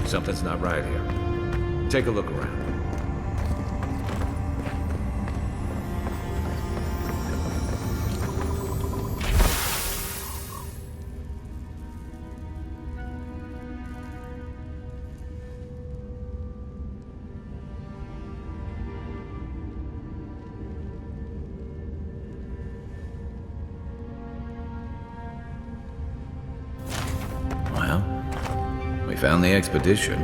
Something's not right here. Take a look around. We found the expedition.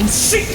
Seek!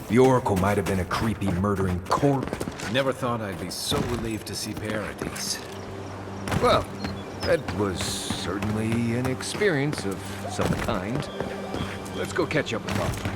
The Oracle might have been a creepy, murdering corpse. Never thought I'd be so relieved to see Paradise. Well, that was certainly an experience of some kind. Let's go catch up with Bob.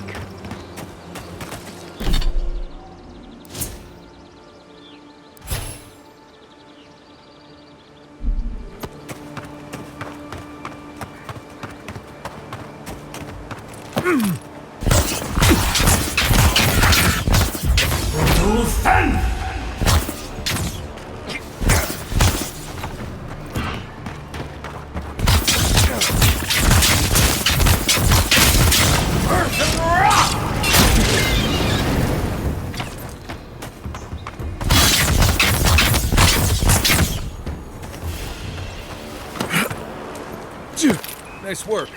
Nice work.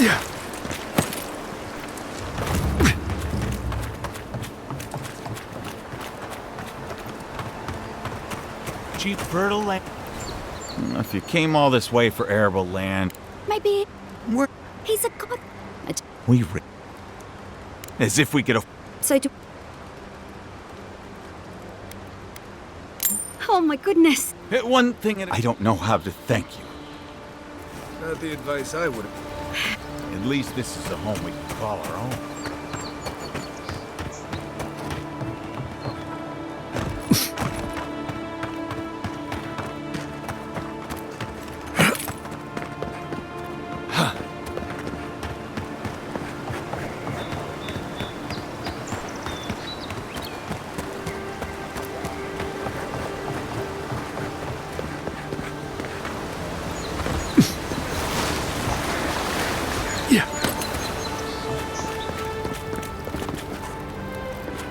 Yeah. Cheap, fertile land. If you came all this way for arable land, Maybe he's a god. we as if we could. So do. Oh my goodness. One thing I don't know how to thank you. Not the advice I would have. At least this is a home we can call our own.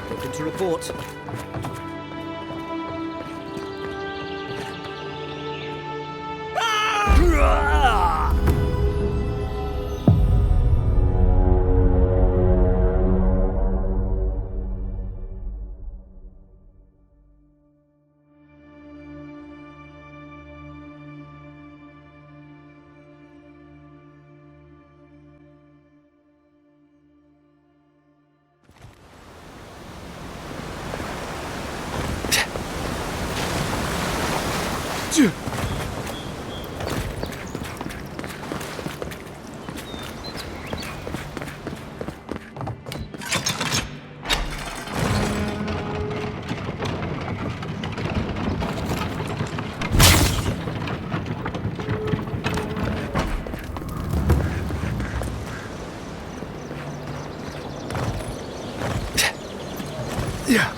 Looking to report. Yeah.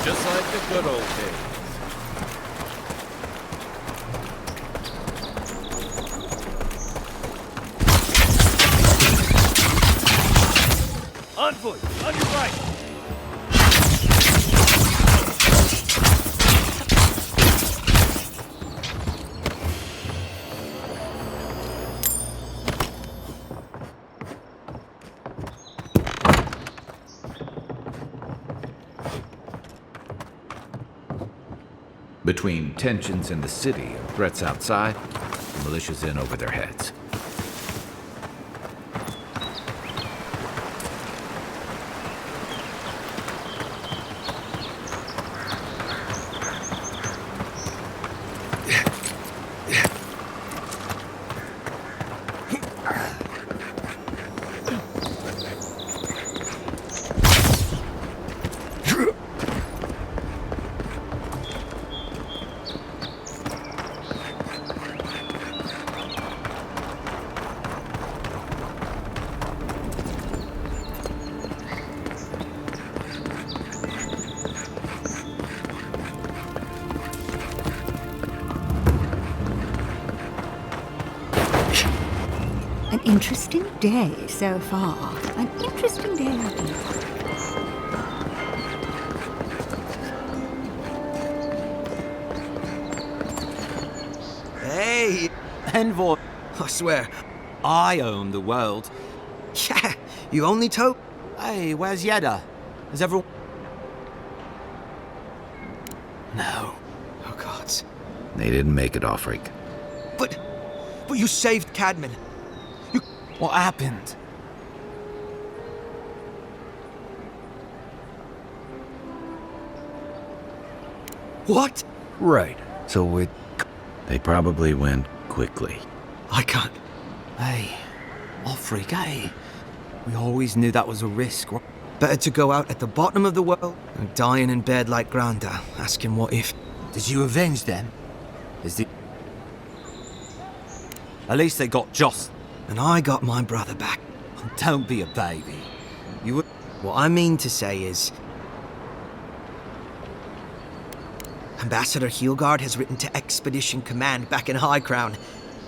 Just like the good old days. On foot, on your right. Between tensions in the city and threats outside, the militia's in over their heads. An interesting day so far. An interesting day indeed. Hey! Envoy. I swear. I own the world. Yeah, you only told. Hey, where's Yeda? Is everyone... No. Oh, gods. They didn't make it, Offric. But you saved Cadman. What happened? What? Right. So they probably went quickly. I can't. Hey, Offric, hey. We always knew that was a risk. Better to go out at the bottom of the world than dying in bed like Granda, asking what if. Did you avenge them? At least they got Joss. And I got my brother back. Don't be a baby. You would... What I mean to say is... Ambassador Heelgard has written to Expedition Command back in High Crown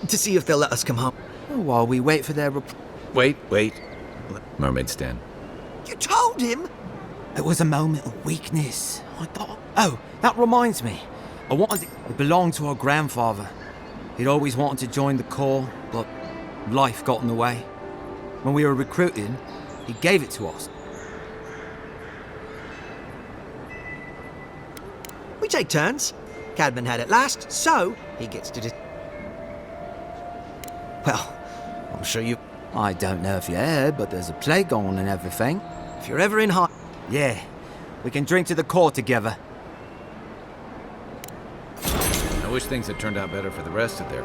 to see if they'll let us come home. While we wait for their... Wait. Mermaid stand. You told him? It was a moment of weakness. I thought... Oh, that reminds me. It belonged to our grandfather. He'd always wanted to join the Corps, but life got in the way. When we were recruiting, he gave it to us. We take turns. Cadman had it last, so he gets to Well, I'm sure you... I don't know if you heard, but there's a plague on and everything. If you're ever in high... Yeah, we can drink to the Corps together. I wish things had turned out better for the rest of their...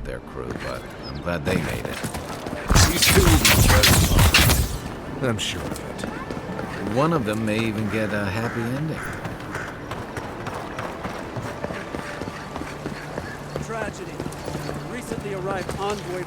their crew, but I'm glad they made it. These two will be very I'm sure of it. One of them may even get a happy ending. Tragedy. Recently arrived envoy.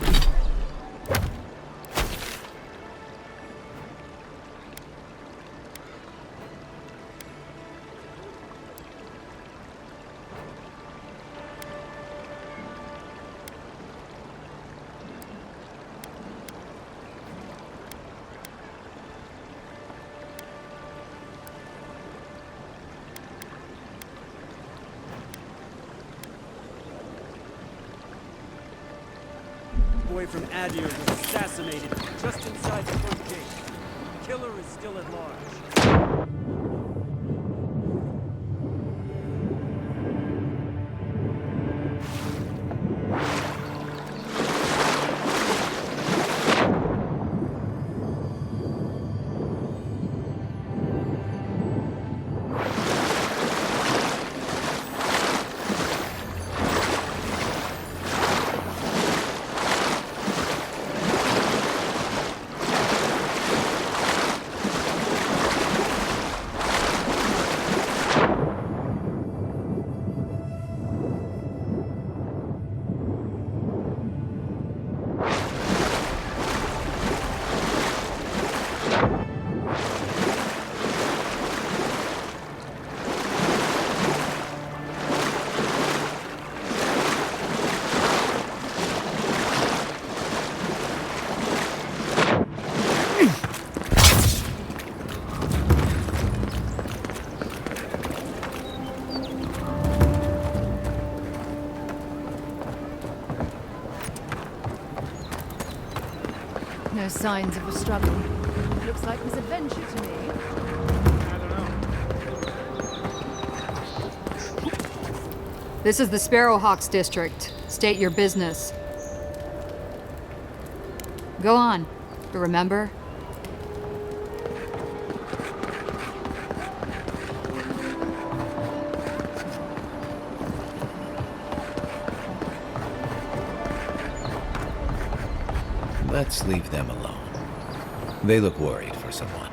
Boy from Adir was assassinated just inside the front gate. Killer is still at large. No signs of a struggle. Looks like there's adventure to me. This is the Sparrowhawks district. State your business. Go on. Remember? Let's leave them alone. They look worried for someone.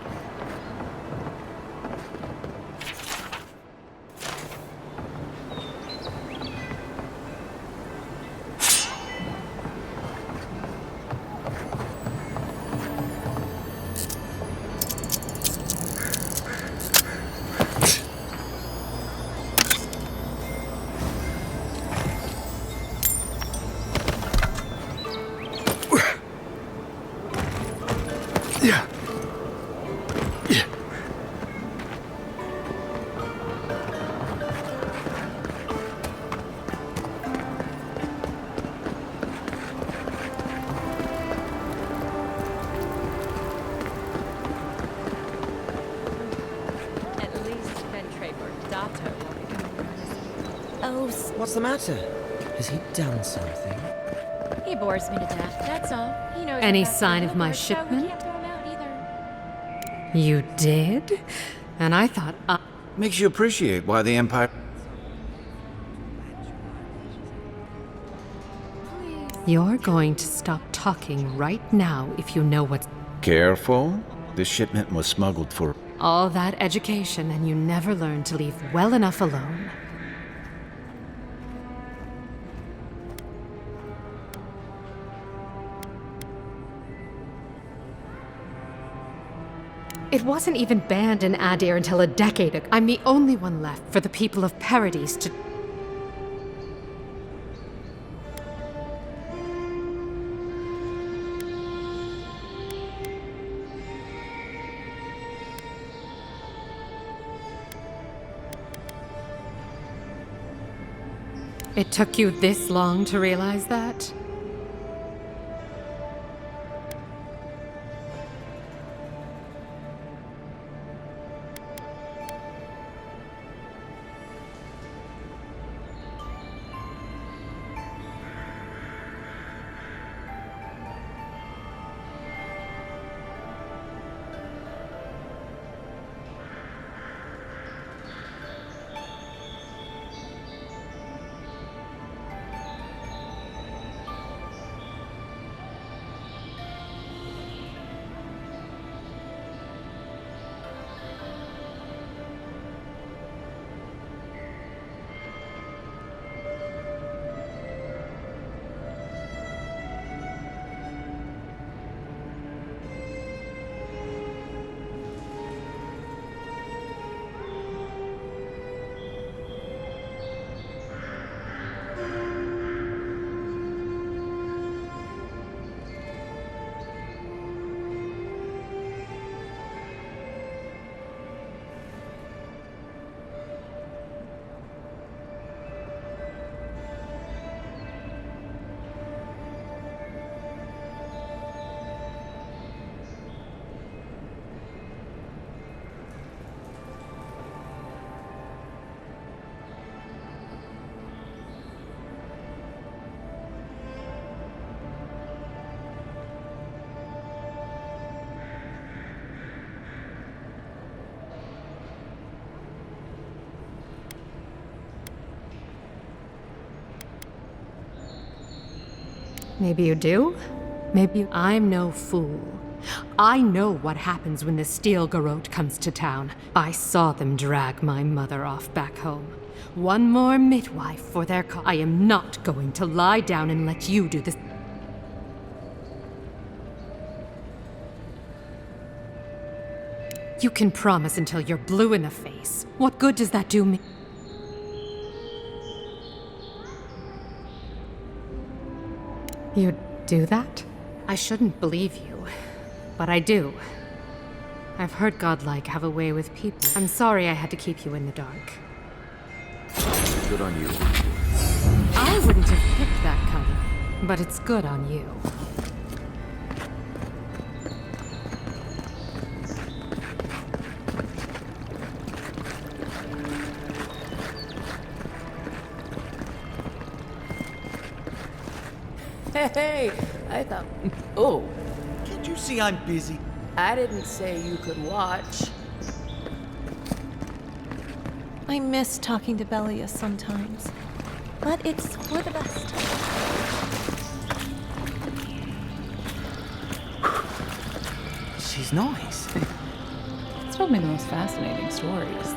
Oh, what's the matter? Has he done something? He bores me to death, that's all. He knows Any about sign of my Gilbert, so we shipment? can't throw him out either. You did? And I thought Makes you appreciate why the Empire... You're going to stop talking right now if you know what's... Careful. This shipment was smuggled for... All that education and you never learned to leave well enough alone. It wasn't even banned in Adair until a decade ago. I'm the only one left for the people of Paradise to... It took you this long to realize that? Maybe you do? Maybe I'm no fool. I know what happens when the Steel Garrote comes to town. I saw them drag my mother off back home. One more midwife for their I am not going to lie down and let you do this. You can promise until you're blue in the face. What good does that do me? You do that? I shouldn't believe you, but I do. I've heard godlike have a way with people. I'm sorry I had to keep you in the dark. Good on you. I wouldn't have picked that color, but it's good on you. Hey, I thought... Oh. Can't you see I'm busy? I didn't say you could watch. I miss talking to Bellius sometimes, but it's for the best. she's nice. It's told me the most fascinating stories.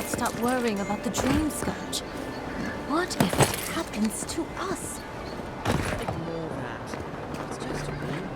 Stop worrying about the dream scourge. What if it happens to us? Ignore that. It's just a dream.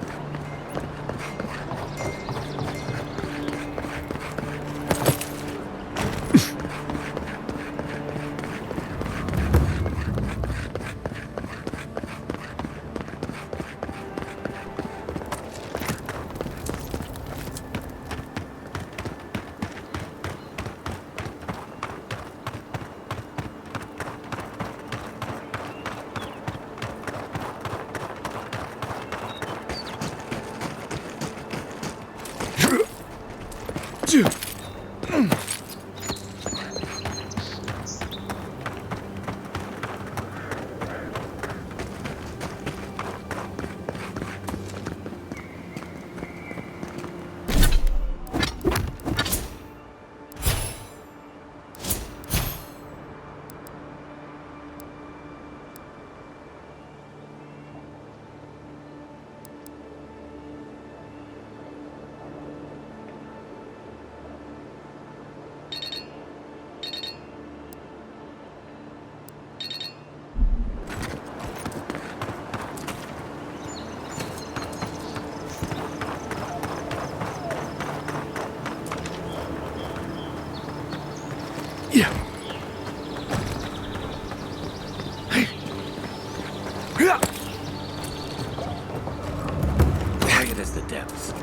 Quiet as the depths.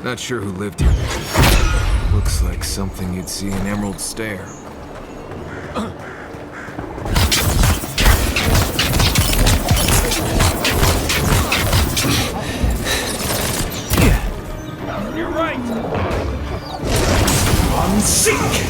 Not sure who lived here. Looks like something you'd see in Emerald Stair. You're right! Unseek!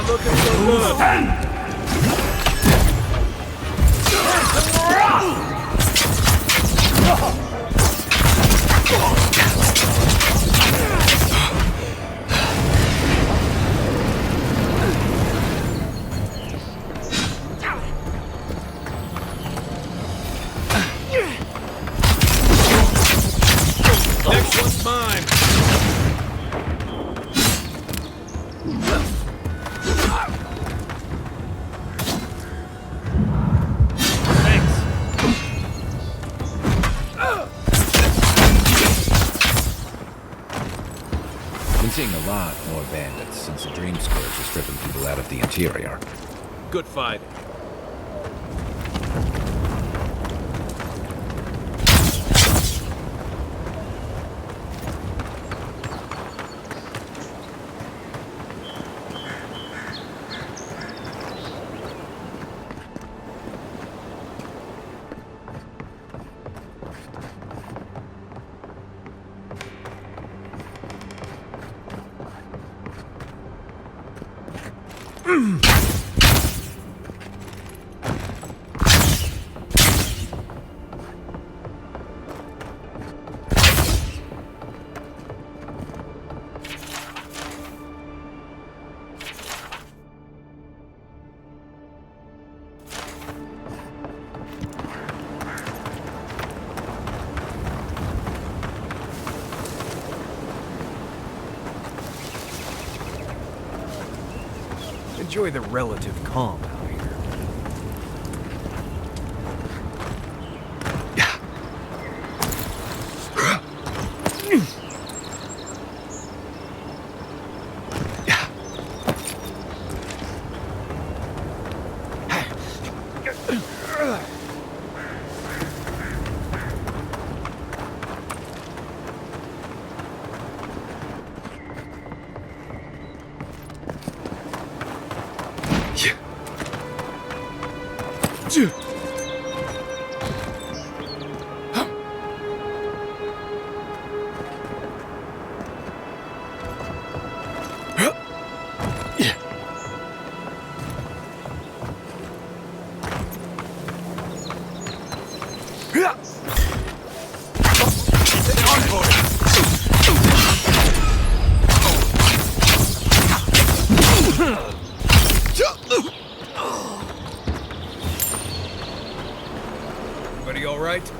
Not looking so good. Next one's mine. Been seeing a lot more bandits since the Dream Scourge has driven people out of the interior. Good fighting. Enjoy the relative calm out here. Everybody all right?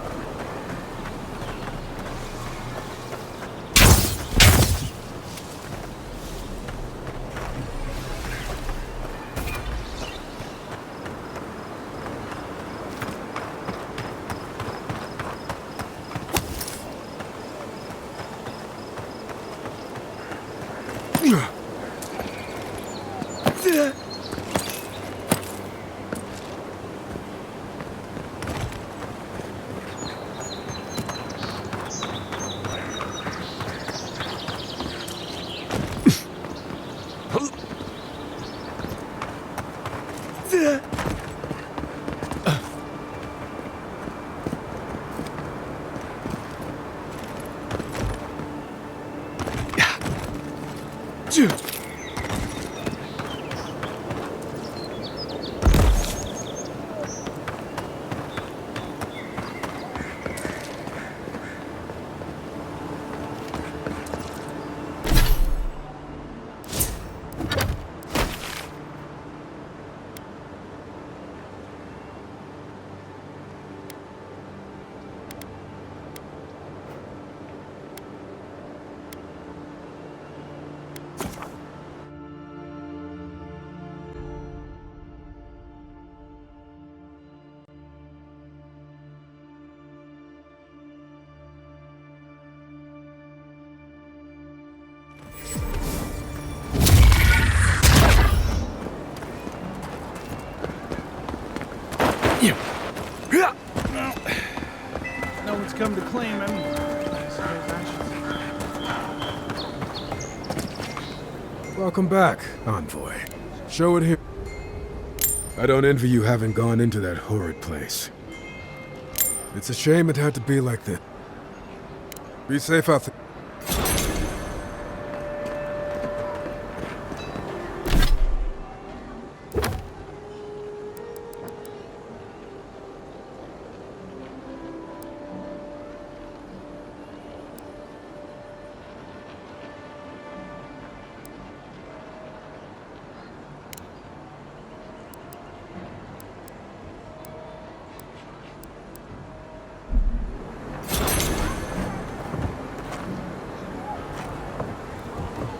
No one's come to claim him. I suppose I should. Welcome back, Envoy. Show it here. I don't envy you having gone into that horrid place. It's a shame it had to be like this. Be safe out there.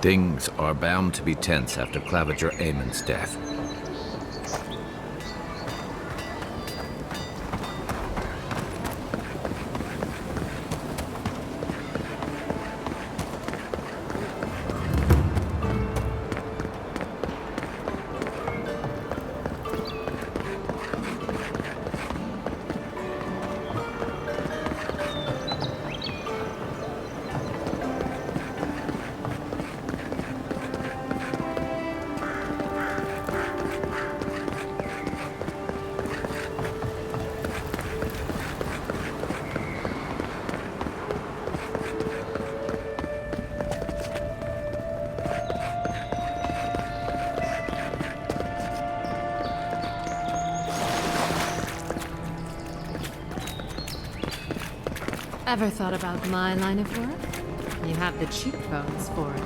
Things are bound to be tense after Claviger Amon's death. Ever thought about my line of work? You have the cheekbones for it.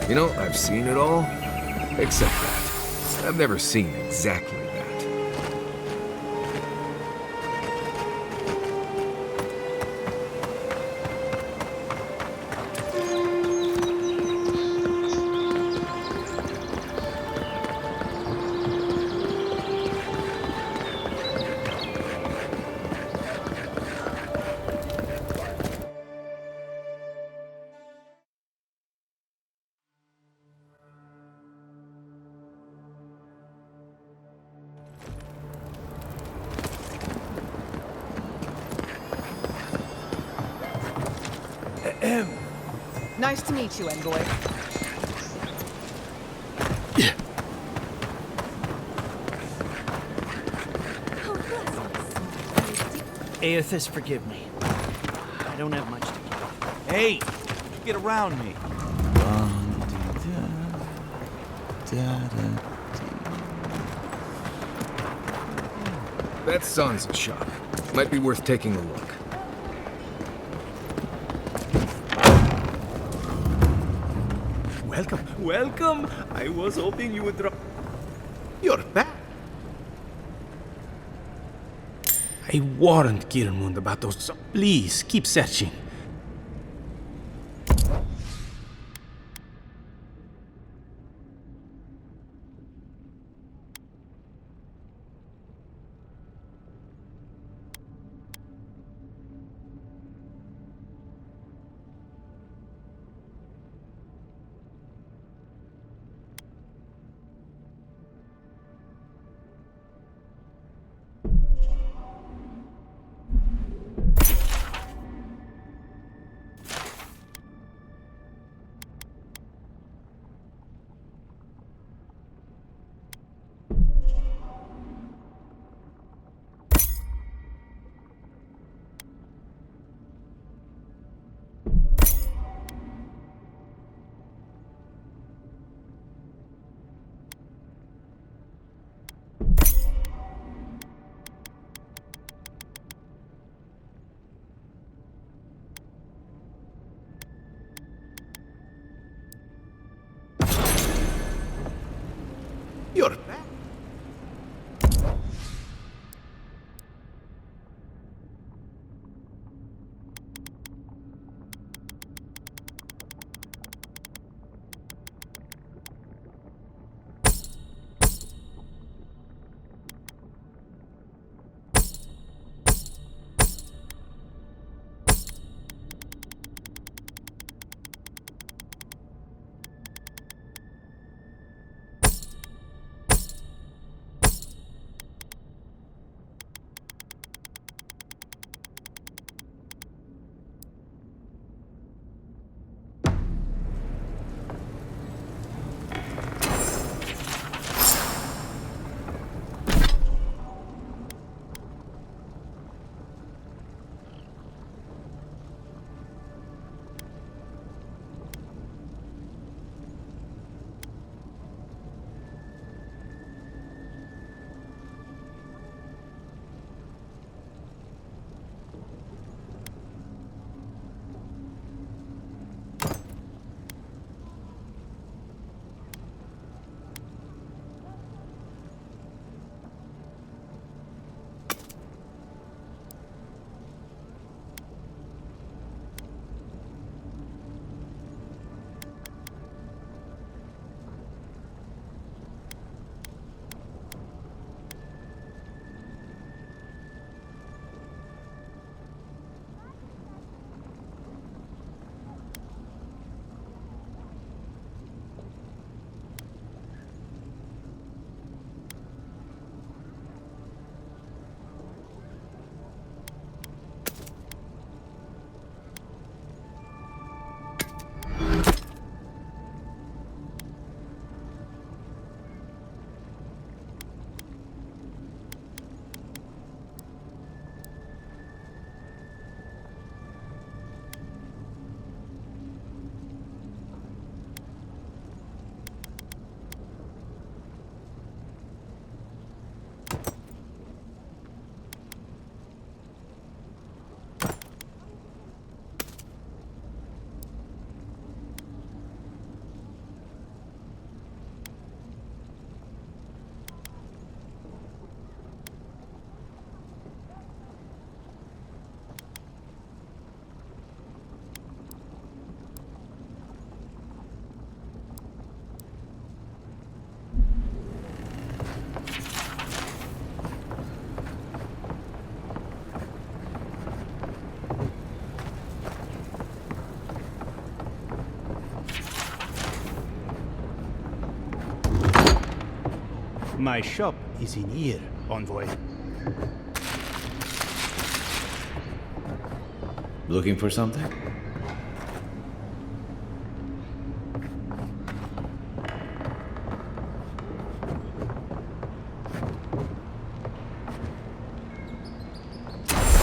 You know, I've seen it all, except that. I've never seen exactly that. Nice to meet you, Envoy. Aethys, forgive me. I don't have much to give. Hey! Get around me! That's Sansa's shop. Might be worth taking a look. Welcome, welcome! I was hoping you would drop. You're back! I warned Kirmund about those. So please, keep searching. You're... My shop is in here, envoy. Looking for something?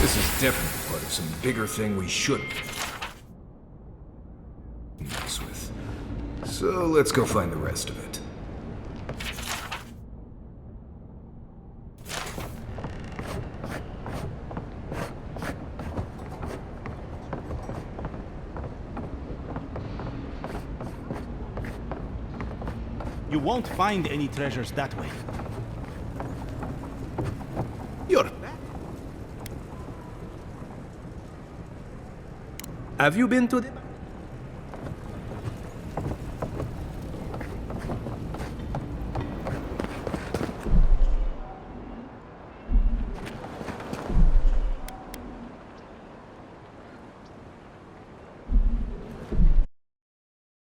This is definitely part of some bigger thing we shouldn't mess with. So let's go find the rest of it. You won't find any treasures that way. You're... Have you been to the...